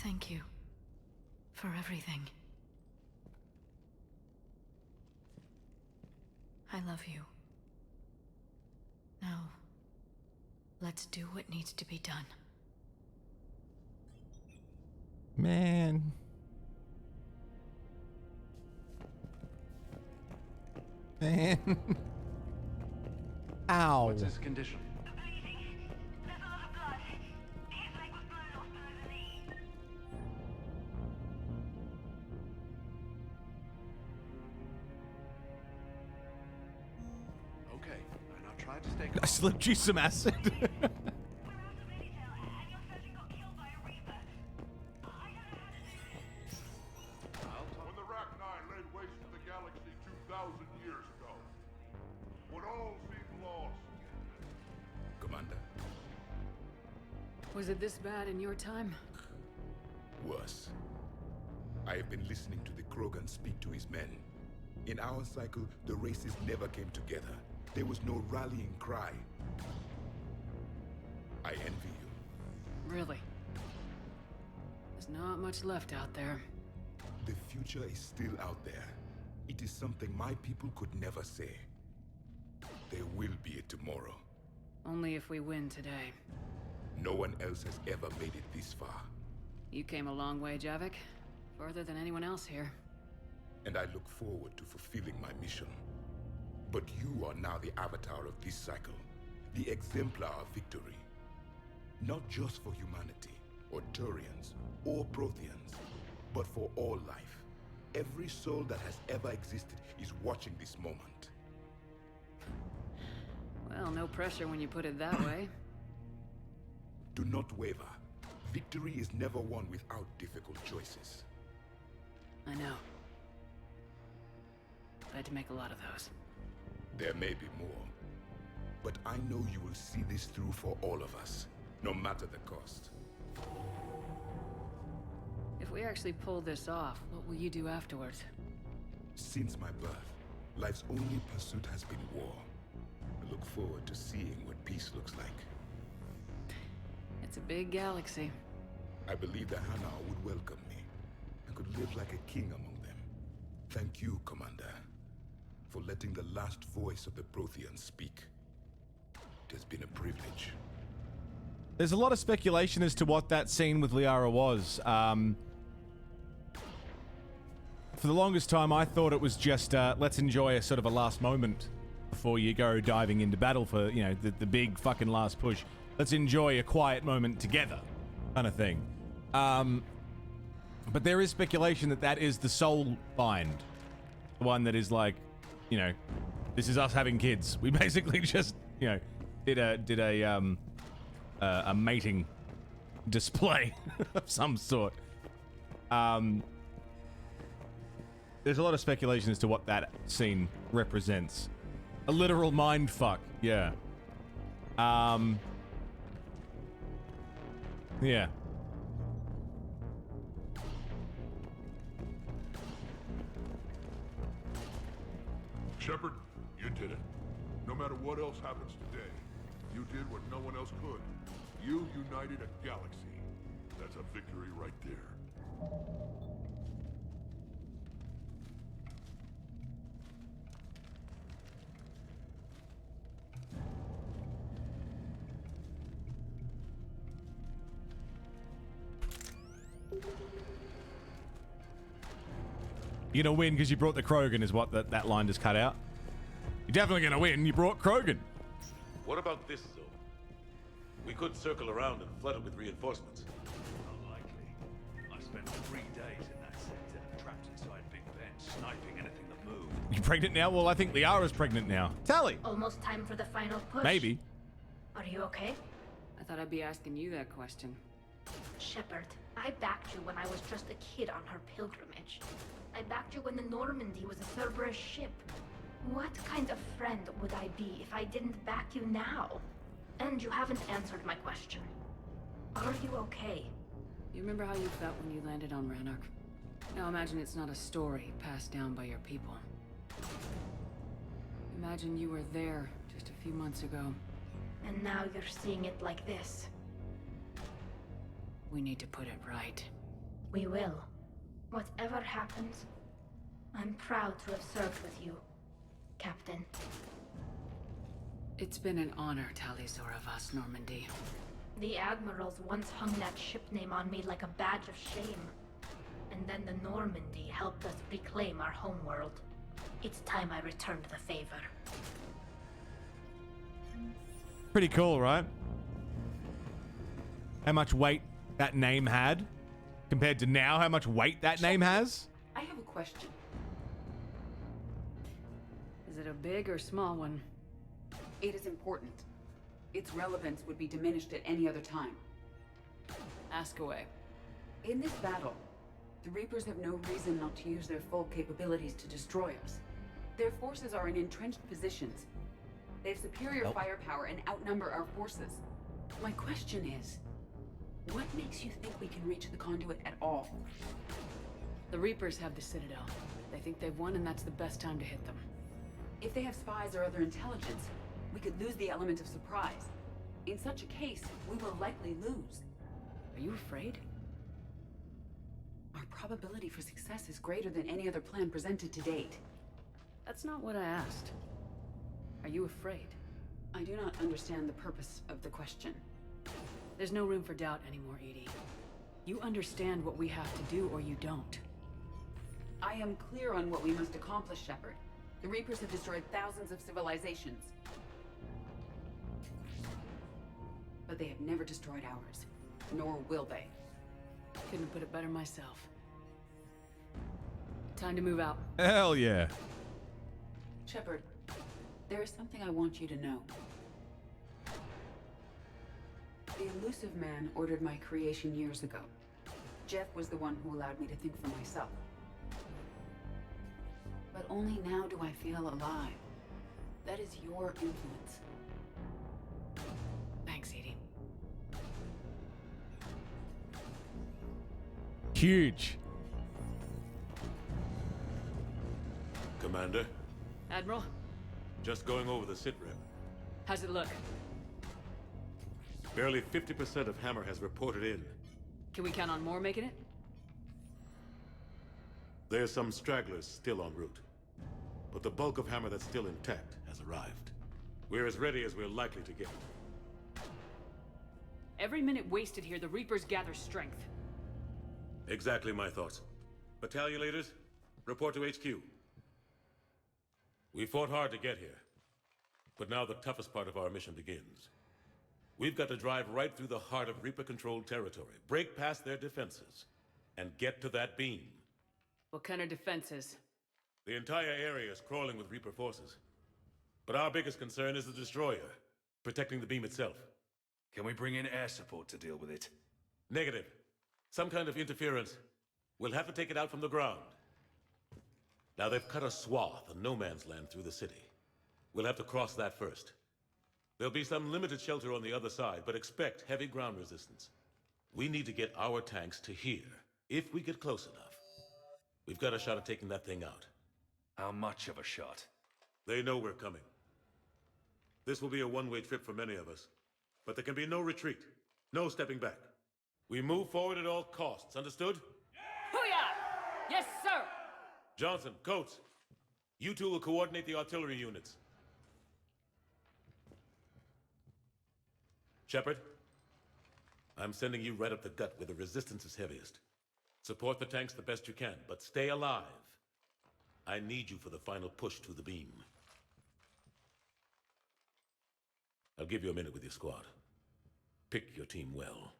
Thank you for everything. I love you. Now, let's do what needs to be done. Man. Man. Ow. What's his condition? I slipped you some acid. When the Rachni laid waste to the galaxy 2,000 years ago, when all seemed lost. Commander. Was it this bad in your time? Worse. I have been listening to the Krogan speak to his men. In our cycle, the races never came together. There was no rallying cry. I envy you. Really? There's not much left out there. The future is still out there. It is something my people could never say. There will be a tomorrow. Only if we win today. No one else has ever made it this far. You came a long way, Javik. Further than anyone else here. And I look forward to fulfilling my mission. But you are now the avatar of this cycle, the exemplar of victory. Not just for humanity, or Turians, or Protheans, but for all life. Every soul that has ever existed is watching this moment. Well, no pressure when you put it that way. Do not waver. Victory is never won without difficult choices. I know. I had to make a lot of those. There may be more, but I know you will see this through for all of us, no matter the cost. If we actually pull this off, what will you do afterwards? Since my birth, life's only pursuit has been war. I look forward to seeing what peace looks like. It's a big galaxy. I believe the Hanar would welcome me. I could live like a king among them. Thank you, Commander, for letting the last voice of the Protheans speak. It has been a privilege. There's a lot of speculation as to what that scene with Liara was. For the longest time, I thought it was just, let's enjoy a sort of a last moment before you go diving into battle for, you know, the big fucking last push. Let's enjoy a quiet moment together, kind of thing. But there is speculation that that is the soul bind. The one that is like, you know, this is us having kids. We basically just, you know, did a mating display of some sort. There's a lot of speculation as to what that scene represents. A literal mind fuck, yeah. Yeah. Shepard, you did it. No matter what else happens today, you did what no one else could. You united a galaxy. That's a victory right there. You're gonna win because you brought the Krogan, is what that line just cut out. You're definitely gonna win. You brought Krogan. What about this zone? We could circle around and flood it with reinforcements. Unlikely. I spent 3 days in that sector, trapped inside Big Ben, sniping anything that moved. You pregnant now? Well, I think Liara's pregnant now. Tally. Almost time for the final push. Maybe. Are you okay? I thought I'd be asking you that question. Shepard, I backed you when I was just a kid on her pilgrimage. I backed you when the Normandy was a Cerberus ship. What kind of friend would I be if I didn't back you now? And you haven't answered my question. Are you okay? You remember how you felt when you landed on Ranark? Now imagine it's not a story passed down by your people. Imagine you were there just a few months ago. And now you're seeing it like this. We need to put it right. We will. Whatever happens, I'm proud to have served with you, Captain. It's been an honor, Tali'Zor of us, Normandy. The Admirals once hung that ship name on me like a badge of shame. And then the Normandy helped us reclaim our homeworld. It's time I returned the favor. Pretty cool, right? How much weight that name had compared to now, how much weight that name has? I have a question. Is it a big or small one? It is important. Its relevance would be diminished at any other time. Ask away. In this battle, the Reapers have no reason not to use their full capabilities to destroy us. Their forces are in entrenched positions. They have superior firepower and outnumber our forces. My question is, what makes you think we can reach the conduit at all? The Reapers have the Citadel. They think they've won, and that's the best time to hit them. If they have spies or other intelligence, we could lose the element of surprise. In such a case, we will likely lose. Are you afraid? Our probability for success is greater than any other plan presented to date. That's not what I asked. Are you afraid? I do not understand the purpose of the question. There's no room for doubt anymore, Edie. You understand what we have to do, or you don't. I am clear on what we must accomplish, Shepard. The Reapers have destroyed thousands of civilizations. But they have never destroyed ours. Nor will they. Couldn't have put it better myself. Time to move out. Hell yeah. Shepard, there is something I want you to know. The Elusive Man ordered my creation years ago. Jeff was the one who allowed me to think for myself. But only now do I feel alive. That is your influence. Thanks, Edie. Huge. Commander, Admiral, just going over the sitrep. how's it look? Barely 50% of Hammer has reported in. Can we count on more making it? There's some stragglers still en route. But the bulk of Hammer that's still intact has arrived. We're as ready as we're likely to get. every minute wasted here, the Reapers gather strength. Exactly my thoughts. Battalion leaders, report to HQ. We fought hard to get here, but now the toughest part of our mission begins. We've got to drive right through the heart of Reaper-controlled territory, break past their defenses, and get to that beam. What kind of defenses? The entire area is crawling with Reaper forces. But our biggest concern is the destroyer, protecting the beam itself. Can we bring in air support to deal with it? Negative. Some kind of interference. We'll have to take it out from the ground. Now they've cut a swath of no man's land through the city. We'll have to cross that first. There'll be some limited shelter on the other side, but expect heavy ground resistance. We need to get our tanks to here, if we get close enough. We've got a shot at taking that thing out. How much of a shot? They know we're coming. This will be a one-way trip for many of us, but there can be no retreat, no stepping back. We move forward at all costs, understood? Hoo-yah! Yes, sir! Johnson, Coates, you two will coordinate the artillery units. Shepard, I'm sending you right up the gut where the resistance is heaviest. Support the tanks the best you can, but stay alive. I need you for the final push to the beam. I'll give you a minute with your squad. Pick your team well.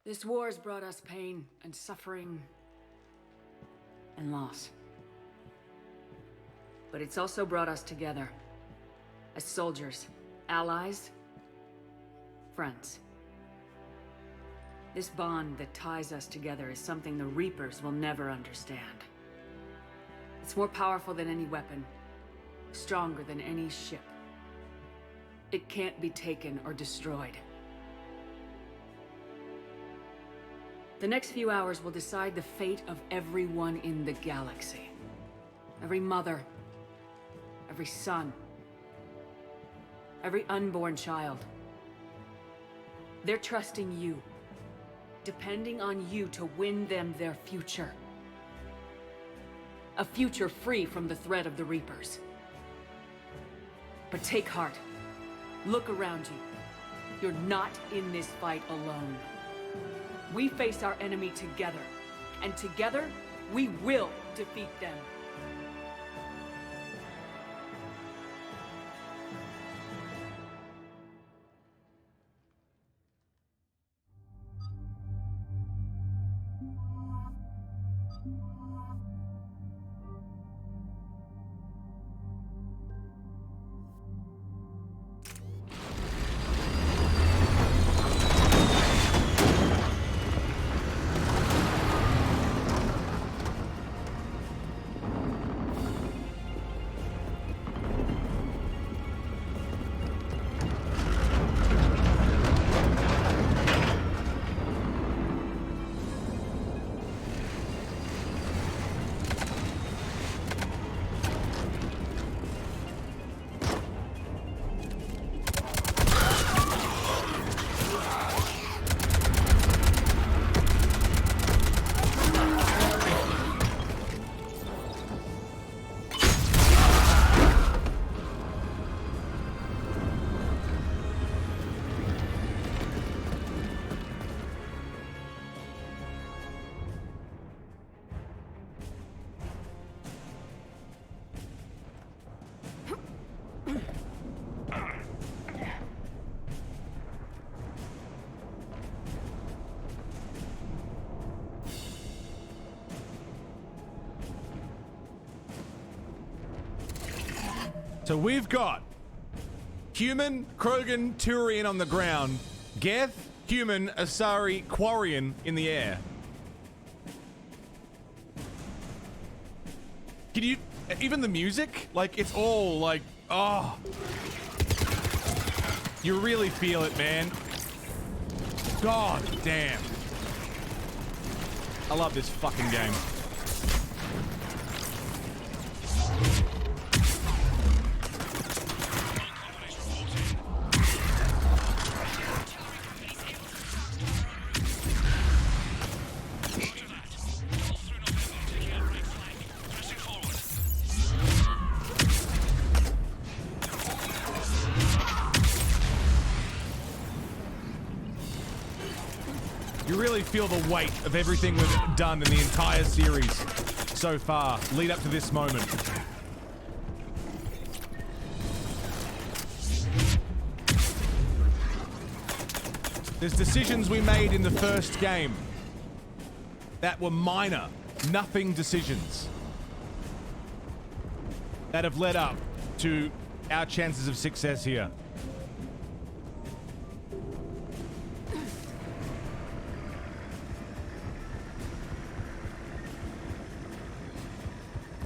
This war has brought us pain and suffering and loss. But it's also brought us together. As soldiers, allies, friends. This bond that ties us together is something the Reapers will never understand. It's more powerful than any weapon, stronger than any ship. It can't be taken or destroyed. The next few hours will decide the fate of everyone in the galaxy. Every mother, every son, every unborn child. They're trusting you, depending on you to win them their future. A future free from the threat of the Reapers. But take heart. Look around you. You're not in this fight alone. We face our enemy together, and together, we will defeat them. So we've got Human, Krogan, Turian on the ground, Geth, Human, Asari, Quarian in the air. Can you... even the music? Like, it's all like... oh. You really feel it, man. God damn. I love this fucking game. really feel the weight of everything we've done in the entire series so far, lead up to this moment. There's decisions we made in the first game that were minor, nothing decisions that have led up to our chances of success here.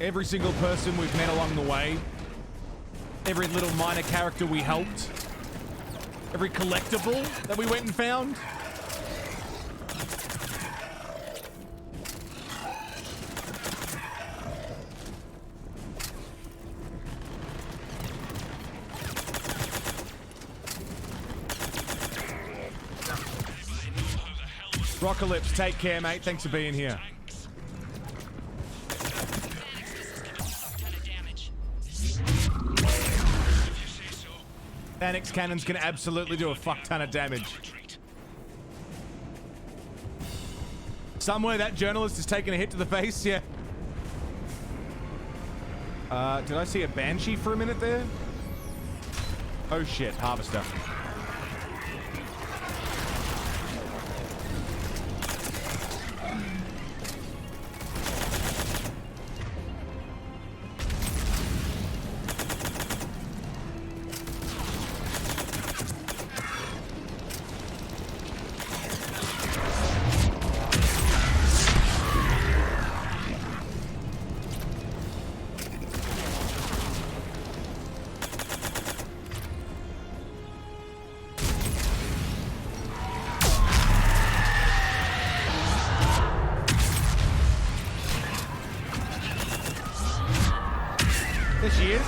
Every single person we've met along the way, every little minor character we helped, every collectible that we went and found. Rockalypse, take care, mate. Thanks for being here. Phoenix cannons can absolutely do a fuck ton of damage. Somewhere that journalist is taking a hit to the face, yeah. Did I see a banshee for a minute there? Oh shit, harvester. There she is.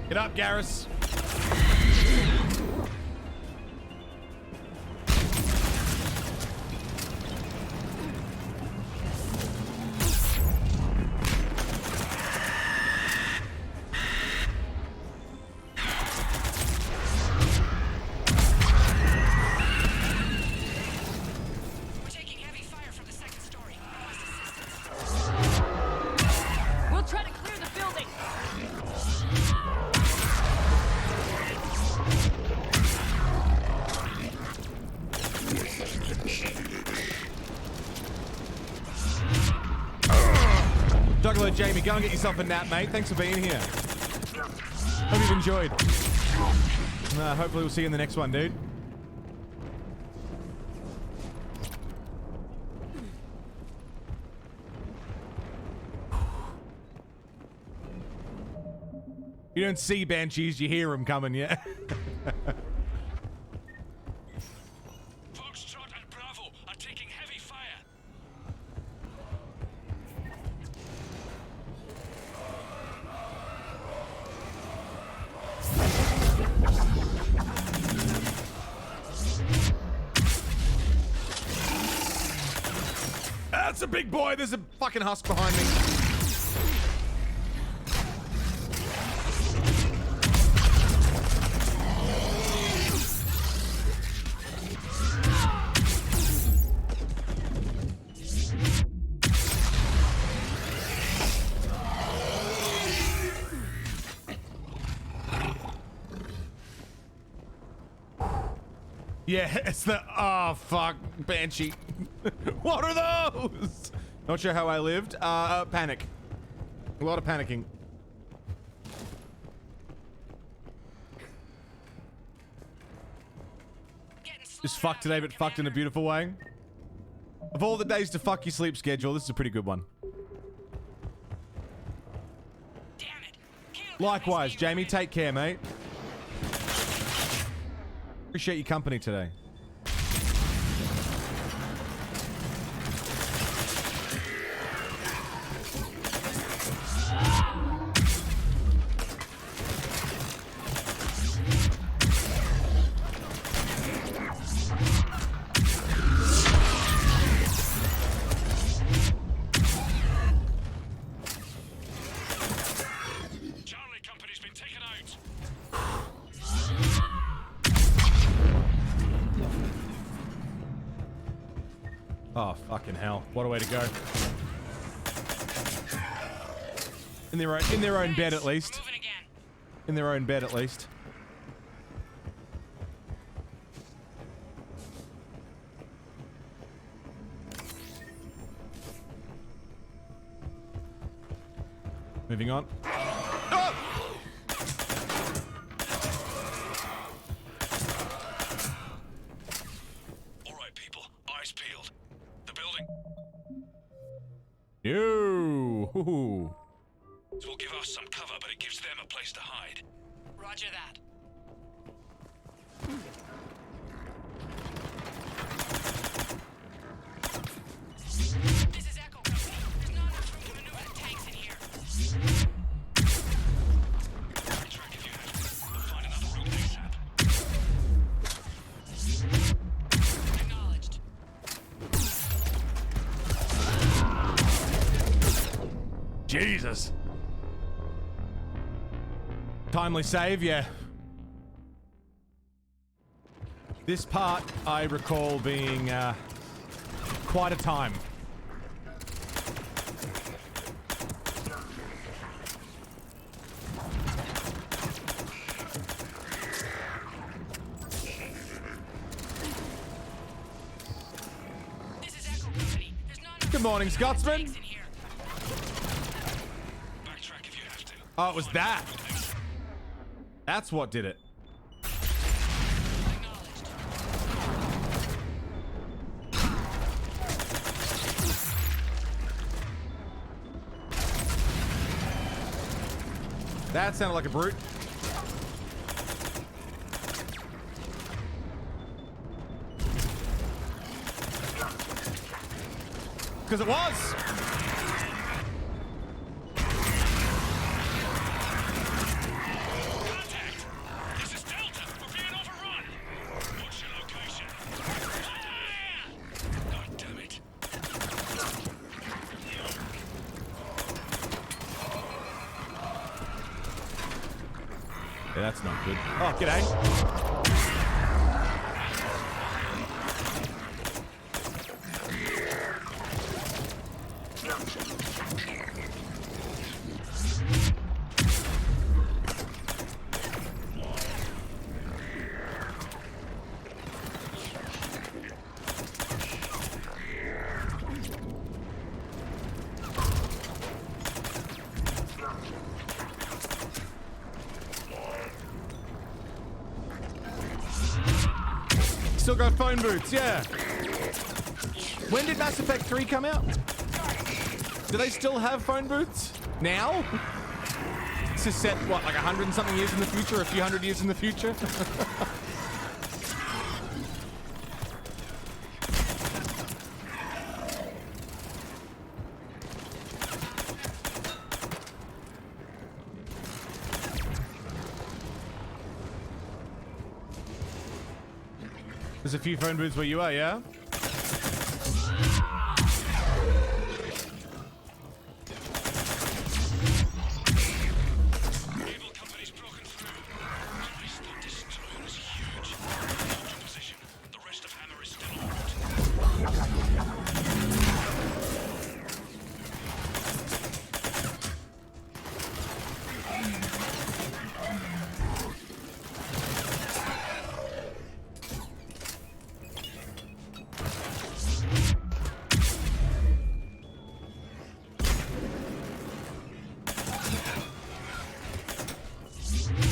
Get up, Garrus. We'll try to clear the building. Juggalo Jamie, go and get yourself a nap, mate. Thanks for being here. Hope you've enjoyed. Hopefully we'll see you in the next one, dude. You don't see banshees, you hear them coming, yeah? Foxtrot and Bravo are taking heavy fire. That's a big boy. There's a fucking husk behind me. Yeah, it's the oh fuck banshee. What are those? Not sure how I lived. Panic. A lot of panicking. Just fucked today, but fucked in a beautiful way. Of all the days to fuck your sleep schedule, this is a pretty good one. Likewise, Jamie. Take care, mate. Appreciate your company today. Oh, fucking hell. What a way to go. In their own bed, at least. In their own bed, at least. Moving on. Oh! All right, people. Eyes peeled. The building. No. Ooh. This will give us some cover, but it gives them a place to hide. Roger that. This is Echo Company. There's not enough room to maneuver the tanks in here. Track if you have to. We'll find another route ASAP. Acknowledged. Jesus. Timely save, yeah. This part I recall being quite a time. This is Echo Company. There's not enough Good morning, room to maneuver the Scotsman. tanks in here. Backtrack if you have to. Oh, it was that. That's what did it. That sounded like a brute. Because it was. This is Delta. We're being overrun. What's your location? God damn it. Yeah, that's not good. Oh, g'day. Still got phone booths, yeah. When did Mass Effect 3 come out? Do they still have phone booths? Now? This is set, what, like 100 and something years in the future? A few hundred years in the future? There's a few phone booths where you are, yeah?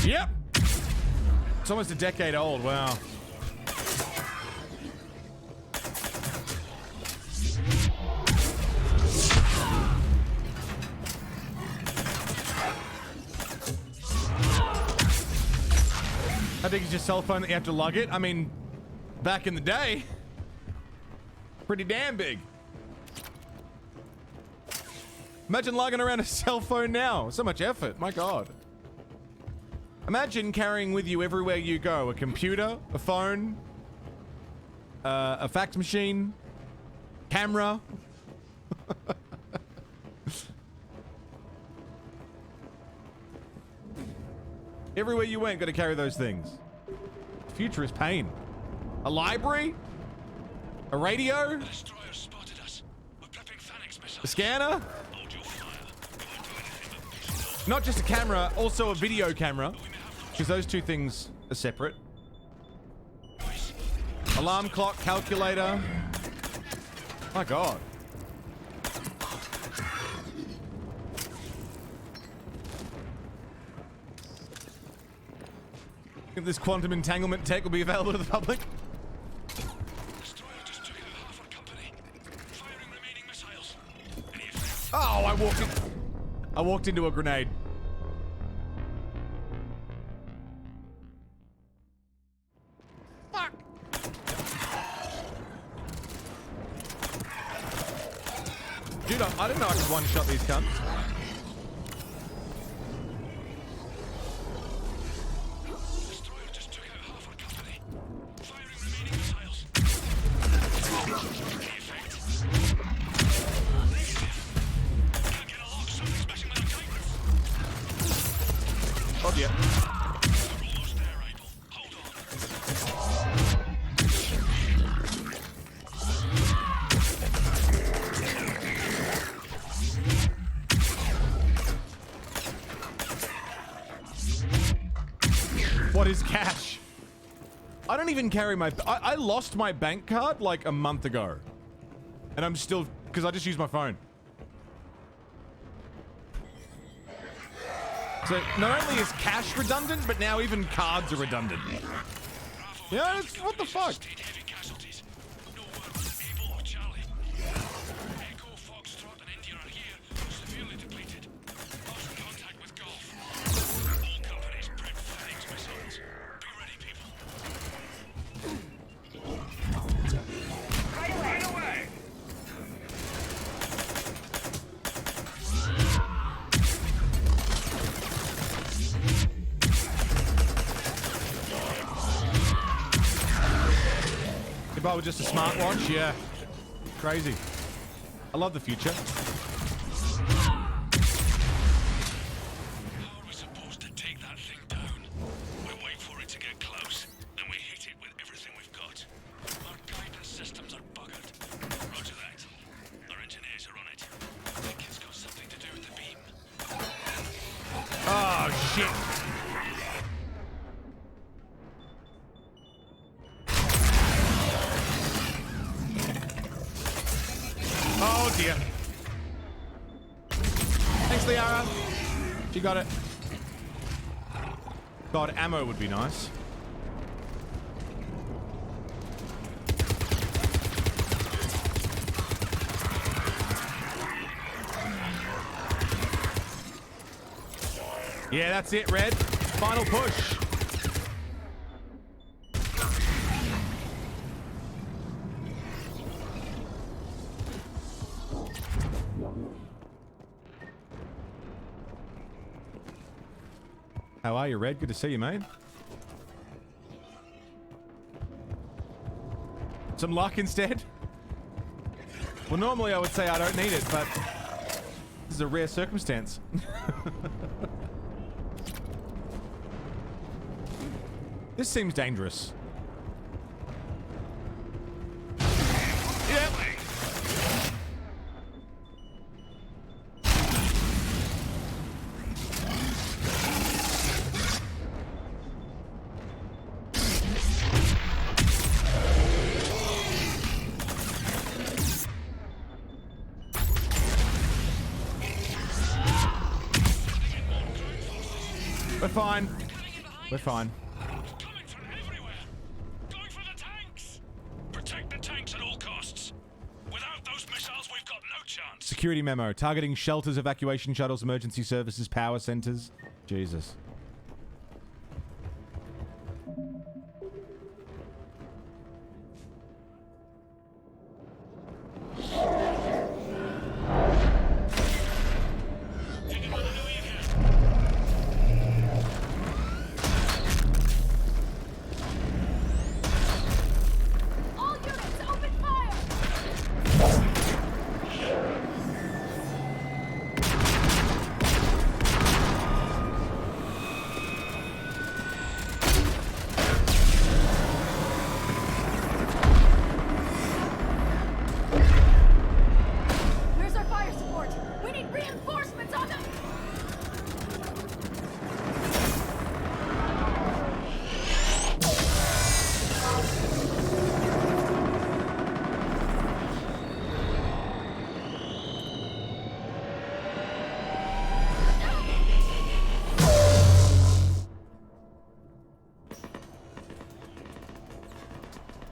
Yep. It's almost a decade old. Wow. How big is your cell phone that you have to lug it? I mean, back in the day, pretty damn big. Imagine lugging around a cell phone now. So much effort. My God. Imagine carrying with you everywhere you go a computer, a phone, a fax machine, camera. Everywhere you went, got to carry those things. The future is pain. A library? A radio? A scanner? Not just a camera, also a video camera. Because those two things are separate. Alarm clock, calculator. My god. Think this quantum entanglement tech will be available to the public? Oh, I walked into a grenade. Fuck. Dude, I didn't know I could one-shot these cunts. Oh dear. What is cash? I don't even carry my... I lost my bank card like a month ago. And I'm still... Because I just used my phone. So not only is cash redundant, but now even cards are redundant. Yeah, it's, what the fuck? If I were just a smartwatch, yeah. Crazy. I love the future. Oh, shit. Oh dear. Thanks, Liara. You got it. God, ammo would be nice. Yeah, that's it, Red. Final push. How are you, Red? Good to see you, mate. Some luck instead? Well, normally I would say I don't need it, but this is a rare circumstance. This seems dangerous. Yep. We're fine. We're fine. Protect the tanks at all costs. Without those missiles, we've got no chance. Security memo. Targeting shelters, evacuation shuttles, emergency services, power centers. Jesus.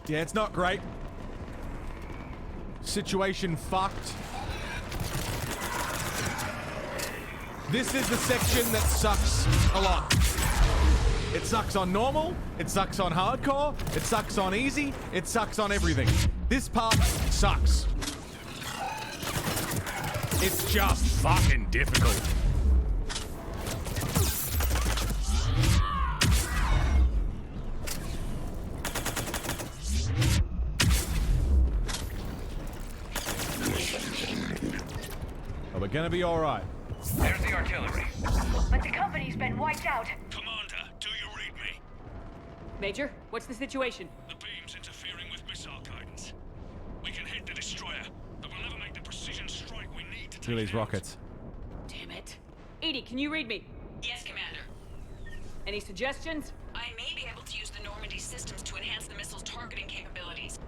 Yeah, it's not great. Situation fucked. This is the section that sucks a lot. It sucks on normal, it sucks on hardcore, it sucks on easy, it sucks on everything. This part sucks. It's just fucking difficult. But we're gonna be alright. There's the artillery. But the company's been wiped out. Commander, do you read me? Major, what's the situation? The beam's interfering with missile guidance. We can hit the destroyer, but we'll never make the precision strike we need to take Look at these it out. rockets. Damn it. Edie, can you read me? Yes, Commander. Any suggestions? I may be able to use the Normandy systems to enhance the missile's targeting capabilities.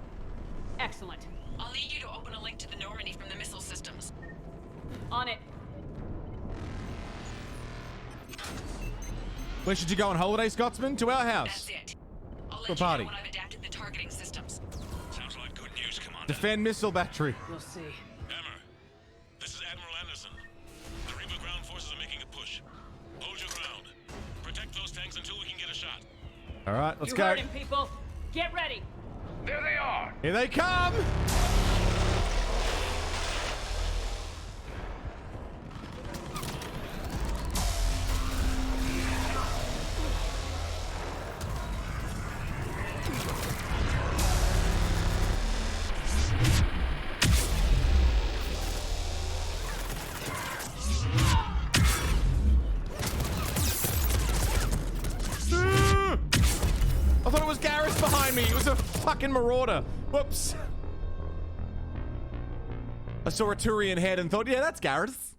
Excellent. I'll need you to open a link to the Normandy from the missile systems. On it. Where should you go on holiday, Scotsman? To our house. That's it. I'll For a let you party. know when I've adapted the targeting systems. Sounds like good news, Commander. Defend missile battery. We'll see. Hammer, this is Admiral Anderson. The Reaper ground forces are making a push. Hold your ground. Protect those tanks until we can get a shot. All right, let's You go. heard him, people. Get ready. There they are. Here they come. I thought it was Garrus behind me. It was a fucking marauder. Whoops. I saw a Turian head and thought, yeah, that's Garrus.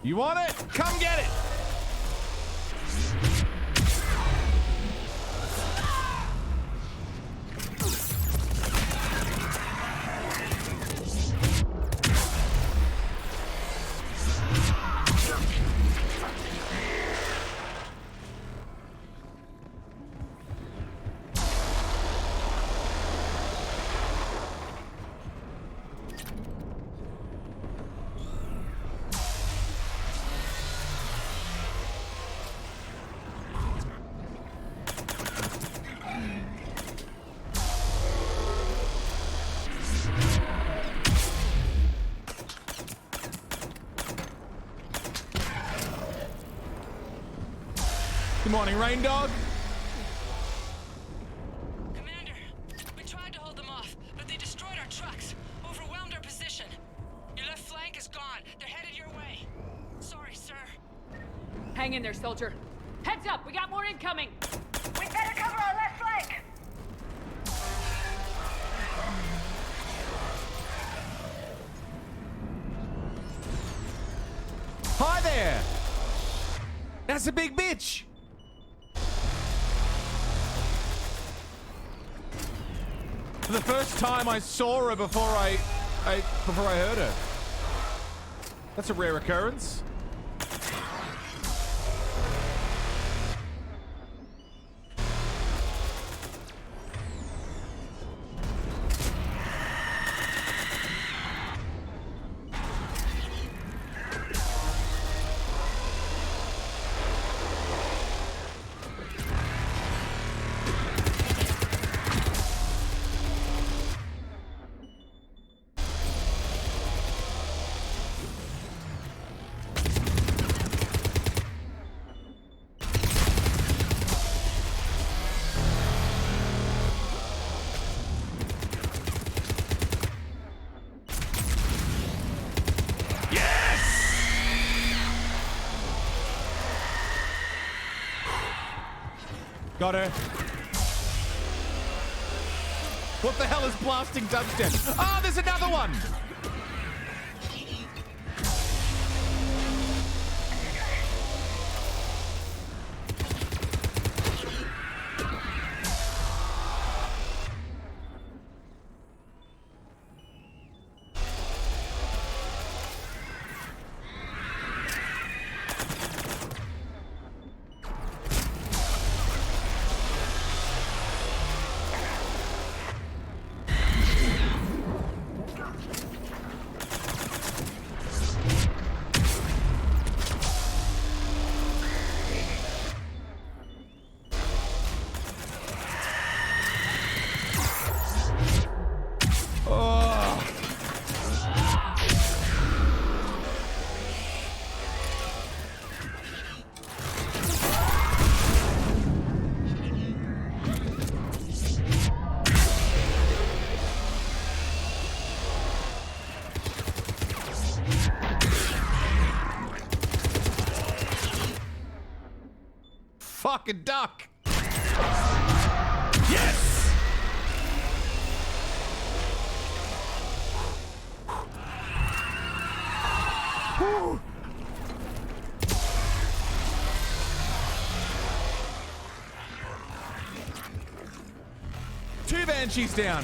You want it? Come get it! Good morning, Rain Dog. Commander, we tried to hold them off, but they destroyed our trucks, overwhelmed our position. Your left flank is gone. They're headed your way. Sorry, sir. Hang in there, soldier. Heads up, we got more incoming. We better cover our left flank. Hi there! That's a big bitch! For the first time I saw her before I heard her. That's a rare occurrence. Got her. What the hell is blasting dubstep? Oh, there's another one! Fucking duck! Yes! Whew. Two banshees down.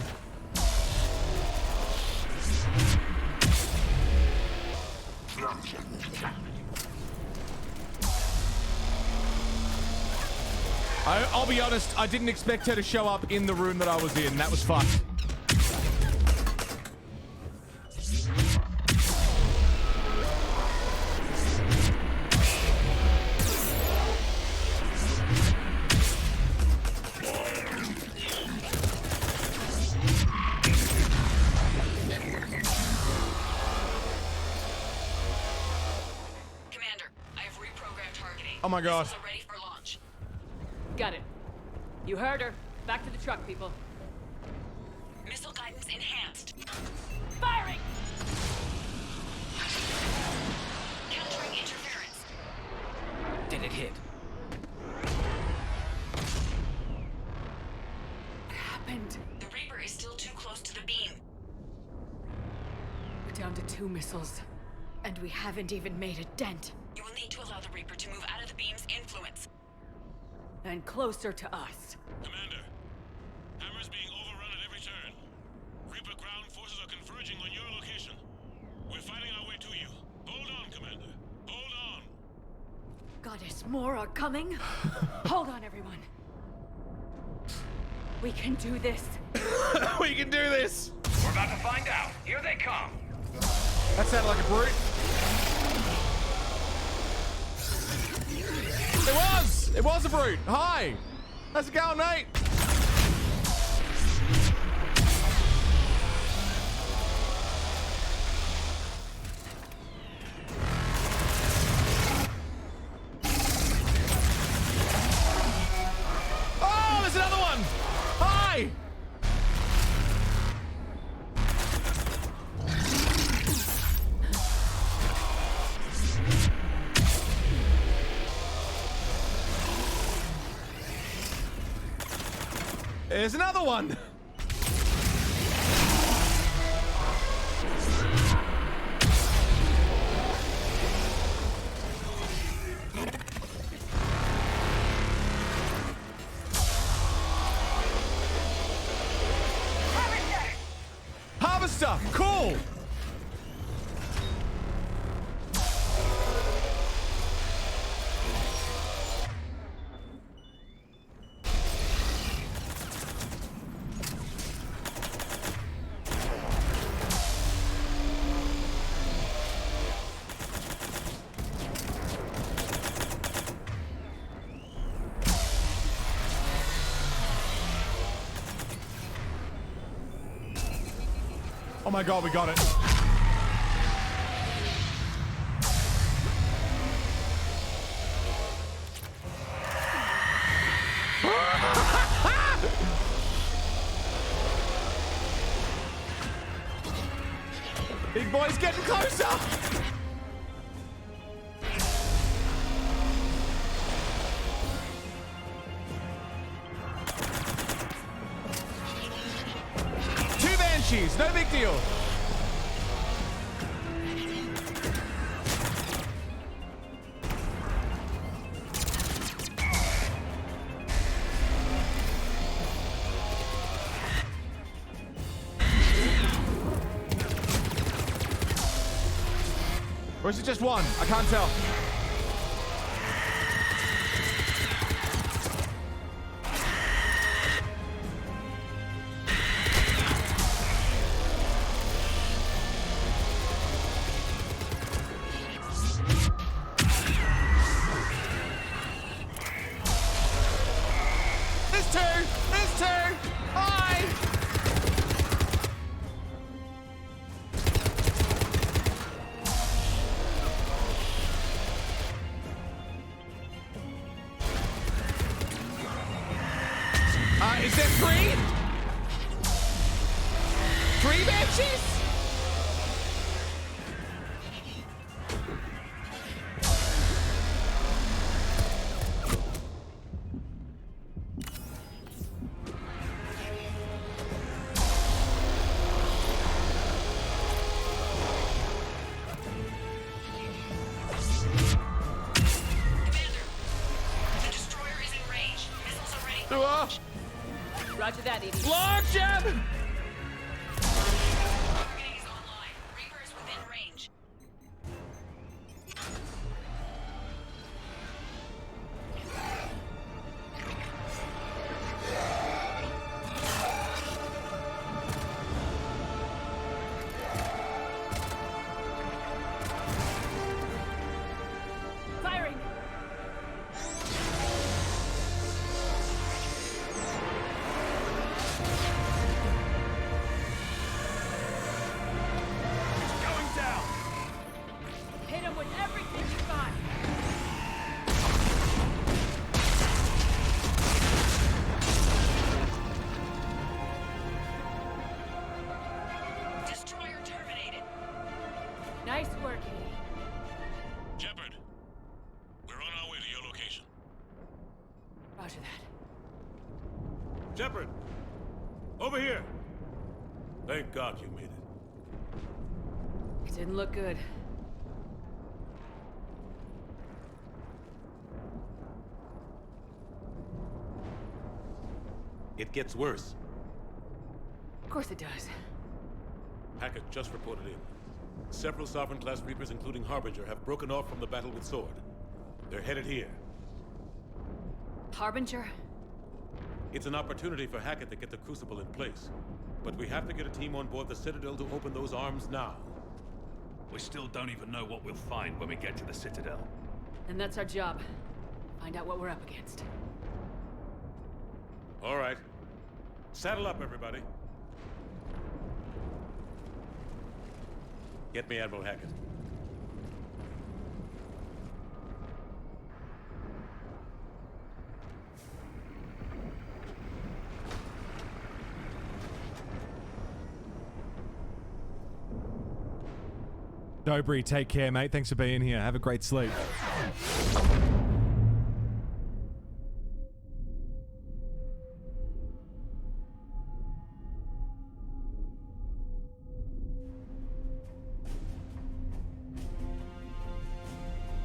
I'll be honest, I didn't expect her to show up in the room that I was in. That was fucked. Commander, I have reprogrammed targeting. Oh my god. Missiles are ready for launch. Got it. You heard her. Back to the truck, people. Missile guidance enhanced. Firing! Countering interference. Did it hit? What happened? The Reaper is still too close to the beam. We're down to 2 missiles. And we haven't even made a dent. You will need to allow the Reaper to move out of the beam's influence. And closer to us. Commander, Hammer's being overrun at every turn. Reaper ground forces are converging on your location. We're fighting our way to you. Hold on, Commander. Hold on. Goddess, more are coming. Hold on, everyone. We can do this. We can do this. We're about to find out. Here they come. That sounded like a brute. It was! It was a brute. Hi! How's it going, mate? Oh, there's another one! Hi! There's another one! Harvester! Cool! Oh my god, we got it. Big boy's getting closer. No big deal. Or is it just one? I can't tell. There's two! Hi! Is there three? Three banshees? Roger that, Edie. Launch him! Reaper's within range. Firing! Hit him with everything you got! Destroyer terminated. Nice work, Edie. Shepard, we're on our way to your location. Roger that. Shepard! Over here! Thank God you made it. It didn't look good. It gets worse. Of course it does. Hackett just reported in. Several Sovereign-class Reapers, including Harbinger, have broken off from the battle with Sword. They're headed here. Harbinger? It's an opportunity for Hackett to get the Crucible in place. But we have to get a team on board the Citadel to open those arms now. We still don't even know what we'll find when we get to the Citadel. And that's our job. Find out what we're up against. All right. Saddle up, everybody. Get me Admiral Hackett. Dobry, take care, mate. Thanks for being here. Have a great sleep.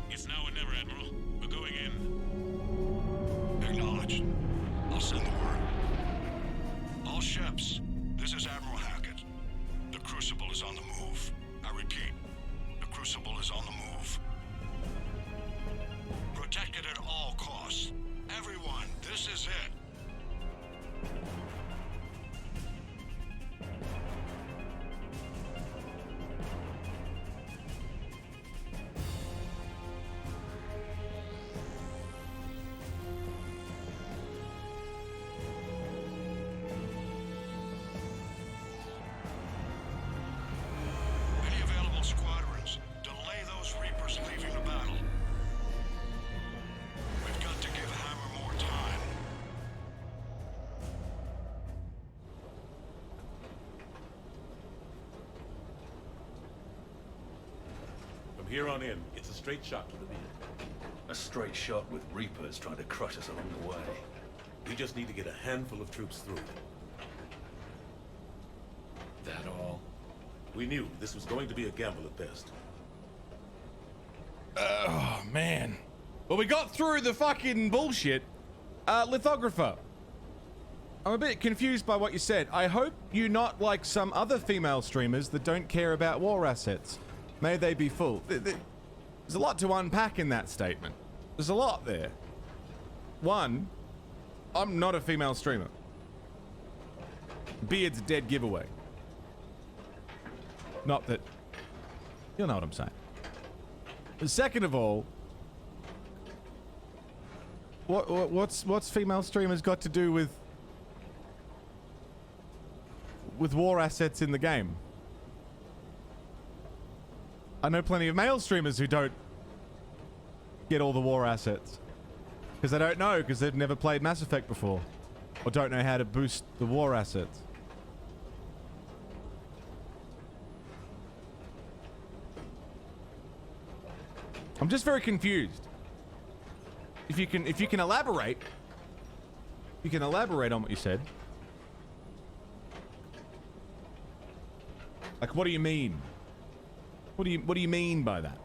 It's now or never, Admiral. We're going in. Acknowledged. I'll send the word. All ships, this is Admiral Hackett. The Crucible is on the move. I repeat, the Crucible is on the move. Protect it at all costs. Everyone, this is it. Any available squadrons, delay those Reapers leaving the battle. We've got to give Hammer more time. From here on in, it's a straight shot to the beam. A straight shot with Reapers trying to crush us along the way. We just need to get a handful of troops through. That all? We knew this was going to be a gamble at best. Oh, man. Well, we got through the fucking bullshit. Lithographer. I'm a bit confused by what you said. I hope you're not like some other female streamers that don't care about war assets. May they be full. There's a lot to unpack in that statement. There's a lot there. One, I'm not a female streamer. Beard's a dead giveaway. Not that... You'll know what I'm saying. Second of all, what's female streamers got to do with war assets in the game? I know plenty of male streamers who don't get all the war assets because they don't know, because they've never played Mass Effect before or don't know how to boost the war assets. I'm just very confused. If you can elaborate, on what you said. Like, what do you mean? What do you mean by that?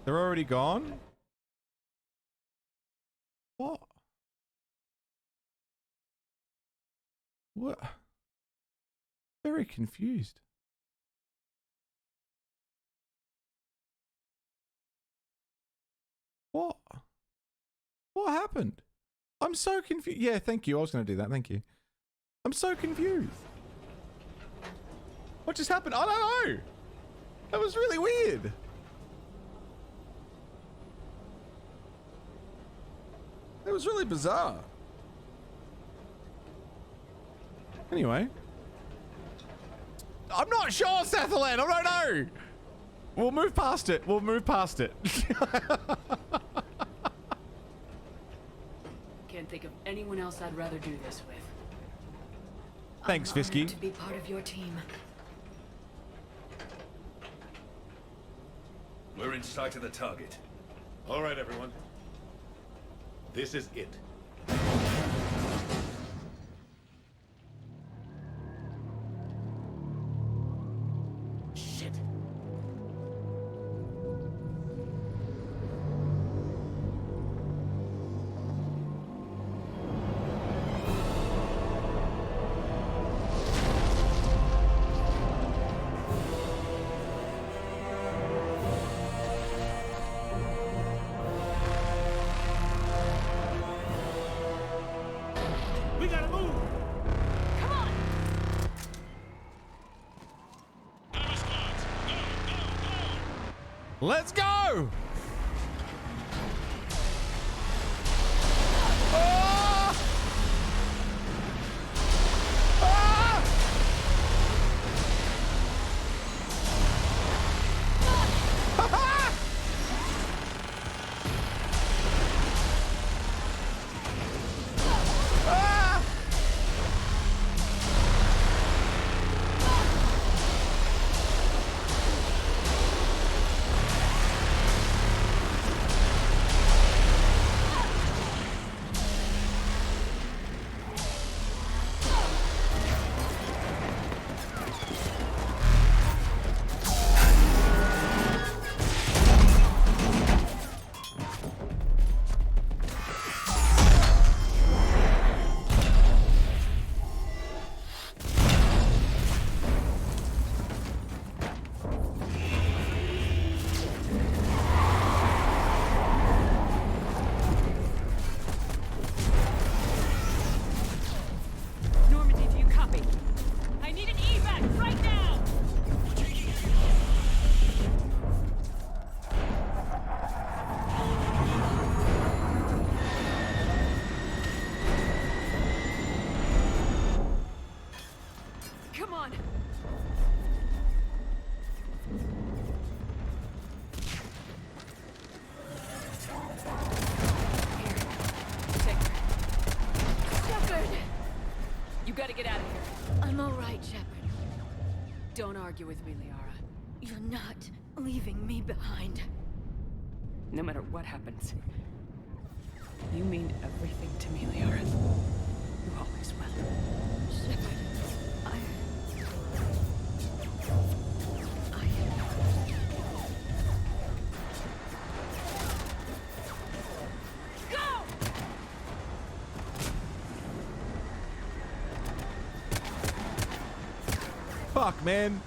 They're already gone? What? What? Very confused. What? What happened? I'm so confused. Yeah, thank you. I was going to do that. Thank you. I'm so confused. What just happened? I don't know. That was really weird. That was really bizarre. Anyway. I'm not sure, Sathalan. I don't know. We'll move past it. We'll move past it. Can't think of anyone else I'd rather do this with. Thanks, I'm Fisky. honored to be part of your team. We're in sight of the target. All right, everyone. This is it. Shit. We gotta move! Come on! Let's go! Ah! Ah! Ah! Ah! Normandy, do you copy? I need an evac right now! Come on! Shepard! You gotta get out of here. I'm all right, Shepard. Don't argue with me, Liara. You're not leaving me behind. No matter what happens, You mean everything to me, Liara. You always will. Shepard, Fuck, man.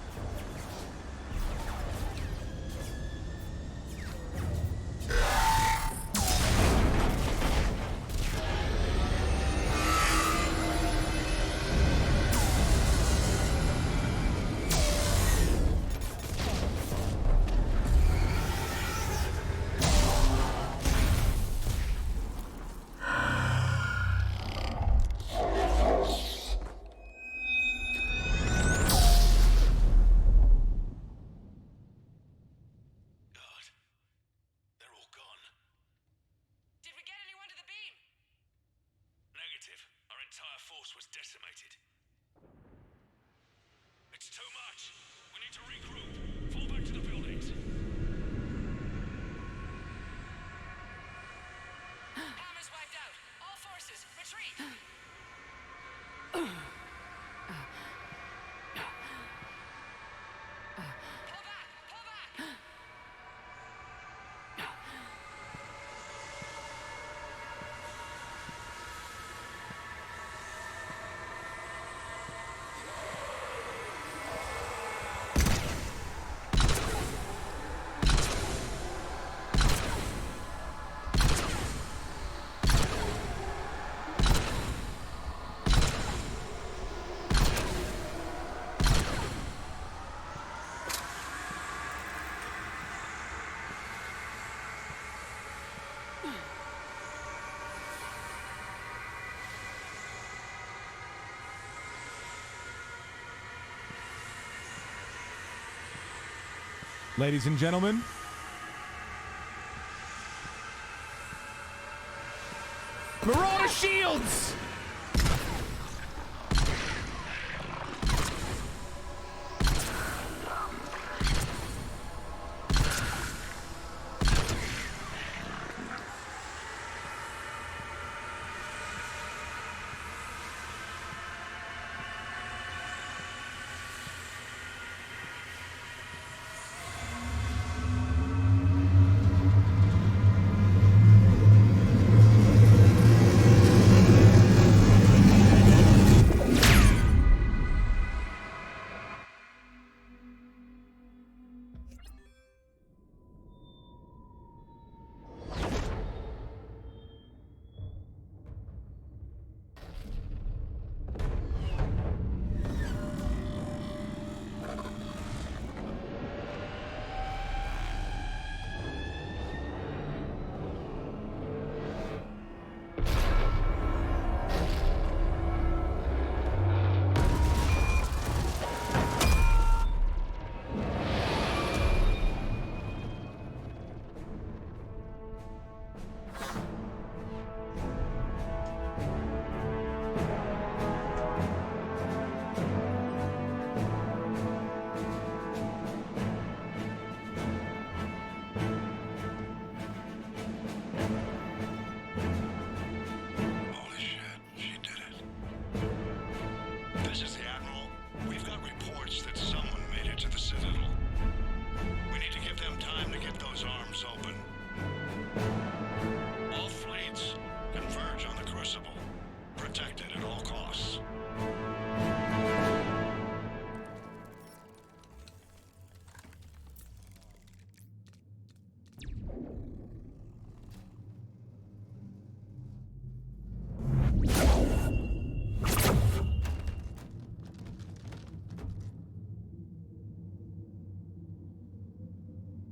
Was decimated. It's too much. We need to regroup. Fall back to the buildings. Hammer's wiped out. All forces, retreat. Ladies and gentlemen, Marauder shields!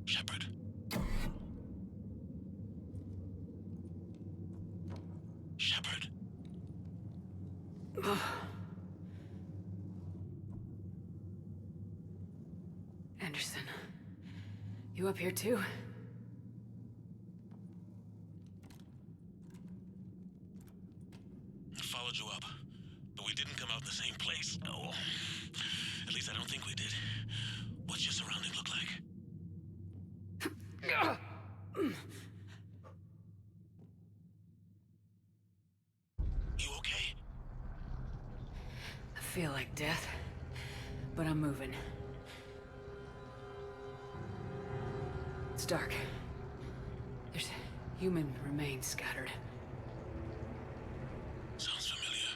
Shepard. Shepard. Anderson, you up here too? I followed you up, but we didn't come out in the same place. No. At least I don't think we did. What's your surrounding look like? feel like death, but I'm moving. It's dark. There's human remains scattered. Sounds familiar.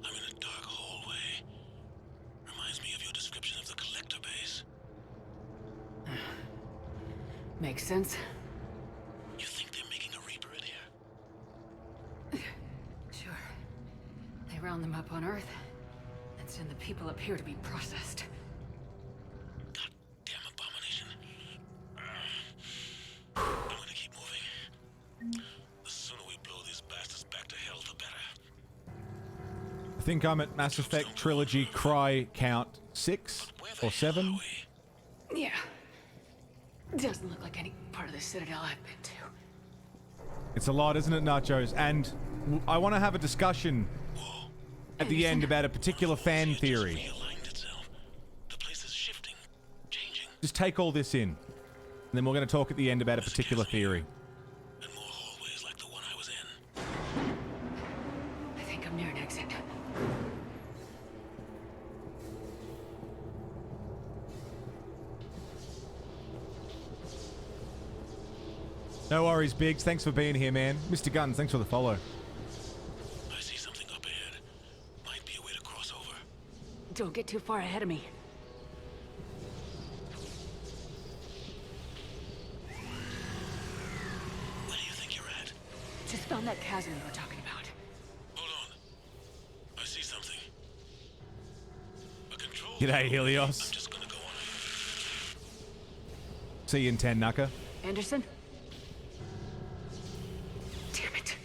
I'm in a dark hallway. Reminds me of your description of the collector base. Makes sense. You think they're making a Reaper in here? Sure. They round them up on Earth, and send the people up here to be processed. Goddamn abomination. I'm gonna keep moving. The sooner we blow these bastards back to hell, the better. I think I'm at Mass Effect Trilogy Cry count 6 or 7. Yeah. Doesn't look like any part of the Citadel I've been to. It's a lot, isn't it, Nachos? And I want to have a discussion at the end about a particular fan theory. Just take all this in, and then we're going to talk at the end about a particular theory. I think I'm near an exit. No worries, Biggs. Thanks for being here, man. Mr. Guns, thanks for the follow. I see something up ahead. Might be a way to cross over. Don't get too far ahead of me. Where do you think you're at? Just found that chasm you were talking about. Hold on. I see something. A control. G'day, Helios. I'm just gonna go on. See you in 10, Nucker. Anderson? Damn it.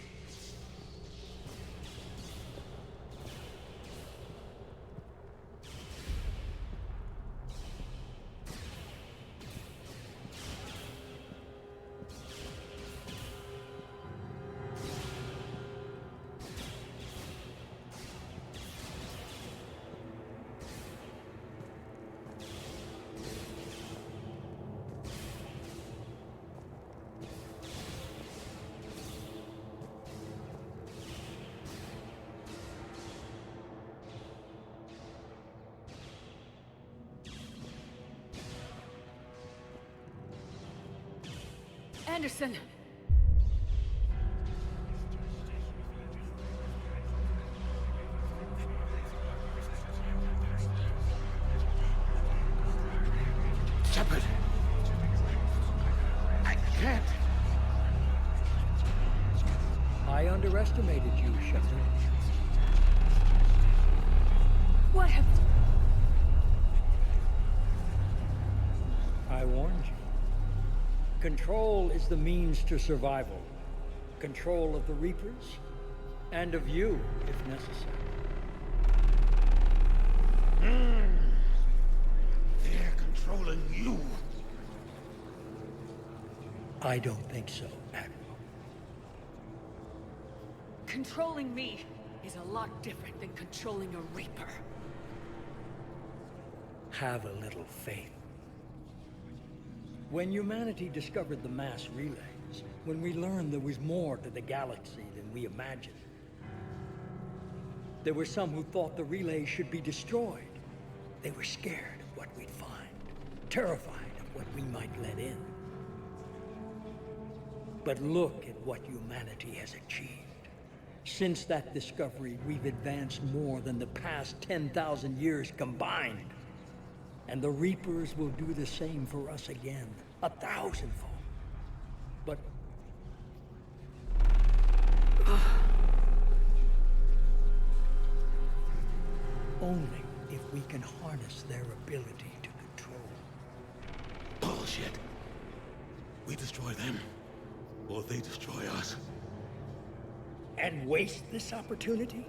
Anderson! Shepard! I can't! I underestimated you, Shepard. What have... I warned you. Control is the means to survival. Control of the Reapers, and of you, if necessary. They're controlling you. I don't think so, Admiral. Controlling me is a lot different than controlling a Reaper. Have a little faith. When humanity discovered the mass relays, when we learned there was more to the galaxy than we imagined, there were some who thought the relays should be destroyed. They were scared of what we'd find, terrified of what we might let in. But look at what humanity has achieved. Since that discovery, we've advanced more than the past 10,000 years combined. And the Reapers will do the same for us again, 1,000-fold. But... only if we can harness their ability to control. Bullshit. We destroy them, or they destroy us. And waste this opportunity?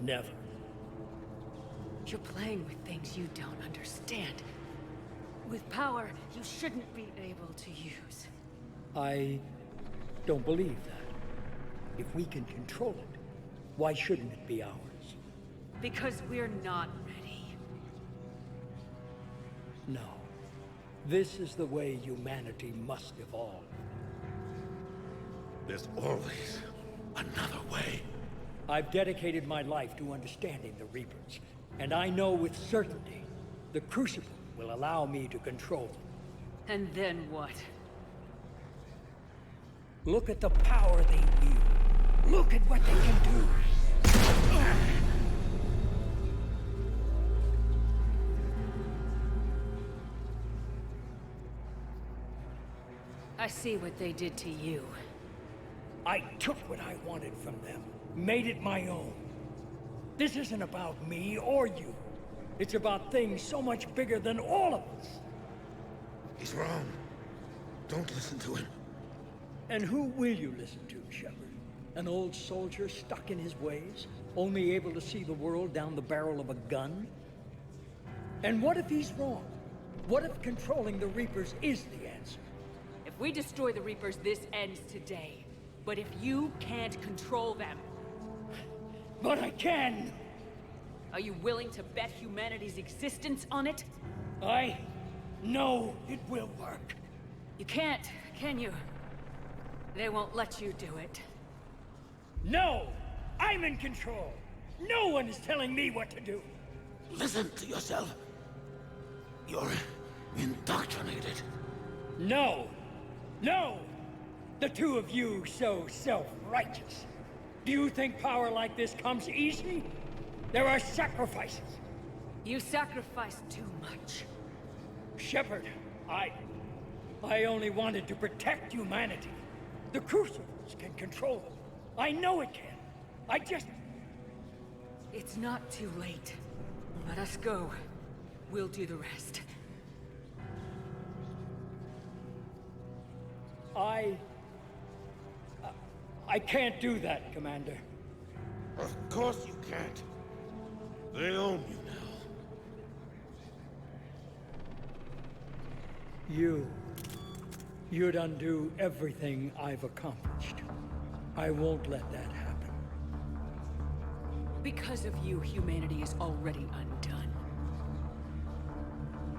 Never. You're playing with things you don't understand. With power you shouldn't be able to use. I don't believe that. If we can control it, why shouldn't it be ours? Because we're not ready. No. This is the way humanity must evolve. There's always another way. I've dedicated my life to understanding the Reapers, and I know with certainty the Crucible will allow me to control them. And then what? Look at the power they wield. Look at what they can do. I see what they did to you. I took what I wanted from them, made it my own. This isn't about me or you. It's about things so much bigger than all of us. He's wrong. Don't listen to him. And who will you listen to, Shepard? An old soldier stuck in his ways, only able to see the world down the barrel of a gun? And what if he's wrong? What if controlling the Reapers is the answer? If we destroy the Reapers, this ends today. But if you can't control them... But I can! Are you willing to bet humanity's existence on it? I know it will work. You can't, can you? They won't let you do it. No! I'm in control! No one is telling me what to do! Listen to yourself. You're indoctrinated. No! No! The two of you so self-righteous. Do you think power like this comes easy? There are sacrifices. You sacrificed too much. Shepard, I only wanted to protect humanity. The Crucibles can control them. I know it can. I just... It's not too late. Let us go. We'll do the rest. I can't do that, Commander. Of course you can't. They own you now. You'd undo everything I've accomplished. I won't let that happen. Because of you, humanity is already undone.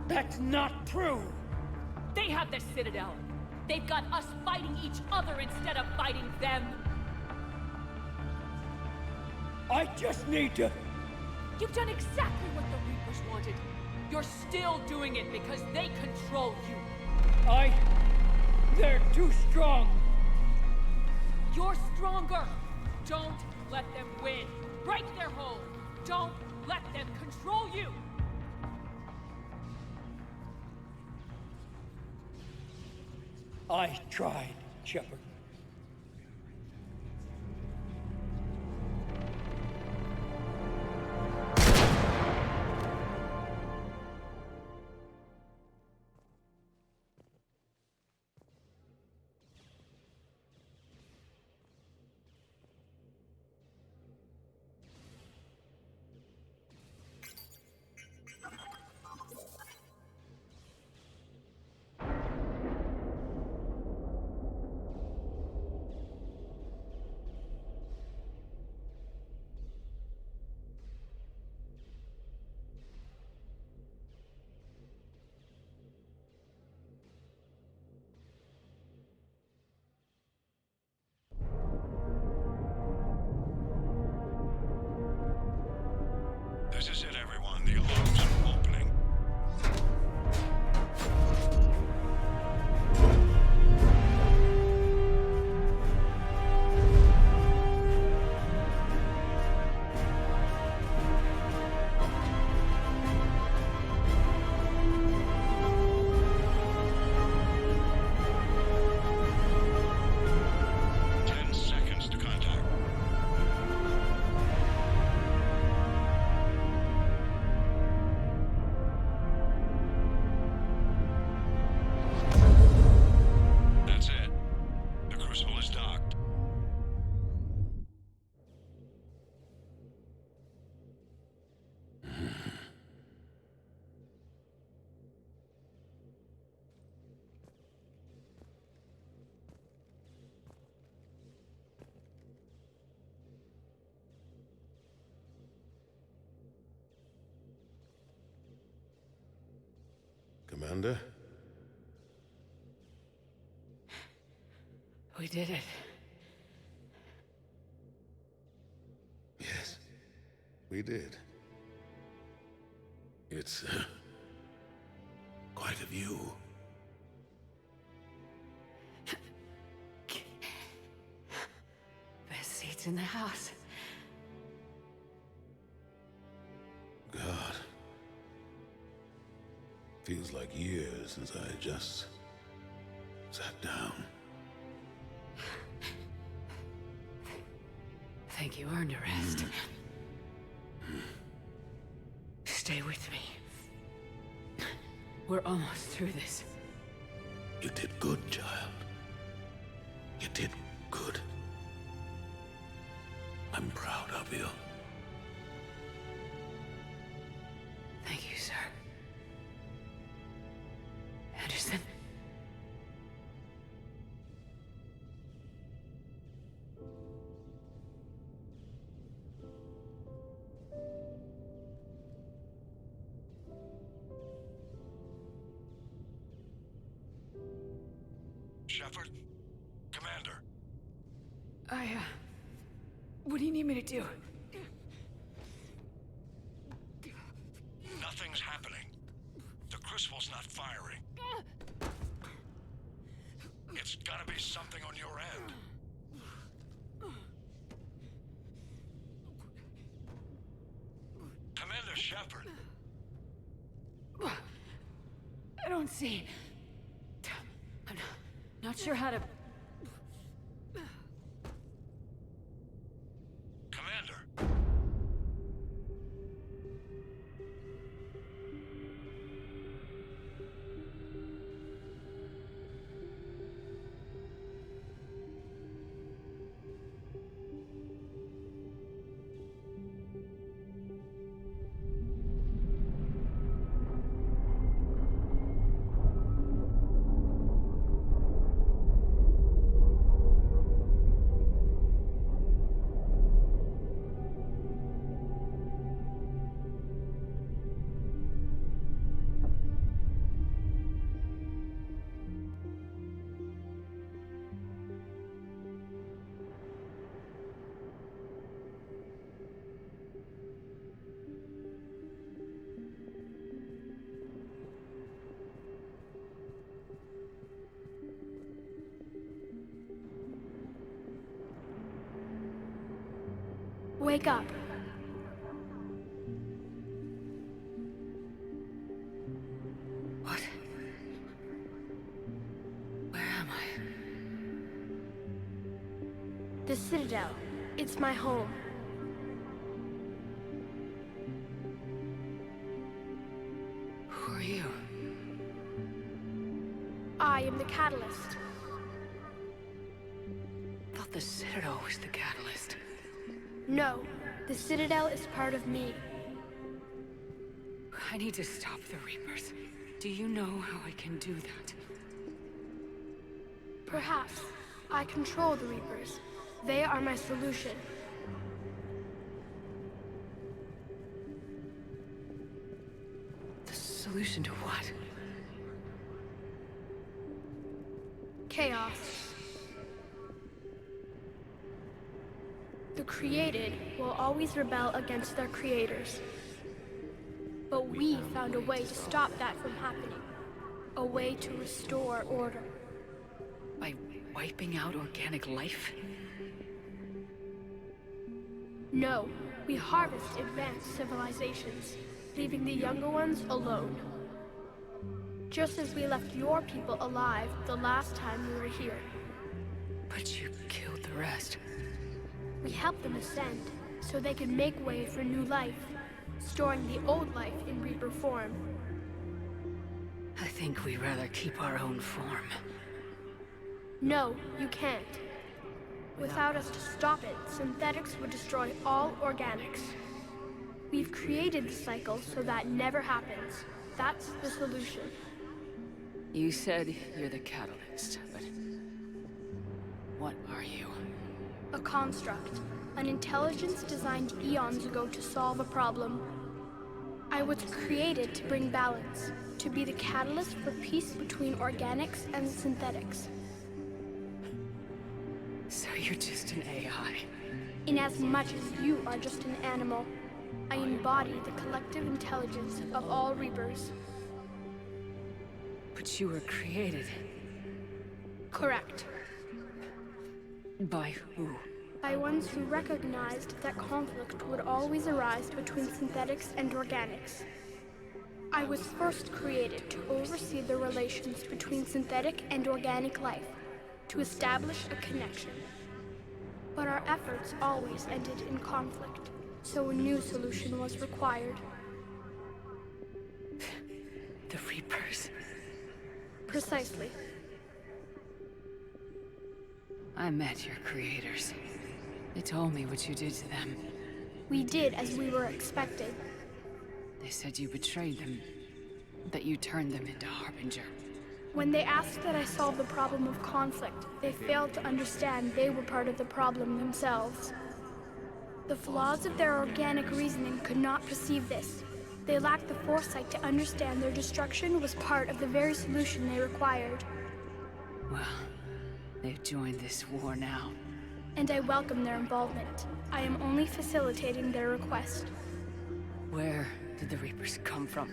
That's not true! They have the Citadel. They've got us fighting each other instead of fighting them. I just need to... You've done exactly what the Reapers wanted. You're still doing it because they control you. They're too strong. You're stronger. Don't let them win. Break their hold. Don't let them control you. I tried, Shepard. This is it, everyone. The alarms are opening. Commander? We did it. We did. It's quite a view. Best seats in the house. God. Feels like years since I just sat down. Think you earned a rest. Stay with me. We're almost through this. You did good, child. You did good. I'm proud of you. Thank you, sir. Anderson? Shepard? Commander. What do you need me to do? Nothing's happening. The crucible's not firing. It's gotta be something on your end. Commander Shepard. I don't see. I'm not sure how to... Commander. Wake up. What? Where am I? The Citadel. It's my home. Who are you? I am the Catalyst. I thought the Citadel was the catalyst. No, the Citadel is part of me. I need to stop the Reapers. Do you know how I can do that? Perhaps. I control the Reapers. They are my solution. The solution to what? Chaos. The created will always rebel against their creators. But we found a way to stop that from happening. A way to restore order. By wiping out organic life? No, we harvest advanced civilizations, leaving the younger ones alone. Just as we left your people alive the last time we were here. But you killed the rest. We helped them ascend, so they could make way for new life, storing the old life in Reaper form. I think we'd rather keep our own form. No, you can't. Without us to stop it, synthetics would destroy all organics. We've created the cycle so that never happens. That's the solution. You said you're the catalyst, but what are you? A construct. An intelligence designed eons ago to solve a problem. I was created to bring balance, to be the catalyst for peace between organics and synthetics. So you're just an AI? In as much as you are just an animal. I embody the collective intelligence of all Reapers. But you were created. Correct. By who? By ones who recognized that conflict would always arise between synthetics and organics. I was first created to oversee the relations between synthetic and organic life, to establish a connection. But our efforts always ended in conflict, so a new solution was required. The Reapers. Precisely. I met your creators. They told me what you did to them. We did as we were expected. They said you betrayed them, that you turned them into Harbinger. When they asked that I solve the problem of conflict, they failed to understand they were part of the problem themselves. The flaws of their organic reasoning could not perceive this. They lacked the foresight to understand their destruction was part of the very solution they required. Well, they've joined this war now. And I welcome their involvement. I am only facilitating their request. Where did the Reapers come from?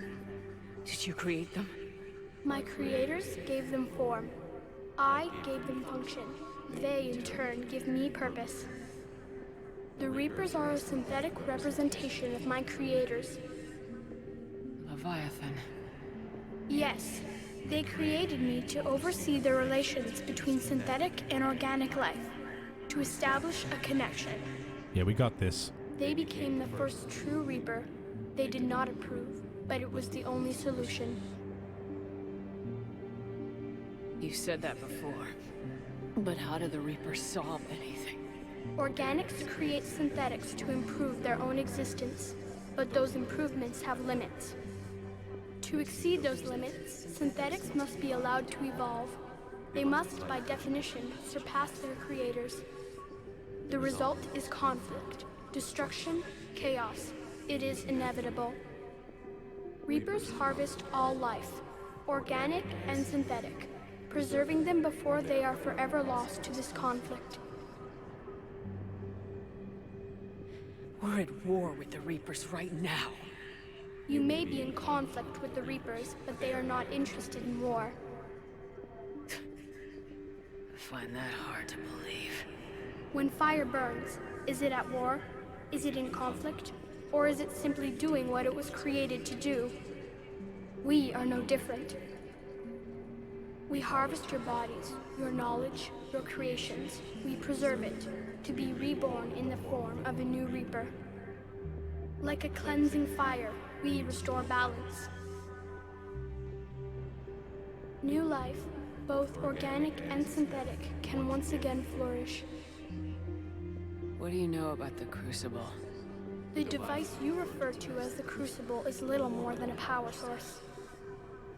Did you create them? My creators gave them form. I gave them function. They, in turn, give me purpose. The Reapers are a synthetic representation of my creators. Leviathan. Yes. They created me to oversee the relations between synthetic and organic life, to establish a connection. Yeah, we got this. They became the first true Reaper. They did not approve, but it was the only solution. You said that before. But how do the Reapers solve anything? Organics create synthetics to improve their own existence, but those improvements have limits. To exceed those limits, synthetics must be allowed to evolve. They must, by definition, surpass their creators. The result is conflict, destruction, chaos. It is inevitable. Reapers harvest all life, organic and synthetic, preserving them before they are forever lost to this conflict. We're at war with the Reapers right now. You may be in conflict with the Reapers, but they are not interested in war. I find that hard to believe. When fire burns, is it at war? Is it in conflict? Or is it simply doing what it was created to do? We are no different. We harvest your bodies, your knowledge, your creations. We preserve it, to be reborn in the form of a new Reaper. Like a cleansing fire, we restore balance. New life, both organic and synthetic, can once again flourish. What do you know about the Crucible? The device you refer to as the Crucible is little more than a power source.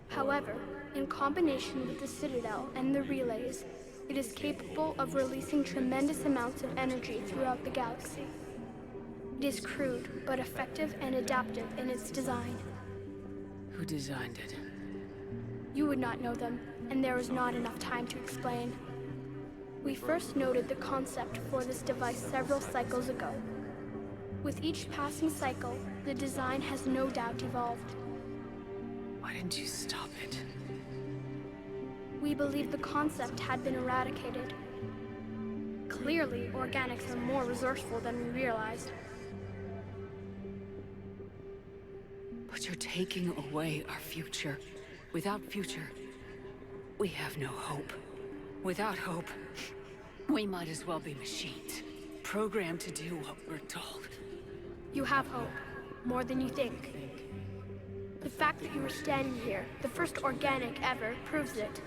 However, in combination with the Citadel and the relays, it is capable of releasing tremendous amounts of energy throughout the galaxy. It is crude, but effective and adaptive in its design. Who designed it? You would not know them, and there is not enough time to explain. We first noted the concept for this device several cycles ago. With each passing cycle, the design has no doubt evolved. Why didn't you stop it? We believed the concept had been eradicated. Clearly, organics are more resourceful than we realized. But you're taking away our future. Without future, we have no hope. Without hope, we might as well be machines, programmed to do what we're told. You have hope, more than you think. The fact that you are standing here, the first organic ever, proves it.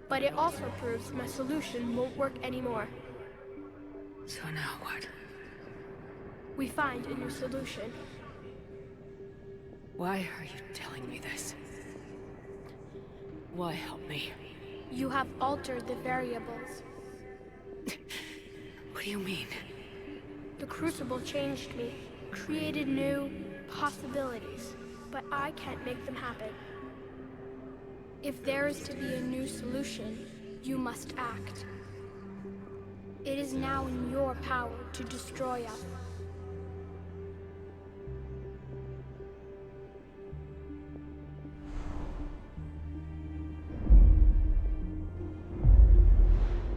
But it also proves my solution won't work anymore. So now what? We find a new solution. Why are you telling me this? Why help me? You have altered the variables. What do you mean? The Crucible changed me, created new possibilities, but I can't make them happen. If there is to be a new solution, you must act. It is now in your power to destroy us.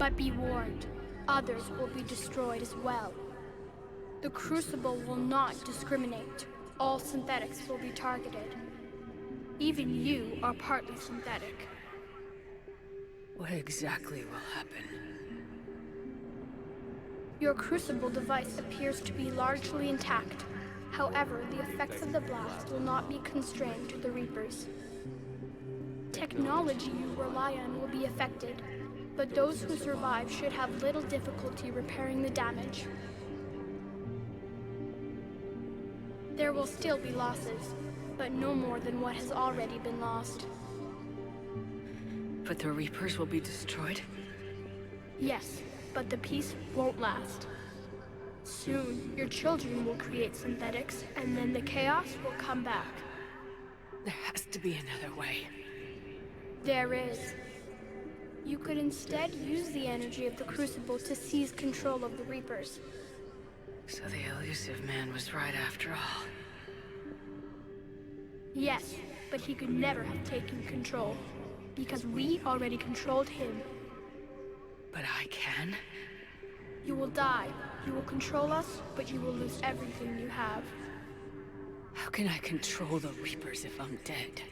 But be warned, others will be destroyed as well. The Crucible will not discriminate. All synthetics will be targeted. Even you are partly synthetic. What exactly will happen? Your Crucible device appears to be largely intact. However, the effects of the blast will not be constrained to the Reapers. Technology you rely on will be affected, but those who survive should have little difficulty repairing the damage. There will still be losses, but no more than what has already been lost. But the Reapers will be destroyed? Yes, but the peace won't last. Soon, your children will create synthetics, and then the chaos will come back. There has to be another way. There is. You could instead use the energy of the Crucible to seize control of the Reapers. So the elusive man was right after all. Yes, but he could never have taken control, because we already controlled him. But I can? You will die. You will control us, but you will lose everything you have. How can I control the Reapers if I'm dead?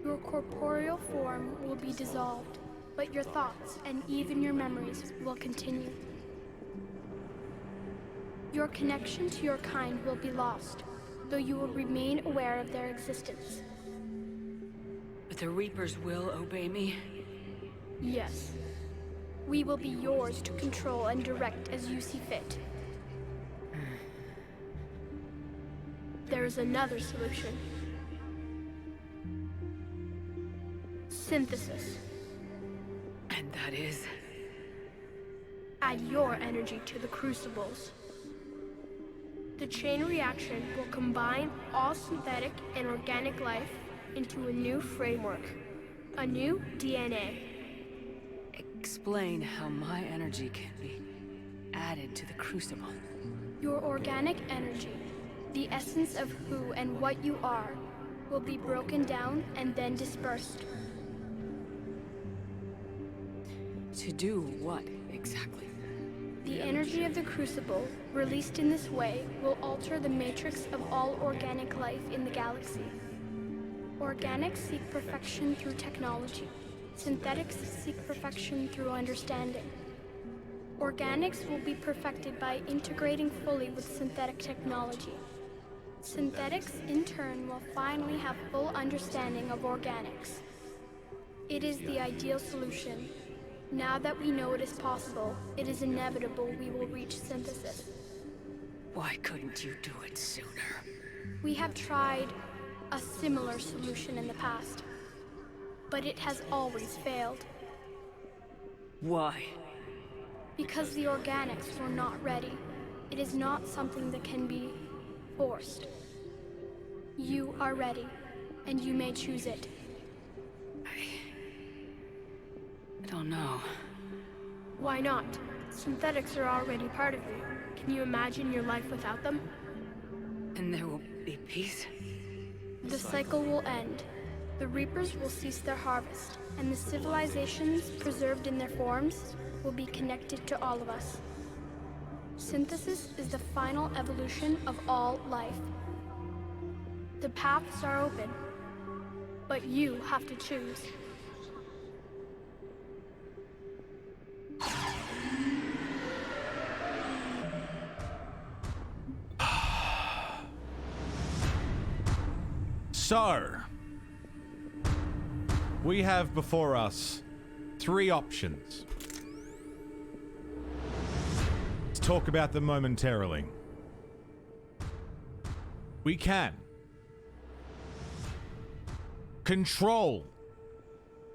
Your corporeal form will be dissolved, but your thoughts and even your memories will continue. Your connection to your kind will be lost, though you will remain aware of their existence. But the Reapers will obey me? Yes. We will be yours to control and direct as you see fit. There is another solution. Synthesis. And that is? Add your energy to the Crucibles. The chain reaction will combine all synthetic and organic life into a new framework. A new DNA. Explain how my energy can be added to the Crucible. Your organic energy, the essence of who and what you are, will be broken down and then dispersed. To do what, exactly? The energy of the Crucible, released in this way, will alter the matrix of all organic life in the galaxy. Organics seek perfection through technology. Synthetics seek perfection through understanding. Organics will be perfected by integrating fully with synthetic technology. Synthetics, in turn, will finally have full understanding of organics. It is the ideal solution. Now that we know it is possible, it is inevitable we will reach synthesis. Why couldn't you do it sooner? We have tried a similar solution in the past, but it has always failed. Why? Because the organics were not ready. It is not something that can be forced. You are ready, and you may choose it. I don't know. Why not? Synthetics are already part of you. Can you imagine your life without them? And there will be peace? The cycle will end. The Reapers will cease their harvest, and the civilizations preserved in their forms will be connected to all of us. Synthesis is the final evolution of all life. The paths are open, but you have to choose. So, we have before us 3 options. Let's talk about them momentarily. We can control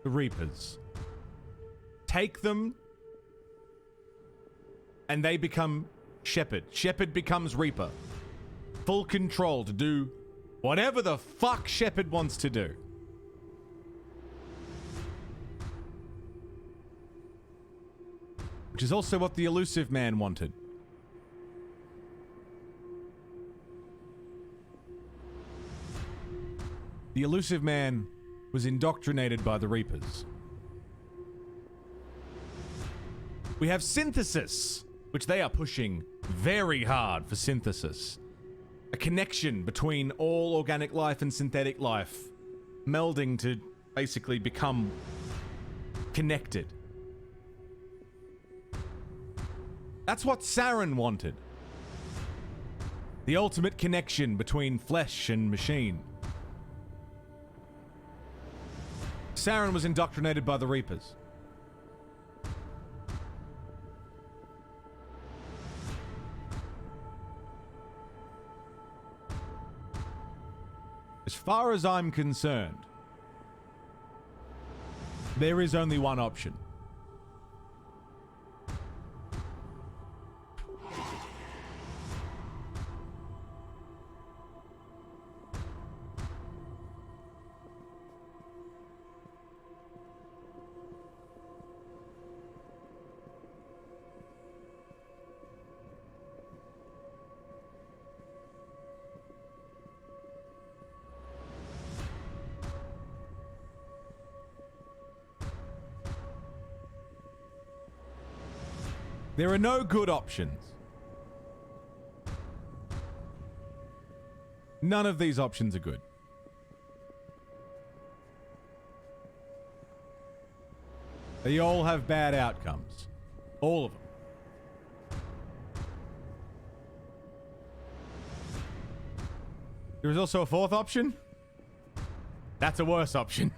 the Reapers. Take them, and they become Shepard. Shepard becomes Reaper. Full control to do whatever the fuck Shepard wants to do. Which is also what the elusive man wanted. The elusive man was indoctrinated by the Reapers. We have synthesis, which they are pushing very hard for synthesis. A connection between all organic life and synthetic life, melding to basically become connected. That's what Saren wanted. The ultimate connection between flesh and machine. Saren was indoctrinated by the Reapers. As far as I'm concerned, there is only one option. There are no good options. None of these options are good. They all have bad outcomes. All of them. There is also a fourth option. That's a worse option.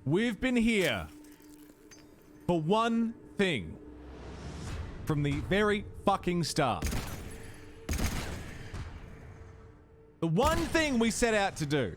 We've been here for one thing from the very fucking start. The one thing we set out to do.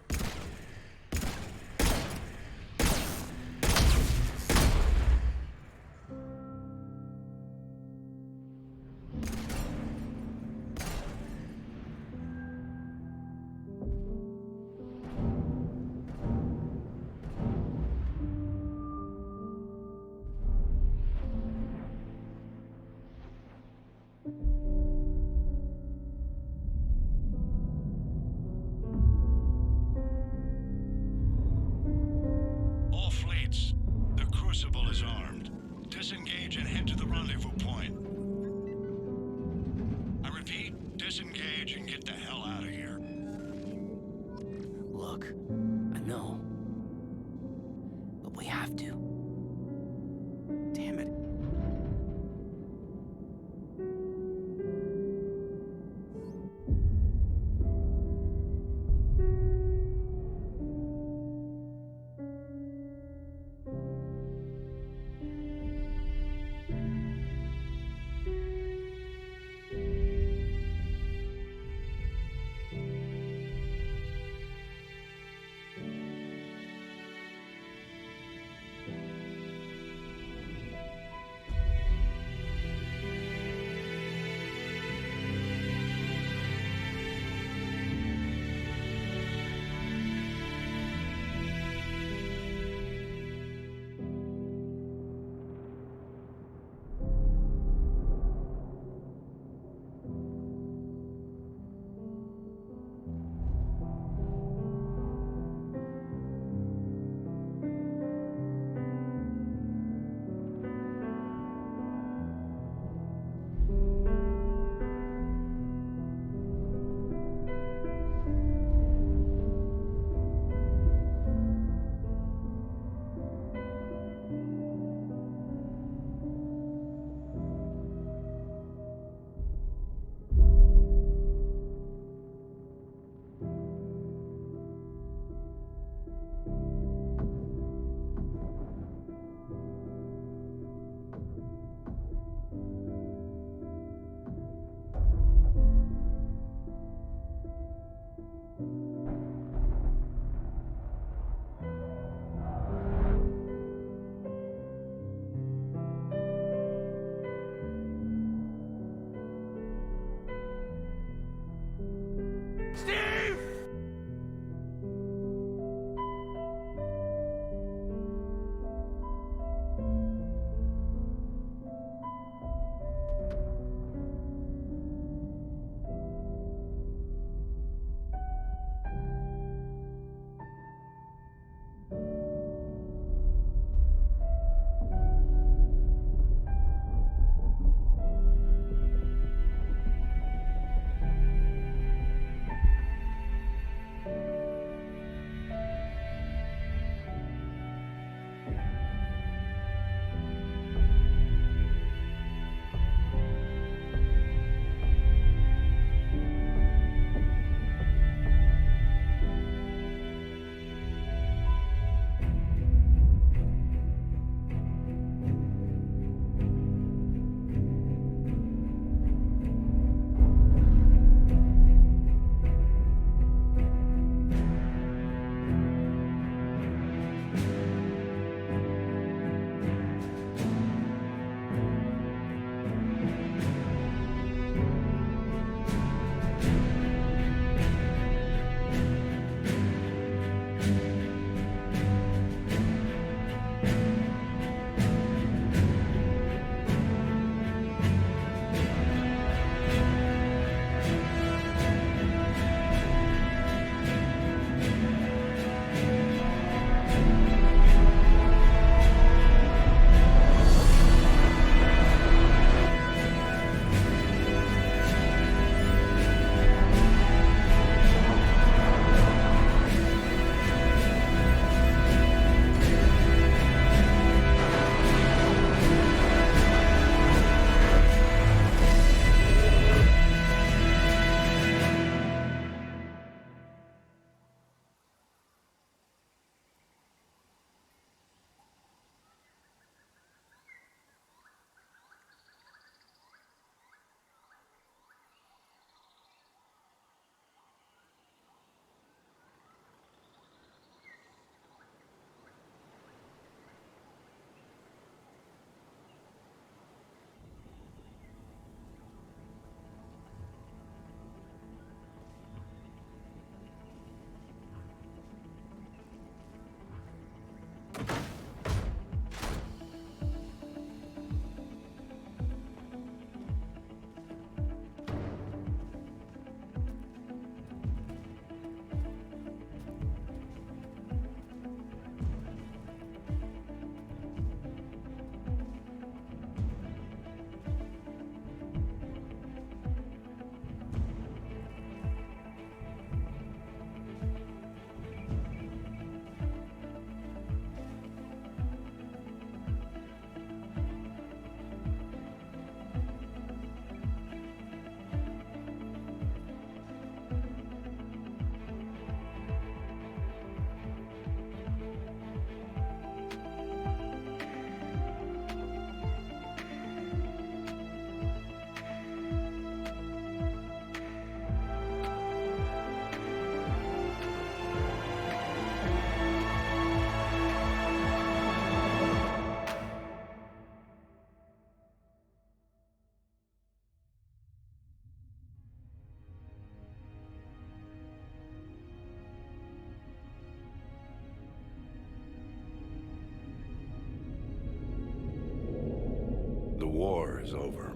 war is over.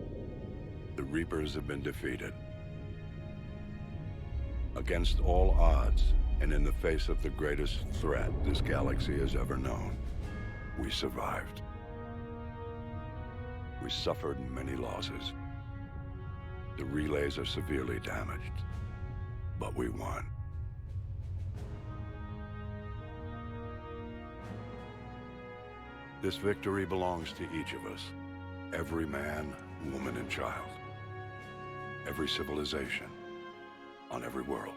The Reapers have been defeated. Against all odds, and in the face of the greatest threat this galaxy has ever known, we survived. We suffered many losses. The relays are severely damaged, but we won. This victory belongs to each of us. Every man, woman, and child. Every civilization. On every world.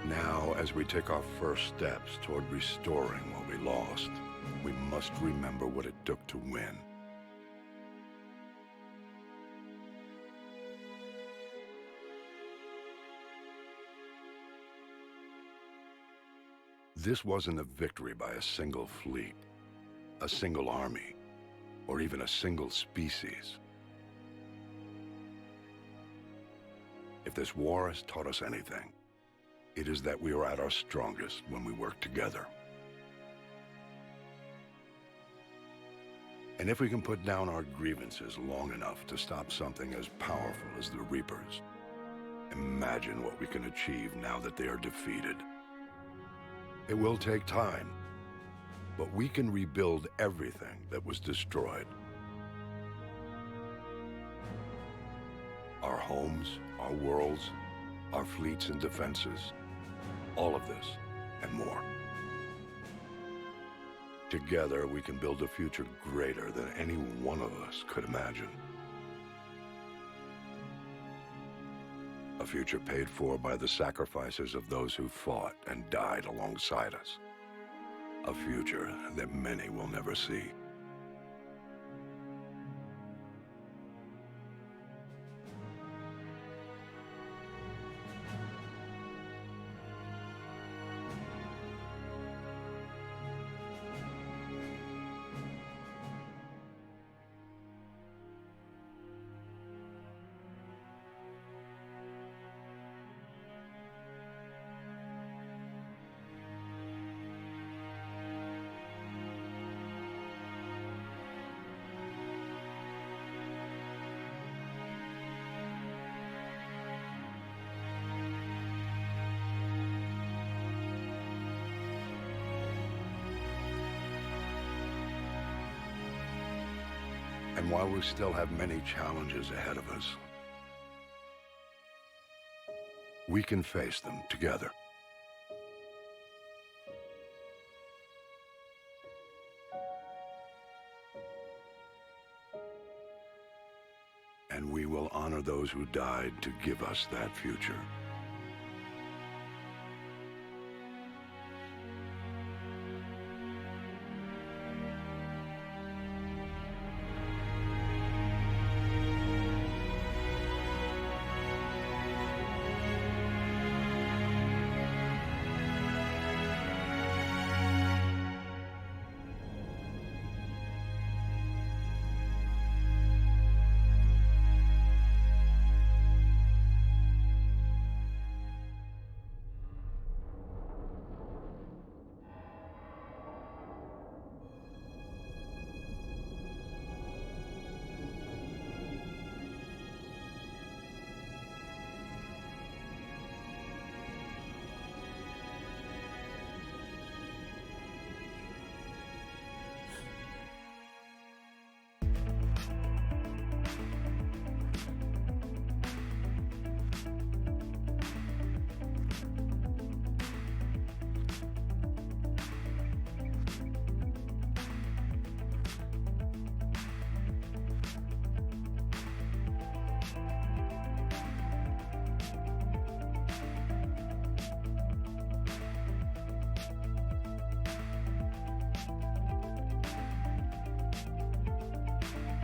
Now, as we take our first steps toward restoring what we lost, we must remember what it took to win. This wasn't a victory by a single fleet, a single army, or even a single species. If this war has taught us anything, it is that we are at our strongest when we work together. And if we can put down our grievances long enough to stop something as powerful as the Reapers, imagine what we can achieve now that they are defeated. It will take time, but we can rebuild everything that was destroyed. Our homes, our worlds, our fleets and defenses, all of this and more. Together, we can build a future greater than any one of us could imagine. A future paid for by the sacrifices of those who fought and died alongside us. A future that many will never see. And while we still have many challenges ahead of us, we can face them together. And we will honor those who died to give us that future.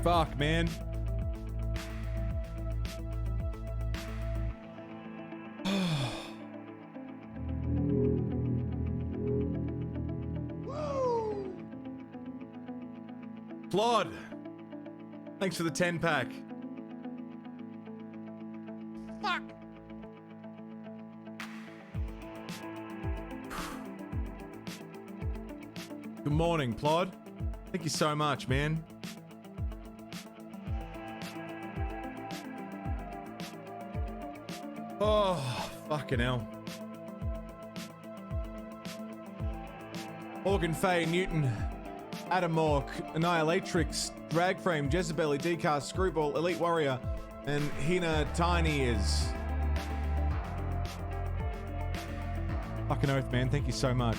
Fuck, man. Claude, thanks for the 10-pack. Fuck! Good morning, Plod. Thank you so much, man. Oh, fucking hell. Morgan Fay, Newton, Adam Mork, Annihilatrix, Dragframe, Jezebel, Decast, Screwball, Elite Warrior, and Hina Tiny is. Fucking oath, man. Thank you so much.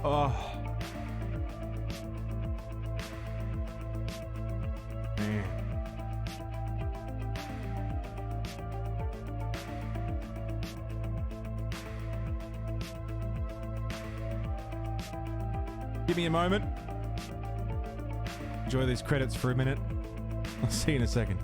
Oh. Man. Give me a moment. Enjoy these credits for a minute. I'll see you in a second.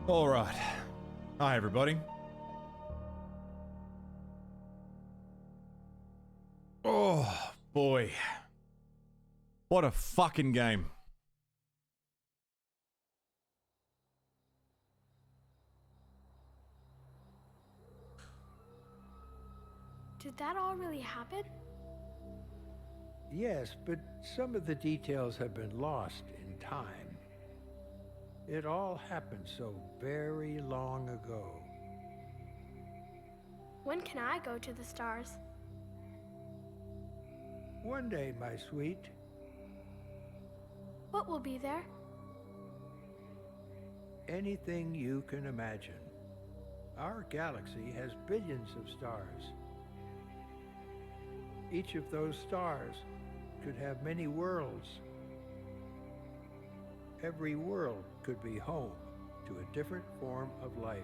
All right. Hi, everybody. Oh, boy. What a fucking game. Did that all really happen? Yes, but some of the details have been lost in time. It all happened so very long ago. When can I go to the stars? One day, my sweet. What will be there? Anything you can imagine. Our galaxy has billions of stars. Each of those stars could have many worlds. Every world could be home to a different form of life.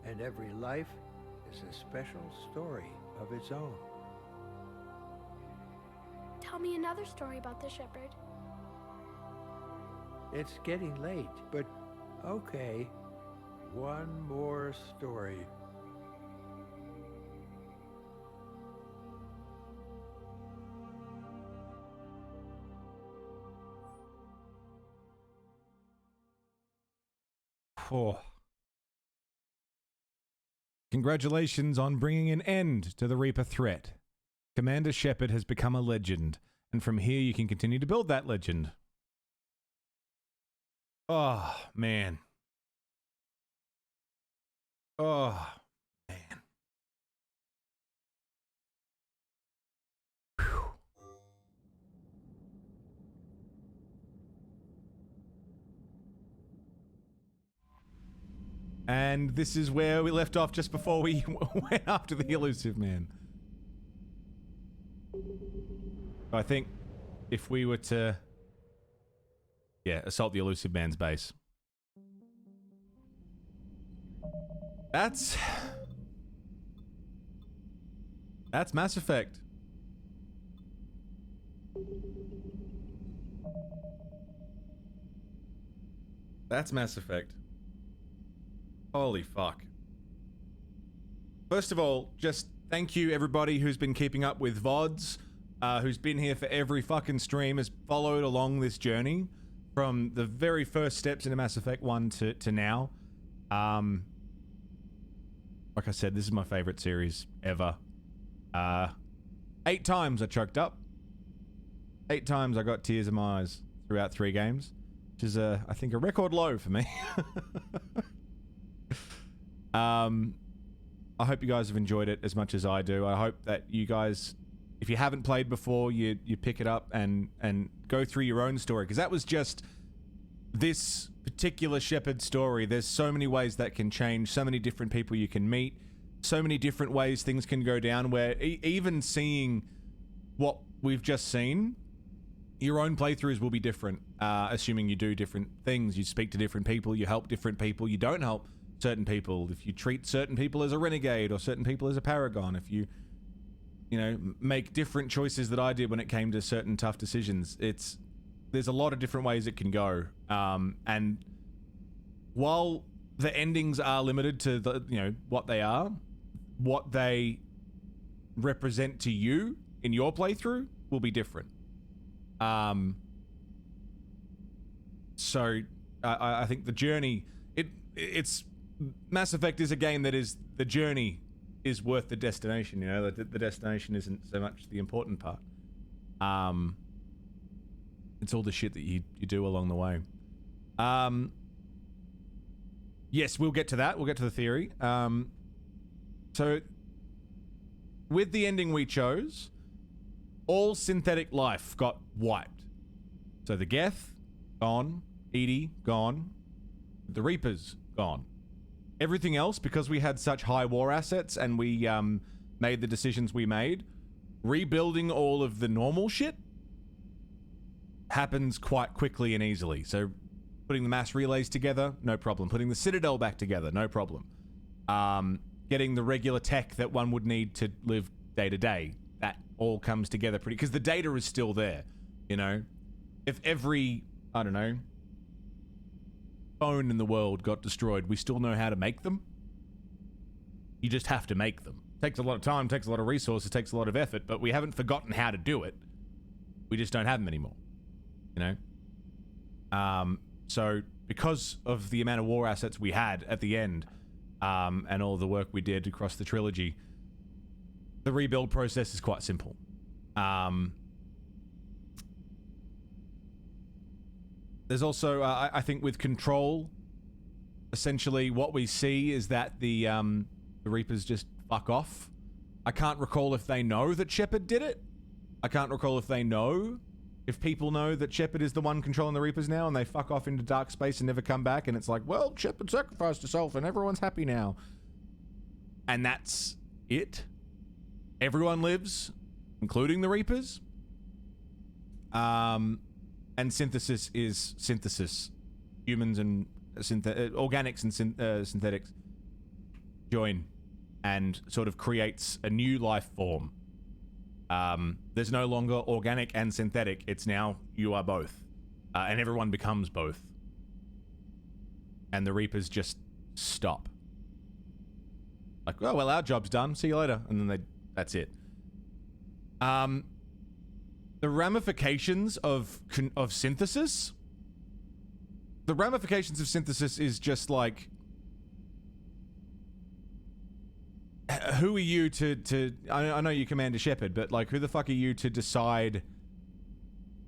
And every life is a special story of its own. Tell me another story about the Shepard. It's getting late, but okay. One more story. Oh. Congratulations on bringing an end to the Reaper threat. Commander Shepard has become a legend, and from here you can continue to build that legend. Oh, man. Oh, man. Whew. And this is where we left off just before we went after the elusive man. I think if we were to, assault the elusive man's base. That's Mass Effect. That's Mass Effect. Holy fuck. First of all, just thank you everybody who's been keeping up with VODs, who's been here for every fucking stream, has followed along this journey from the very first steps into Mass Effect 1 to now. Like I said, this is my favorite series ever. 8 times I choked up. 8 times I got tears in my eyes throughout 3 games, which is, I think, a record low for me. I hope you guys have enjoyed it as much as I do. I hope that you guys, if you haven't played before, you pick it up and go through your own story, because that was just this particular Shepard story. There's so many ways that can change, so many different people you can meet, so many different ways things can go down, where even seeing what we've just seen, your own playthroughs will be different, assuming you do different things. You speak to different people, you help different people, you don't help certain people, if you treat certain people as a renegade or certain people as a paragon, if you know, make different choices that I did when it came to certain tough decisions. There's a lot of different ways it can go. And while the endings are limited to the, you know, what they are, what they represent to you in your playthrough will be different. So I think the journey, it's Mass Effect is a game that is, the journey is worth the destination. You know, the destination isn't so much the important part. It's all the shit that you do along the way. Yes, we'll get to that. We'll get to the theory. So with the ending we chose, all synthetic life got wiped. So the Geth, gone. EDI, gone. The Reapers, gone. Everything else, because we had such high war assets and we made the decisions we made, rebuilding all of the normal shit happens quite quickly and easily. So putting the mass relays together, no problem. Putting the Citadel back together, no problem. Getting the regular tech that one would need to live day to day, that all comes together pretty, because the data is still there, you know? If every, I don't know, phone in the world got destroyed, we still know how to make them. You just have to make them. Takes a lot of time, takes a lot of resources, takes a lot of effort, but we haven't forgotten how to do it. We just don't have them anymore. You know? So because of the amount of war assets we had at the end, and all the work we did across the trilogy, the rebuild process is quite simple. There's also, I think with Control, essentially what we see is that the Reapers just fuck off. I can't recall if they know that Shepard did it. I can't recall if people know that Shepard is the one controlling the Reapers now and they fuck off into dark space and never come back, and it's like, well, Shepard sacrificed herself and everyone's happy now. And that's it. Everyone lives, including the Reapers. And synthesis is synthesis. Humans and organics and synthetics join and sort of creates a new life form. There's no longer organic and synthetic. It's now you are both. And everyone becomes both. And the Reapers just stop. Like, oh, well, our job's done. See you later. And then that's it. The ramifications of synthesis. The ramifications of synthesis is just like, who are you to I know you Commander Shepard, but like, who the fuck are you to decide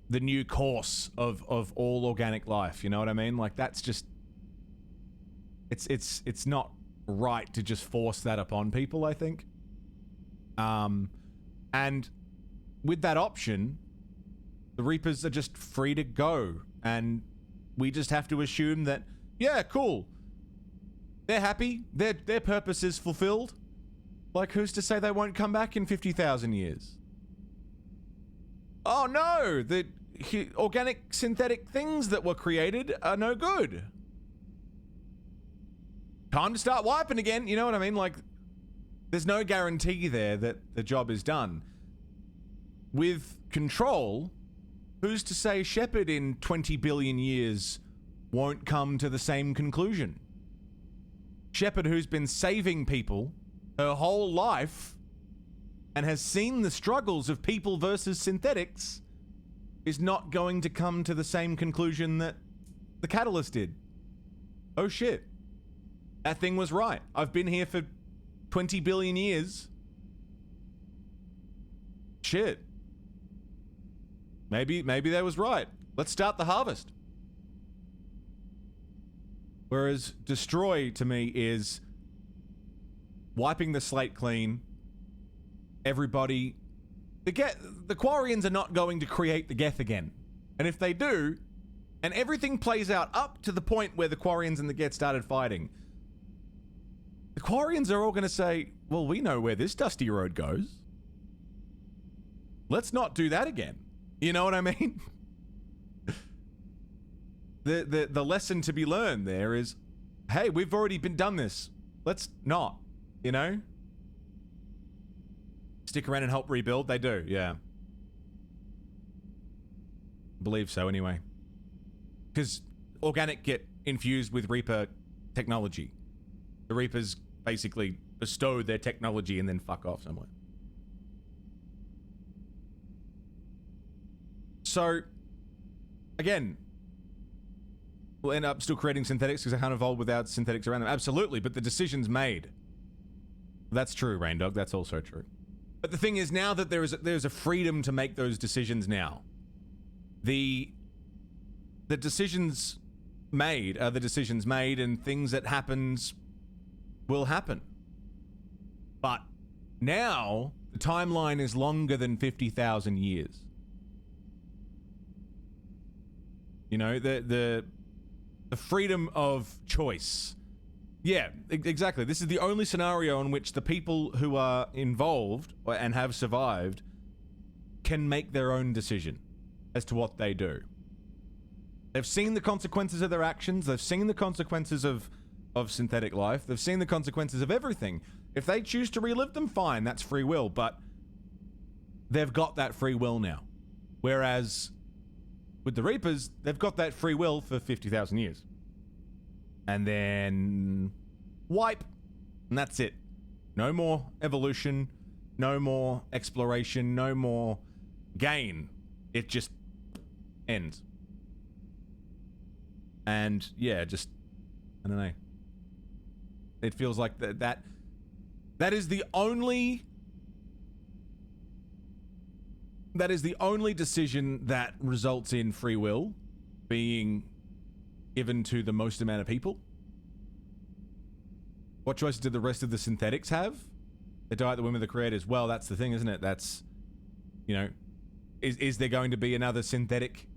the new course of all organic life? You know what I mean? Like, that's just, it's not right to just force that upon people, I think. And with that option, the Reapers are just free to go, and we just have to assume that, yeah, cool, they're happy, their purpose is fulfilled. Like, who's to say they won't come back in 50,000 years? Oh no, the organic synthetic things that were created are no good. Time to start wiping again, you know what I mean? Like, there's no guarantee there that the job is done. With Control, who's to say Shepard in 20 billion years won't come to the same conclusion? Shepard, who's been saving people her whole life and has seen the struggles of people versus synthetics, is not going to come to the same conclusion that the Catalyst did. Oh shit. That thing was right. I've been here for 20 billion years. Shit. Maybe that was right. Let's start the harvest. Whereas destroy to me is wiping the slate clean. Everybody, the Quarians are not going to create the Geth again. And if they do, and everything plays out up to the point where the Quarians and the Geth started fighting, the Quarians are all going to say, well, we know where this dusty road goes. Let's not do that again. You know what I mean? The lesson to be learned there is, hey, we've already done this. Let's not, you know? Stick around and help rebuild. They do, yeah. Believe so, anyway. Because organic get infused with Reaper technology. The Reapers basically bestow their technology and then fuck off somewhere. So, again, we'll end up still creating synthetics because I can't evolve without synthetics around them. Absolutely, but the decision's made. That's true, Raindog. That's also true. But the thing is, now that there's a freedom to make those decisions now, the decisions made are the decisions made, and things that happens will happen. But now the timeline is longer than 50,000 years. You know, the freedom of choice. Yeah, exactly. This is the only scenario in which the people who are involved and have survived can make their own decision as to what they do. They've seen the consequences of their actions. They've seen the consequences of synthetic life. They've seen the consequences of everything. If they choose to relive them, fine, that's free will, but they've got that free will now. Whereas with the Reapers, they've got that free will for 50,000 years. and then wipe, and that's it. No more evolution, no more exploration, no more gain. It just ends. And yeah, just, I don't know. It feels like that is the only decision that results in free will being given to the most amount of people. What choices did the rest of the synthetics have? The diet, the women, the creators. Well, that's the thing, isn't it? That's, you know, is there going to be another synthetic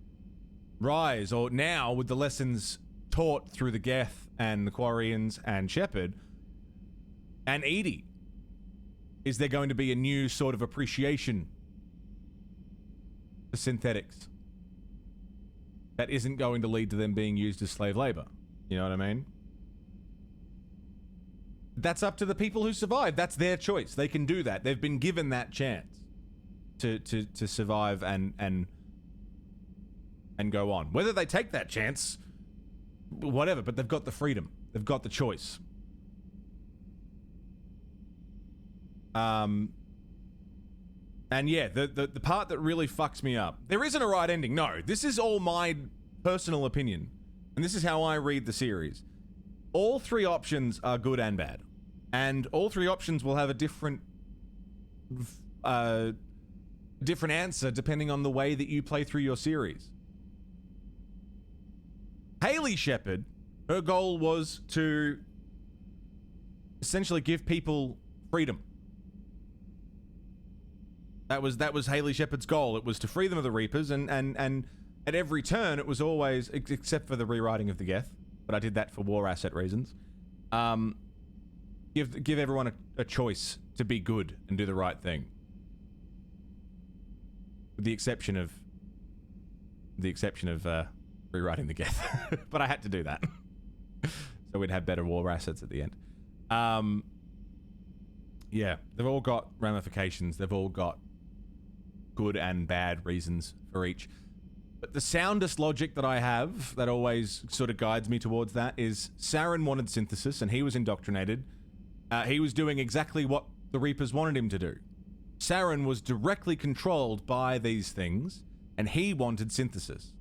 rise? Or now, with the lessons taught through the Geth and the Quarians and Shepard and Edie, is there going to be a new sort of appreciation for synthetics that isn't going to lead to them being used as slave labor? You know what I mean? That's up to the people who survive. That's their choice. They can do that. They've been given that chance to survive and go on. Whether they take that chance, whatever, but they've got the freedom. They've got the choice. And yeah, the part that really fucks me up. There isn't a right ending. No, this is all my personal opinion. And this is how I read the series. All three options are good and bad. And all three options will have a different answer depending on the way that you play through your series. Hayley Shepard, her goal was to essentially give people freedom. That was Hayley Shepard's goal. It was to free them of the Reapers, and at every turn it was always, except for the rewriting of the Geth, but I did that for war asset reasons. Give everyone a choice to be good and do the right thing. With the exception of rewriting the Geth. But I had to do that. So we'd have better war assets at the end. Yeah, they've all got ramifications. They've all got good and bad reasons for each. But the soundest logic that I have that always sort of guides me towards that is Saren wanted synthesis and he was indoctrinated. He was doing exactly what the Reapers wanted him to do. Saren was directly controlled by these things and he wanted synthesis.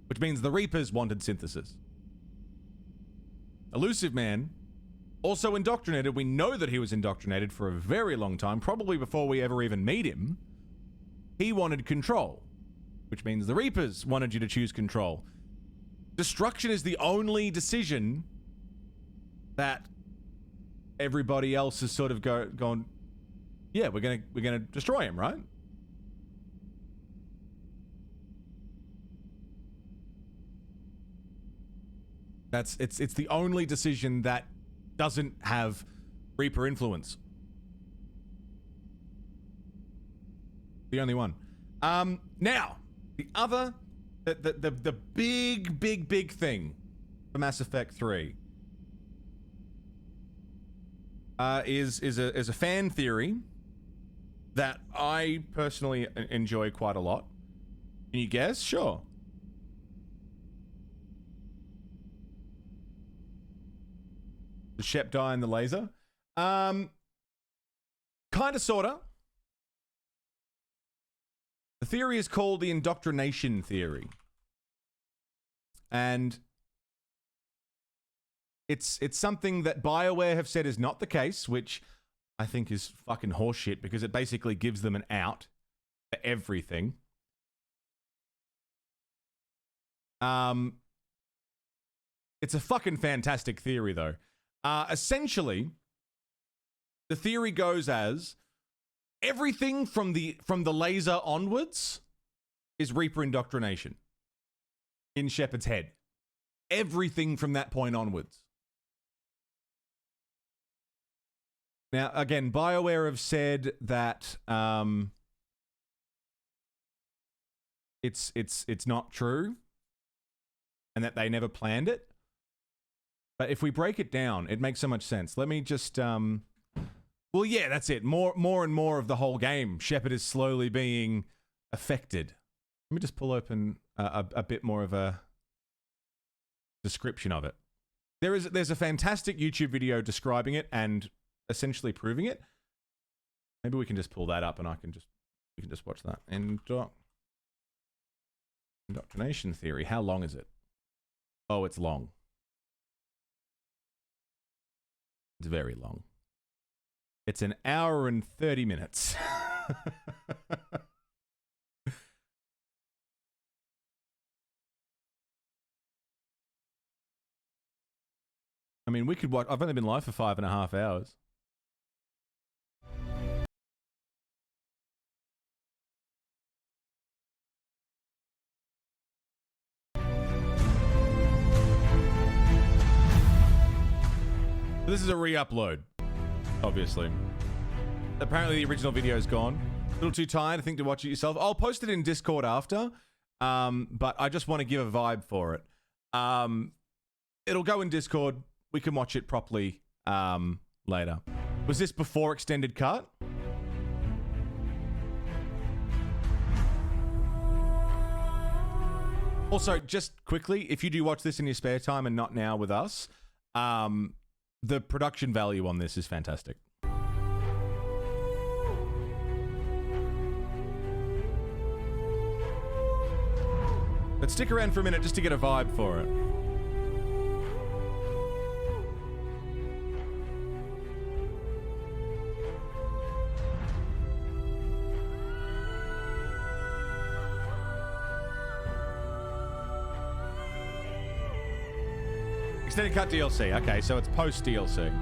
Which means the Reapers wanted synthesis. Elusive Man, also indoctrinated. We know that he was indoctrinated for a very long time, probably before we ever even meet him. He wanted control, which means the Reapers wanted you to choose control. Destruction is the only decision that everybody else has sort of gone, yeah, we're gonna destroy him, right? It's the only decision that doesn't have Reaper influence. The only one. Now, the big thing for Mass Effect 3 is a fan theory that I personally enjoy quite a lot. Can you guess? Sure. Does Shep die in the laser? Kinda, sorta. The theory is called the indoctrination theory. And it's something that BioWare have said is not the case, which I think is fucking horseshit because it basically gives them an out for everything. It's a fucking fantastic theory though. Essentially, the theory goes as everything from the laser onwards is Reaper indoctrination in Shepard's head. Everything from that point onwards. Now, again, BioWare have said that it's not true and that they never planned it. But if we break it down, it makes so much sense. Let me just well, yeah, that's it. More and more of the whole game, Shepard is slowly being affected. Let me just pull open a bit more of a description of it. There's a fantastic YouTube video describing it and essentially proving it. Maybe we can just pull that up and we can just watch that. Indoctrination theory. How long is it? Oh, it's long. It's very long. It's an hour and 30 minutes. I mean, we could watch. I've only been live for 5.5 hours. This is a re-upload, obviously. Apparently the original video is gone. A little too tired, I think, to watch it yourself. I'll post it in Discord after, but I just want to give a vibe for it. It'll go in Discord. We can watch it properly later. Was this before extended cut? Also, just quickly, if you do watch this in your spare time and not now with us, the production value on this is fantastic. Let's stick around for a minute just to get a vibe for it. Extended cut DLC. Okay, so it's post DLC.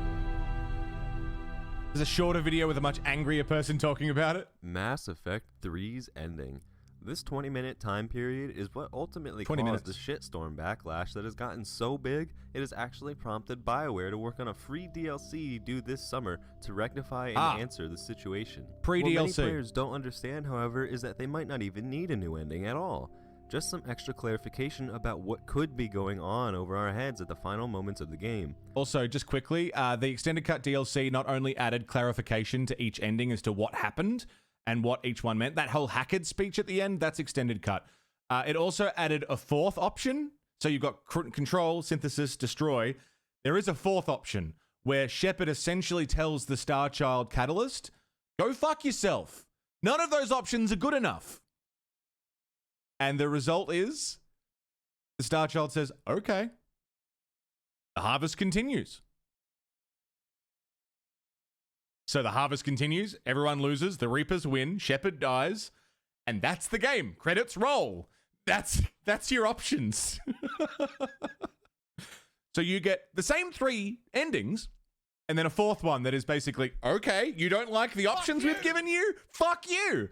There's a shorter video with a much angrier person talking about it. Mass Effect 3's ending. This 20-minute time period is what ultimately caused the shitstorm backlash that has gotten so big, it has actually prompted BioWare to work on a free DLC due this summer to rectify and answer the situation. Pre-DLC. What many players don't understand, however, is that they might not even need a new ending at all. Just some extra clarification about what could be going on over our heads at the final moments of the game. Also, just quickly, the extended cut DLC not only added clarification to each ending as to what happened and what each one meant. That whole Hackett speech at the end, that's extended cut. It also added a fourth option. So you've got control, synthesis, destroy. There is a fourth option where Shepard essentially tells the Star Child Catalyst, go fuck yourself. None of those options are good enough. And the result is the Star Child says, okay. The harvest continues. So the harvest continues. Everyone loses. The Reapers win. Shepard dies. And that's the game. Credits roll. That's your options. So you get the same 3 endings and then a fourth one that is basically, okay, you don't like the options we've given you? Fuck you.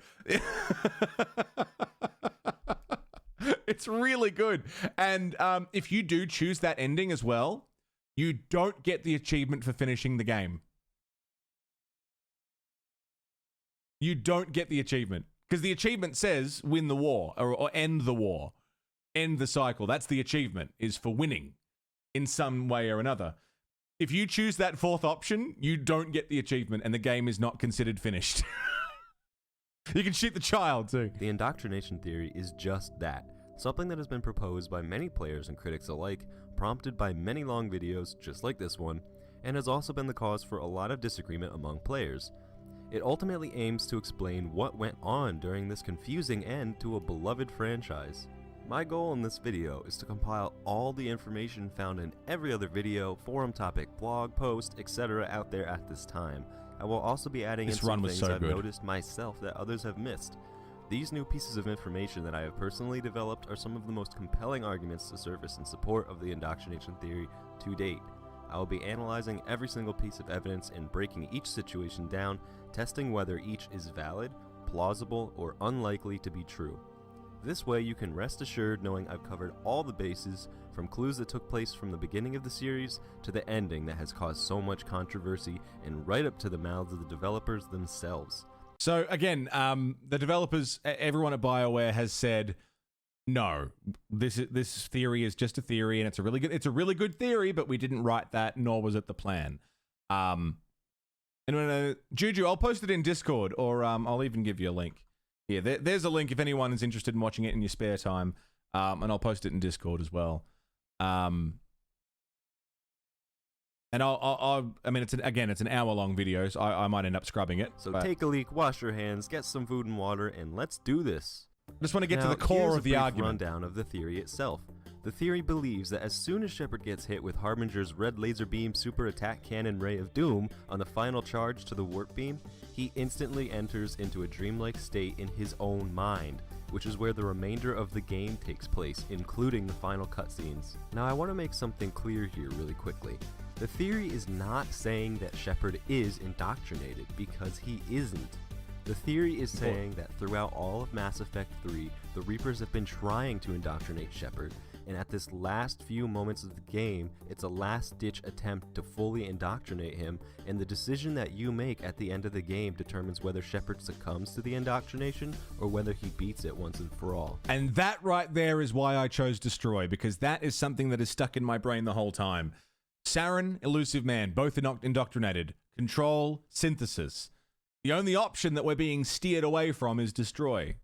It's really good. And if you do choose that ending as well, you don't get the achievement for finishing the game. You don't get the achievement. Because the achievement says win the war or end the war. End the cycle. That's the achievement, is for winning in some way or another. If you choose that fourth option, you don't get the achievement and the game is not considered finished. You can shoot the child too. The indoctrination theory is just that. Something that has been proposed by many players and critics alike, prompted by many long videos just like this one, and has also been the cause for a lot of disagreement among players. It ultimately aims to explain what went on during this confusing end to a beloved franchise. My goal in this video is to compile all the information found in every other video, forum topic, blog, post, etc. out there at this time. I will also be adding in some things I've noticed myself that others have missed. These new pieces of information that I have personally developed are some of the most compelling arguments to surface in support of the indoctrination theory to date. I will be analyzing every single piece of evidence and breaking each situation down, testing whether each is valid, plausible, or unlikely to be true. This way you can rest assured knowing I've covered all the bases, from clues that took place from the beginning of the series to the ending that has caused so much controversy, and right up to the mouths of the developers themselves. So again, the developers, everyone at BioWare has said, no, this theory is just a theory, and it's a really good theory, but we didn't write that, nor was it the plan. Juju, I'll post it in Discord, or I'll even give you a link. Yeah, there's a link if anyone is interested in watching it in your spare time, and I'll post it in Discord as well. And I mean, it's an hour-long video, so I might end up scrubbing it. So but take a leak, wash your hands, get some food and water, and let's do this. I just want to get Now, to the core here's of the a brief argument. rundown of the theory itself. The theory believes that as soon as Shepard gets hit with Harbinger's red laser beam super attack cannon ray of doom on the final charge to the warp beam, he instantly enters into a dreamlike state in his own mind, which is where the remainder of the game takes place, including the final cutscenes. Now I want to make something clear here really quickly. The theory is not saying that Shepard is indoctrinated, because he isn't. The theory is saying that throughout all of Mass Effect 3, the Reapers have been trying to indoctrinate Shepard, and at this last few moments of the game, it's a last-ditch attempt to fully indoctrinate him, and the decision that you make at the end of the game determines whether Shepard succumbs to the indoctrination or whether he beats it once and for all. And that right there is why I chose Destroy, because that is something that is stuck in my brain the whole time. Saren, Elusive Man, both indoctrinated. Control, Synthesis. The only option that we're being steered away from is Destroy.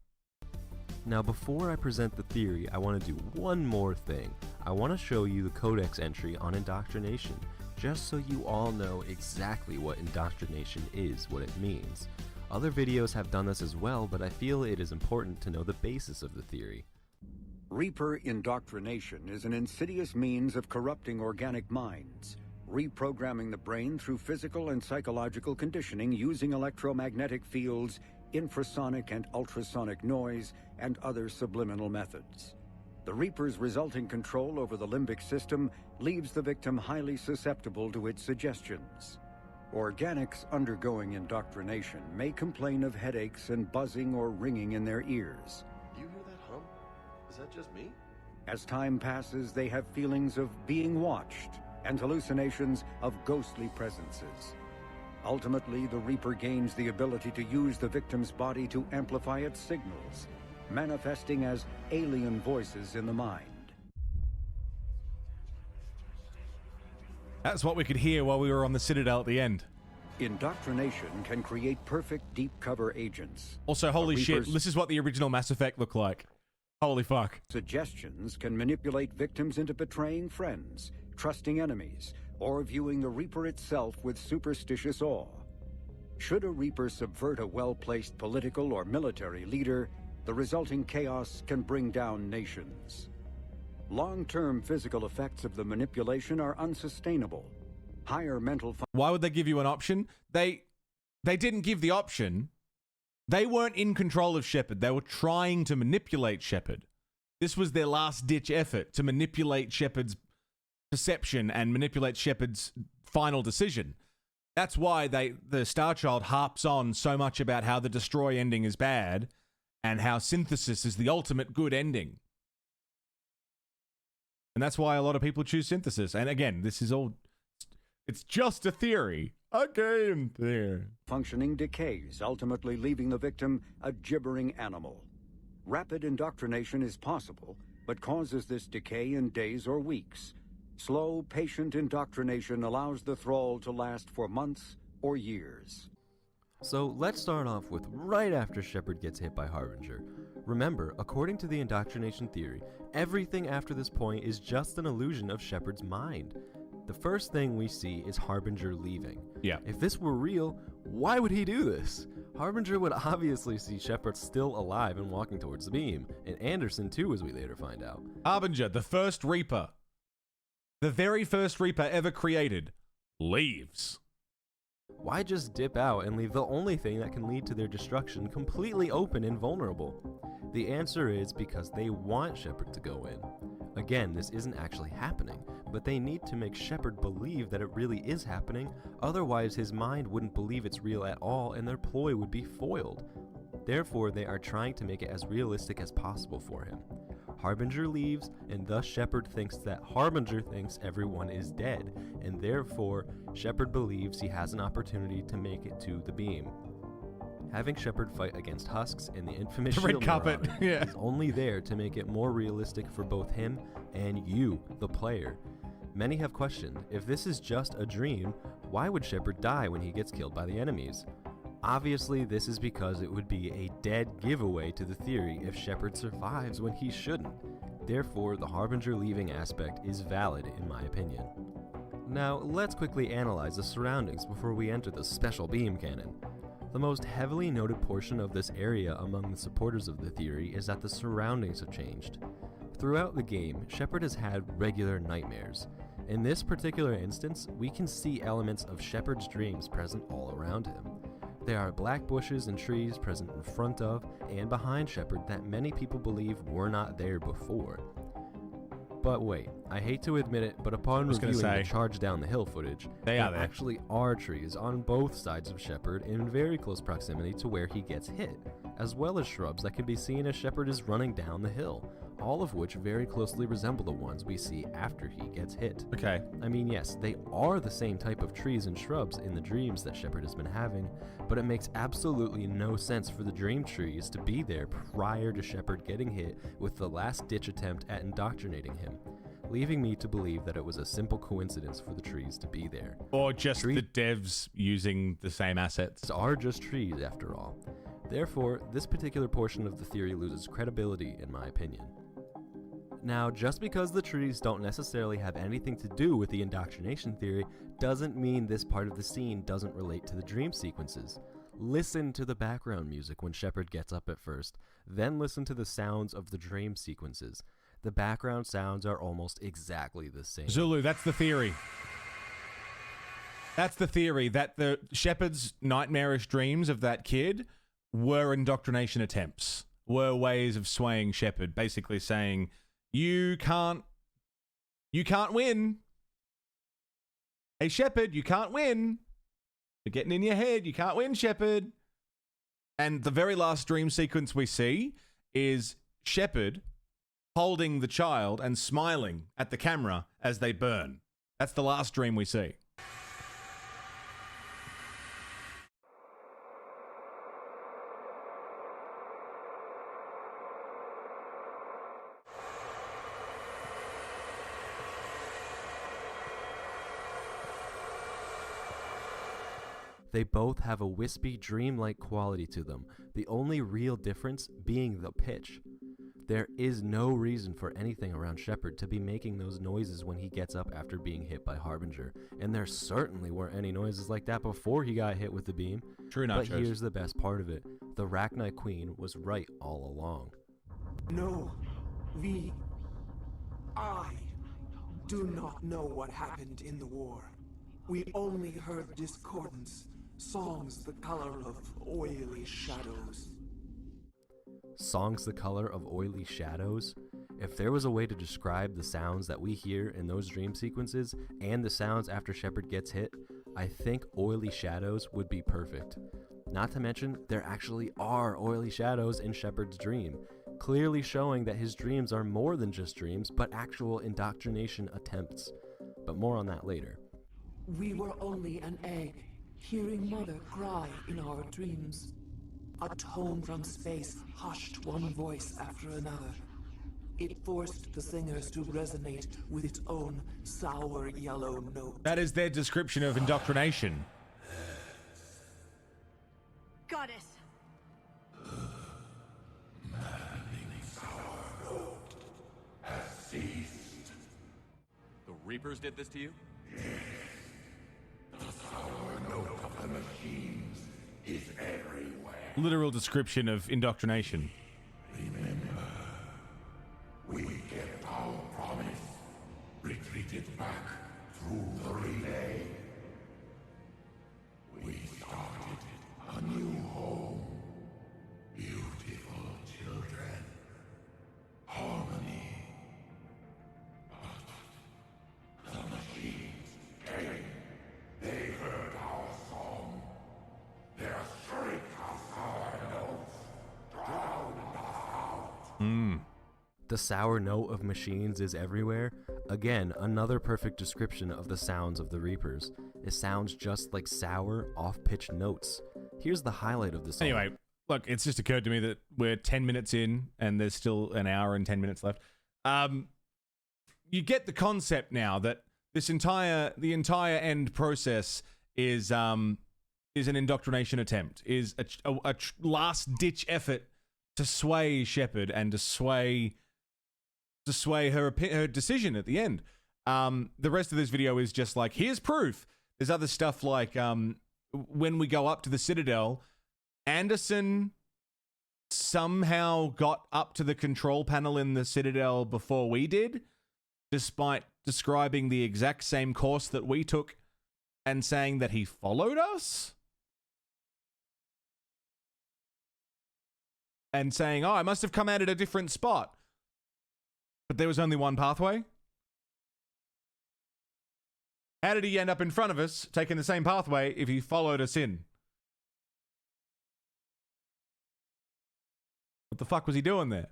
Now before I present the theory, I want to do one more thing. I want to show you the codex entry on indoctrination, just so you all know exactly what indoctrination is, what it means. Other videos have done this as well, but I feel it is important to know the basis of the theory. Reaper indoctrination is an insidious means of corrupting organic minds, reprogramming the brain through physical and psychological conditioning using electromagnetic fields, infrasonic and ultrasonic noise, and other subliminal methods. The Reaper's resulting control over the limbic system leaves the victim highly susceptible to its suggestions. Organics undergoing indoctrination may complain of headaches and buzzing or ringing in their ears. Do you hear that hum? Is that just me? As time passes, they have feelings of being watched and hallucinations of ghostly presences. Ultimately, the Reaper gains the ability to use the victim's body to amplify its signals, manifesting as alien voices in the mind. That's what we could hear while we were on the Citadel at the end. Indoctrination can create perfect deep cover agents. Also, holy shit, this is what the original Mass Effect looked like. Holy fuck. Suggestions can manipulate victims into betraying friends, trusting enemies, or viewing the Reaper itself with superstitious awe. Should a Reaper subvert a well-placed political or military leader, the resulting chaos can bring down nations. Long-term physical effects of the manipulation are unsustainable. Higher mental... Why would they give you an option? They didn't give the option. They weren't in control of Shepard. They were trying to manipulate Shepard. This was their last-ditch effort to manipulate Shepard's perception and manipulate Shepard's final decision. That's why the Star Child harps on so much about how the Destroy ending is bad and how Synthesis is the ultimate good ending. And that's why a lot of people choose Synthesis. And again, this is all... It's just a theory. A game theory. Functioning decays, ultimately leaving the victim a gibbering animal. Rapid indoctrination is possible, but causes this decay in days or weeks. Slow, patient indoctrination allows the thrall to last for months or years. So let's start off with right after Shepard gets hit by Harbinger. Remember, according to the indoctrination theory, everything after this point is just an illusion of Shepard's mind. The first thing we see is Harbinger leaving. Yeah. If this were real, why would he do this? Harbinger would obviously see Shepard still alive and walking towards the beam, and Anderson too, as we later find out. Harbinger, the first Reaper, the very first Reaper ever created, leaves. Why just dip out and leave the only thing that can lead to their destruction completely open and vulnerable? The answer is because they want Shepard to go in. Again, this isn't actually happening, but they need to make Shepard believe that it really is happening, otherwise his mind wouldn't believe it's real at all and their ploy would be foiled. Therefore, they are trying to make it as realistic as possible for him. Harbinger leaves, and thus Shepard thinks that Harbinger thinks everyone is dead, and therefore Shepard believes he has an opportunity to make it to the beam. Having Shepard fight against Husks and the infamous Red Shield Carpet, Marauder yeah. is only there to make it more realistic for both him and you, the player. Many have questioned, if this is just a dream, why would Shepard die when he gets killed by the enemies? Obviously, this is because it would be a dead giveaway to the theory if Shepard survives when he shouldn't. Therefore, the Harbinger leaving aspect is valid in my opinion. Now, let's quickly analyze the surroundings before we enter the special beam cannon. The most heavily noted portion of this area among the supporters of the theory is that the surroundings have changed. Throughout the game, Shepard has had regular nightmares. In this particular instance, we can see elements of Shepard's dreams present all around him. There are black bushes and trees present in front of and behind Shepard that many people believe were not there before. But wait, I hate to admit it, but upon reviewing the charge down the hill footage, there actually are trees on both sides of Shepard in very close proximity to where he gets hit, as well as shrubs that can be seen as Shepard is running down the hill, all of which very closely resemble the ones we see after he gets hit. Okay. I mean, yes, they are the same type of trees and shrubs in the dreams that Shepard has been having, but it makes absolutely no sense for the dream trees to be there prior to Shepard getting hit with the last-ditch attempt at indoctrinating him, leaving me to believe that it was a simple coincidence for the trees to be there. Or just the devs using the same assets. Are just trees, after all. Therefore, this particular portion of the theory loses credibility, in my opinion. Now, just because the trees don't necessarily have anything to do with the indoctrination theory doesn't mean this part of the scene doesn't relate to the dream sequences. Listen to the background music when Shepard gets up at first, then listen to the sounds of the dream sequences. The background sounds are almost exactly the same. Zulu, that's the theory. That's the theory, that the Shepard's nightmarish dreams of that kid were indoctrination attempts, were ways of swaying Shepard, basically saying, you can't win. Hey, Shepard, you can't win. You're getting in your head. You can't win, Shepard. And the very last dream sequence we see is Shepard holding the child and smiling at the camera as they burn. That's the last dream we see. They both have a wispy, dreamlike quality to them, the only real difference being the pitch. There is no reason for anything around Shepard to be making those noises when he gets up after being hit by Harbinger, and there certainly weren't any noises like that before he got hit with the beam. True, But here's the best part of it. The Rachni Queen was right all along. No, I do not know what happened in the war. We only heard discordance, songs the color of oily shadows. Songs the color of oily shadows? If there was a way to describe the sounds that we hear in those dream sequences and the sounds after Shepard gets hit, I think oily shadows would be perfect. Not to mention, there actually are oily shadows in Shepard's dream, clearly showing that his dreams are more than just dreams, but actual indoctrination attempts. But more on that later. We were only an egg, hearing Mother cry in our dreams. A tone from space hushed one voice after another. It forced the singers to resonate with its own sour yellow note. That is their description of indoctrination. Goddess. The Reapers did this to you? Is everywhere. Literal description of indoctrination. Remember, we kept our promise. Retreated back through the relay. We started a new home. Beautiful children. Harmony. But the machines came. They heard our song. Their shriek of sour notes drowned us out. The sour note of machines is everywhere. Again, another perfect description of the sounds of the Reapers. It sounds just like sour, off-pitched notes. Here's the highlight of the song. Anyway, look, it's just occurred to me that we're 10 minutes in and there's still an hour and 10 minutes left. You get the concept now that the entire end process is an indoctrination attempt, is a last-ditch effort to sway Shepard and to sway her decision at the end. The rest of this video is just like, here's proof. There's other stuff like when we go up to the Citadel, Anderson somehow got up to the control panel in the Citadel before we did, despite describing the exact same course that we took and saying that he followed us. And saying, oh, I must have come out at a different spot. But there was only one pathway. How did he end up in front of us, taking the same pathway, if he followed us in? What the fuck was he doing there?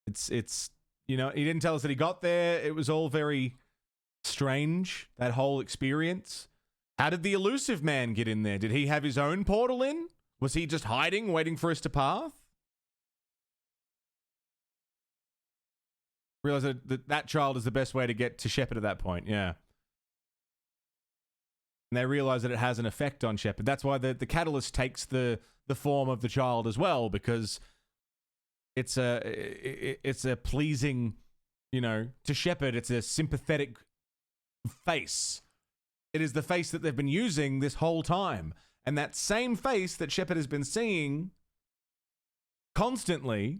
It's you know, he didn't tell us that he got there. It was all very strange, that whole experience. How did the elusive man get in there? Did he have his own portal in? Was he just hiding, waiting for us to path? Realize that child is the best way to get to Shepard at that point, yeah. And they realize that it has an effect on Shepard. That's why the catalyst takes the form of the child as well, because it's a pleasing, you know, to Shepard, it's a sympathetic face. It is the face that they've been using this whole time. And that same face that Shepard has been seeing constantly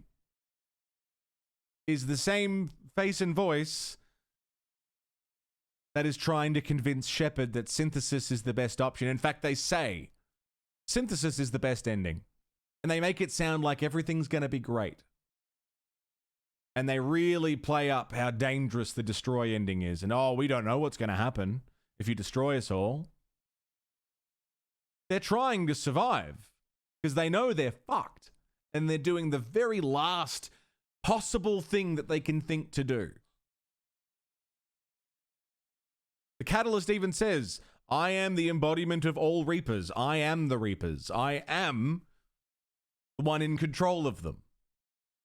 is the same face and voice that is trying to convince Shepard that synthesis is the best option. In fact, they say synthesis is the best ending. And they make it sound like everything's going to be great. And they really play up how dangerous the destroy ending is. And, oh, we don't know what's going to happen if you destroy us all. They're trying to survive because they know they're fucked. And they're doing the very last possible thing that they can think to do. The catalyst even says, I am the embodiment of all Reapers. I am the Reapers. I am the one in control of them.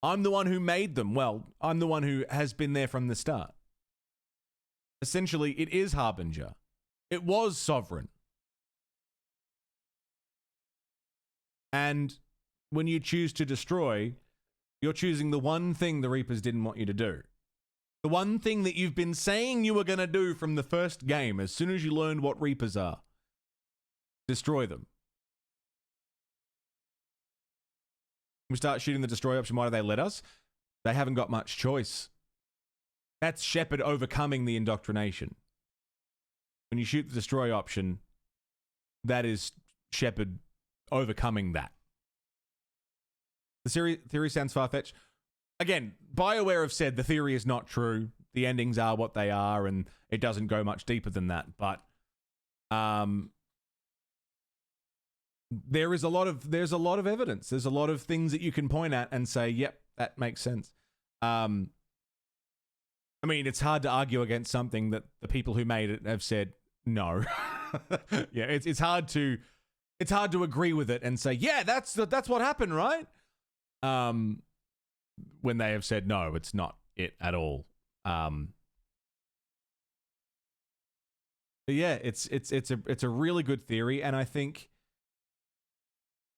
I'm the one who made them. Well, I'm the one who has been there from the start. Essentially, it is Harbinger. It was Sovereign. And when you choose to destroy, you're choosing the one thing the Reapers didn't want you to do. The one thing that you've been saying you were going to do from the first game as soon as you learned what Reapers are. Destroy them. We start shooting the destroy option. Why do they let us? They haven't got much choice. That's Shepard overcoming the indoctrination. When you shoot the destroy option, that is Shepard overcoming that. The theory sounds far-fetched. Again, BioWare have said the theory is not true. The endings are what they are, and it doesn't go much deeper than that. But there's a lot of evidence. There's a lot of things that you can point at and say, yep, that makes sense. I mean, it's hard to argue against something that the people who made it have said no. Yeah, it's hard to agree with it and say, yeah, that's what happened, right? When they have said no, it's not it at all. But yeah, it's a really good theory, and I think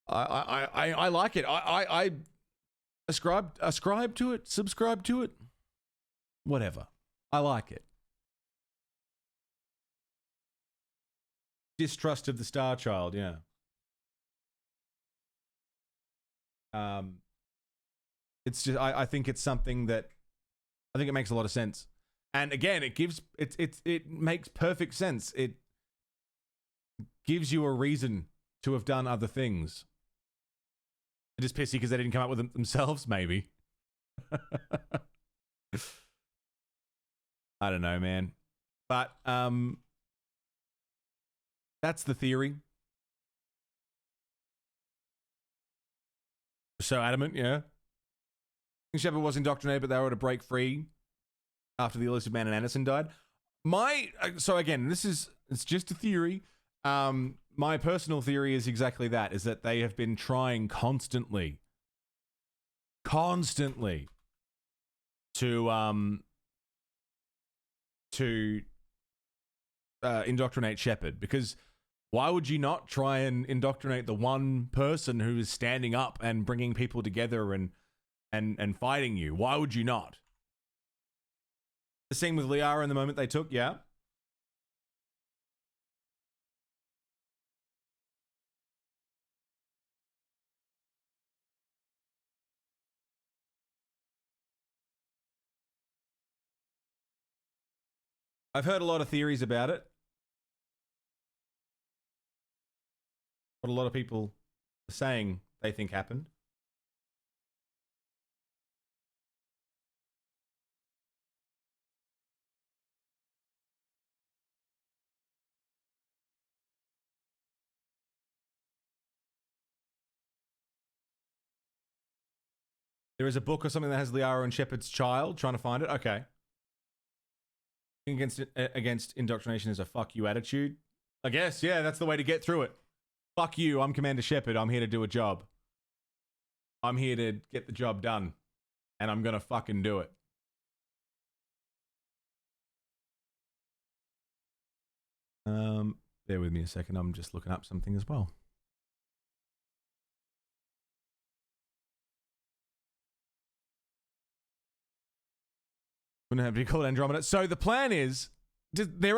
I like it. I ascribe to it, subscribe to it, whatever. I like it. Distrust of the Star Child, yeah. It's just I think it's something that I think it makes a lot of sense. And again, it makes perfect sense. It gives you a reason to have done other things. They're just pissy because they didn't come up with them themselves, maybe. I don't know, man. But that's the theory. So adamant, yeah. Shepard was indoctrinated, but they were to break free after the elusive man and Anderson died. So again, it's just a theory. My personal theory is exactly that, is that they have been trying constantly to indoctrinate Shepard, because Why would you not try and indoctrinate the one person who is standing up and bringing people together and fighting you? Why would you not? The scene with Liara in the moment they took, yeah. I've heard a lot of theories about it. What a lot of people are saying they think happened. There is a book or something that has Liara and Shepard's child. Trying to find it. Okay. Against indoctrination is a fuck you attitude. I guess, yeah, that's the way to get through it. Fuck you, I'm Commander Shepard. I'm here to do a job. I'm here to get the job done. And I'm gonna fucking do it. Bear with me a second. I'm just looking up something as well. Wouldn't have to be called Andromeda. So the plan is, there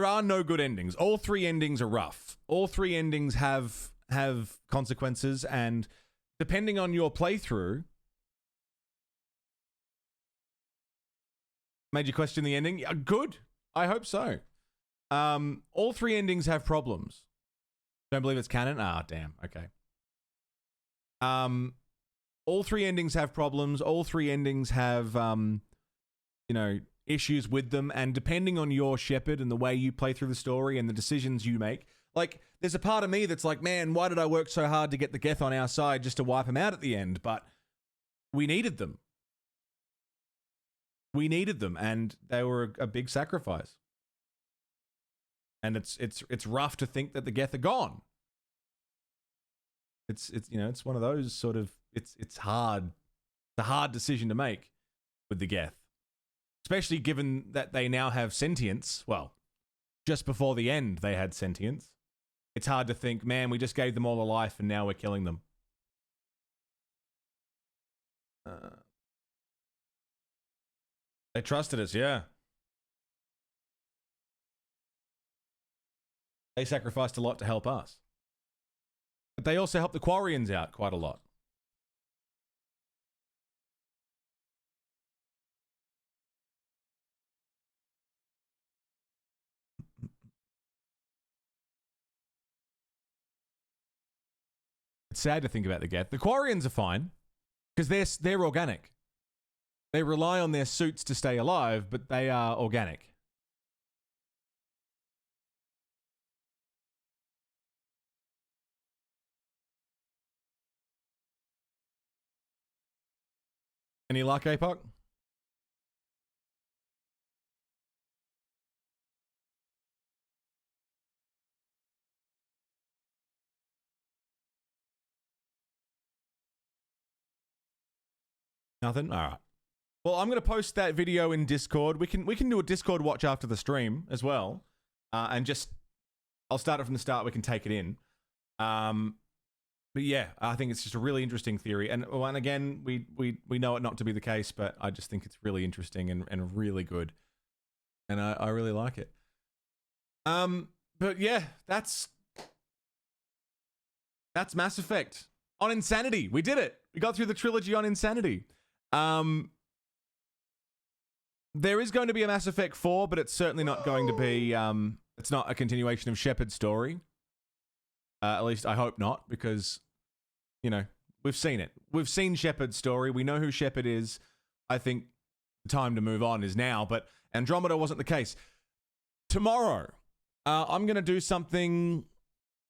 are no good endings. All three endings are rough. All three endings have consequences, and depending on your playthrough, made you question the ending. Yeah, good. I hope so. All three endings have problems. Don't believe it's canon? Ah, damn. Okay. All three endings have problems. All three endings have you know, issues with them, and depending on your Shepard and the way you play through the story and the decisions you make, like, there's a part of me that's like, man, why did I work so hard to get the Geth on our side just to wipe him out at the end? But we needed them. We needed them, and they were a big sacrifice. And it's rough to think that the Geth are gone. It's you know, it's one of those sort of, it's hard. It's a hard decision to make with the Geth. Especially given that they now have sentience. Well, just before the end, they had sentience. It's hard to think, man, we just gave them all a life and now we're killing them. They trusted us, yeah. They sacrificed a lot to help us. But they also helped the Quarians out quite a lot. It's sad to think about the Geth. The Quarians are fine because they're organic. They rely on their suits to stay alive, but they are organic. Any luck, APOC? Nothing? All right. Well, I'm going to post that video in Discord. We can do a Discord watch after the stream as well. And just, I'll start it from the start. We can take it in. But yeah, I think it's just a really interesting theory. And again, we know it not to be the case, but I just think it's really interesting and really good. And I really like it. But yeah, that's Mass Effect. On Insanity. We did it. We got through the trilogy on Insanity. There is going to be a Mass Effect 4, but it's certainly not going to be, it's not a continuation of Shepard's story. At least I hope not, because, you know, we've seen it. We've seen Shepard's story. We know who Shepard is. I think the time to move on is now, but Andromeda wasn't the case. Tomorrow, I'm going to do something,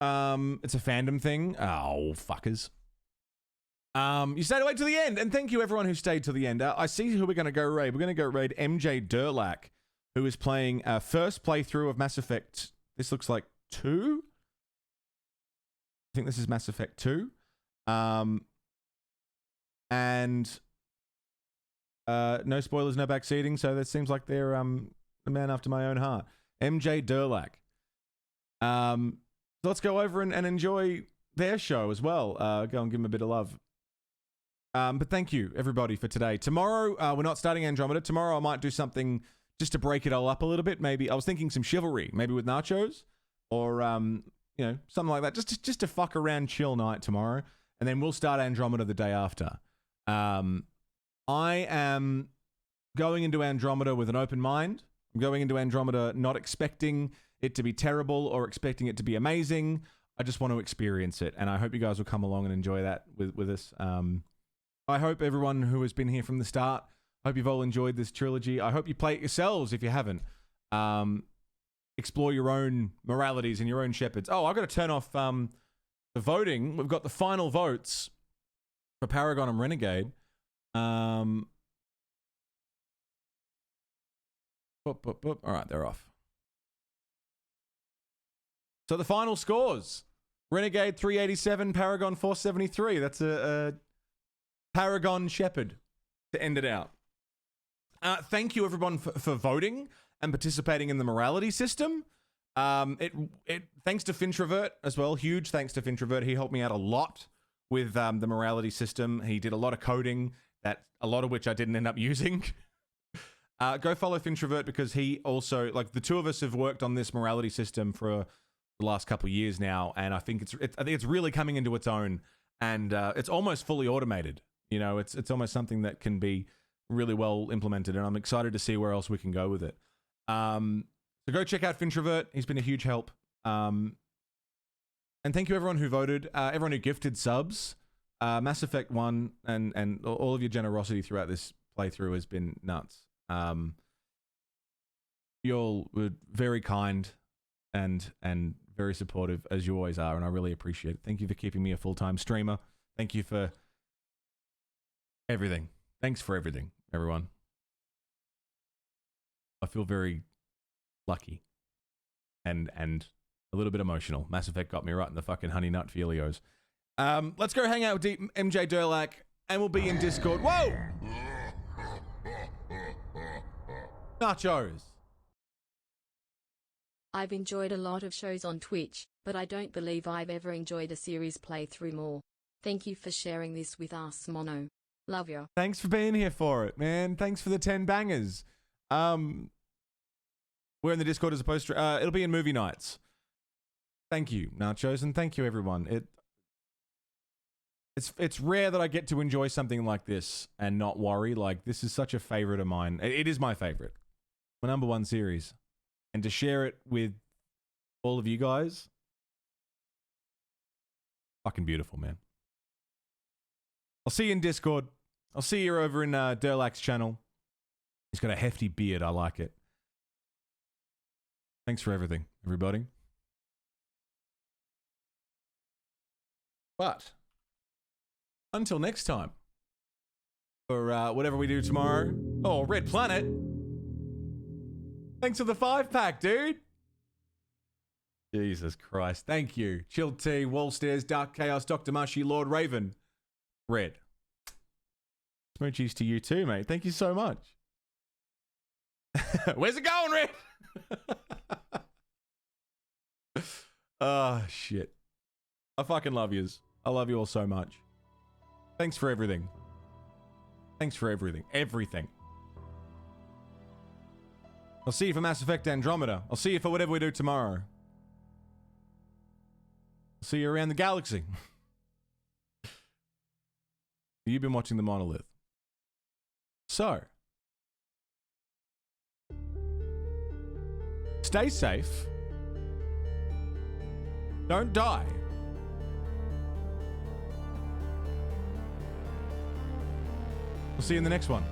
it's a fandom thing. Oh, fuckers. You stayed away to the end, and thank you everyone who stayed to the end. I see who we're going to go raid. We're going to go raid MJ Durlac, who is playing first playthrough of Mass Effect. This looks like 2. I think this is Mass Effect 2. And no spoilers, no backseating, so that seems like they're a man after my own heart. MJ Durlac. So let's go over and enjoy their show as well. Go and give them a bit of love. But thank you, everybody, for today. Tomorrow, we're not starting Andromeda. Tomorrow, I might do something just to break it all up a little bit. Maybe I was thinking some chivalry, maybe with nachos, or you know, something like that. Just to fuck around, chill night tomorrow, and then we'll start Andromeda the day after. I am going into Andromeda with an open mind. I'm going into Andromeda not expecting it to be terrible or expecting it to be amazing. I just want to experience it, and I hope you guys will come along and enjoy that with us. I hope everyone who has been here from the start, I hope you've all enjoyed this trilogy. I hope you play it yourselves if you haven't. Explore your own moralities and your own Shepards. Oh, I've got to turn off the voting. We've got the final votes for Paragon and Renegade. All right, they're off. So the final scores. Renegade 387, Paragon 473. That's a Paragon Shepard to end it out. Thank you everyone for voting and participating in the morality system. Thanks to Fintrovert as well. Huge thanks to Fintrovert. He helped me out a lot with the morality system. He did a lot of coding, that a lot of which I didn't end up using. Go follow Fintrovert because he also, like, the two of us have worked on this morality system for the last couple of years now, and I think it's really coming into its own, and it's almost fully automated. You know, it's almost something that can be really well implemented, and I'm excited to see where else we can go with it. So go check out Fintrovert. He's been a huge help. And thank you everyone who voted, everyone who gifted subs. Mass Effect 1 and all of your generosity throughout this playthrough has been nuts. You all were very kind and very supportive, as you always are, and I really appreciate it. Thank you for keeping me a full-time streamer. Thank you for everything. Thanks for everything, everyone. I feel very lucky and a little bit emotional. Mass Effect got me right in the fucking honey nut feelios. Let's go hang out with MJ Durlac, and we'll be in Discord. Whoa! Nachos. I've enjoyed a lot of shows on Twitch, but I don't believe I've ever enjoyed a series playthrough more. Thank you for sharing this with us, Mono. Love you. Thanks for being here for it, man. Thanks for the 10 bangers. We're in the Discord as opposed to... it'll be in movie nights. Thank you, Nachos, and thank you, everyone. It's rare that I get to enjoy something like this and not worry. Like, this is such a favorite of mine. It is my favorite. My #1 series. And to share it with all of you guys, fucking beautiful, man. I'll see you in Discord. I'll see you over in Durlac's channel. He's got a hefty beard. I like it. Thanks for everything, everybody. But until next time, for whatever we do tomorrow. Oh, Red Planet. Thanks for the 5-pack, dude. Jesus Christ. Thank you. Chill T, Wallstairs, Dark Chaos, Dr. Mushy, Lord Raven. Red. Smoochies to you too, mate. Thank you so much. Where's it going, Red? Oh, shit. I fucking love yous. I love you all so much. Thanks for everything. Thanks for everything. Everything. I'll see you for Mass Effect Andromeda. I'll see you for whatever we do tomorrow. I'll see you around the galaxy. You've been watching TheMonolith. So, stay safe. Don't die. We'll see you in the next one.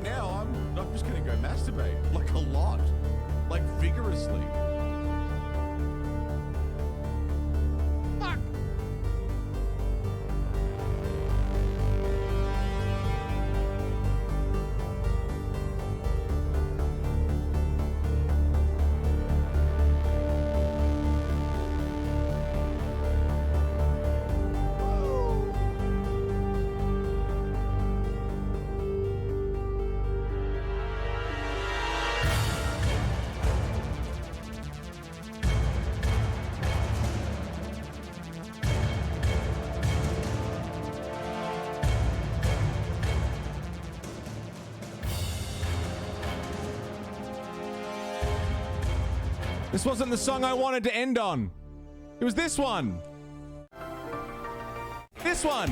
Now I'm just gonna go masturbate, like a lot, like vigorously. This wasn't the song I wanted to end on. It was this one. This one.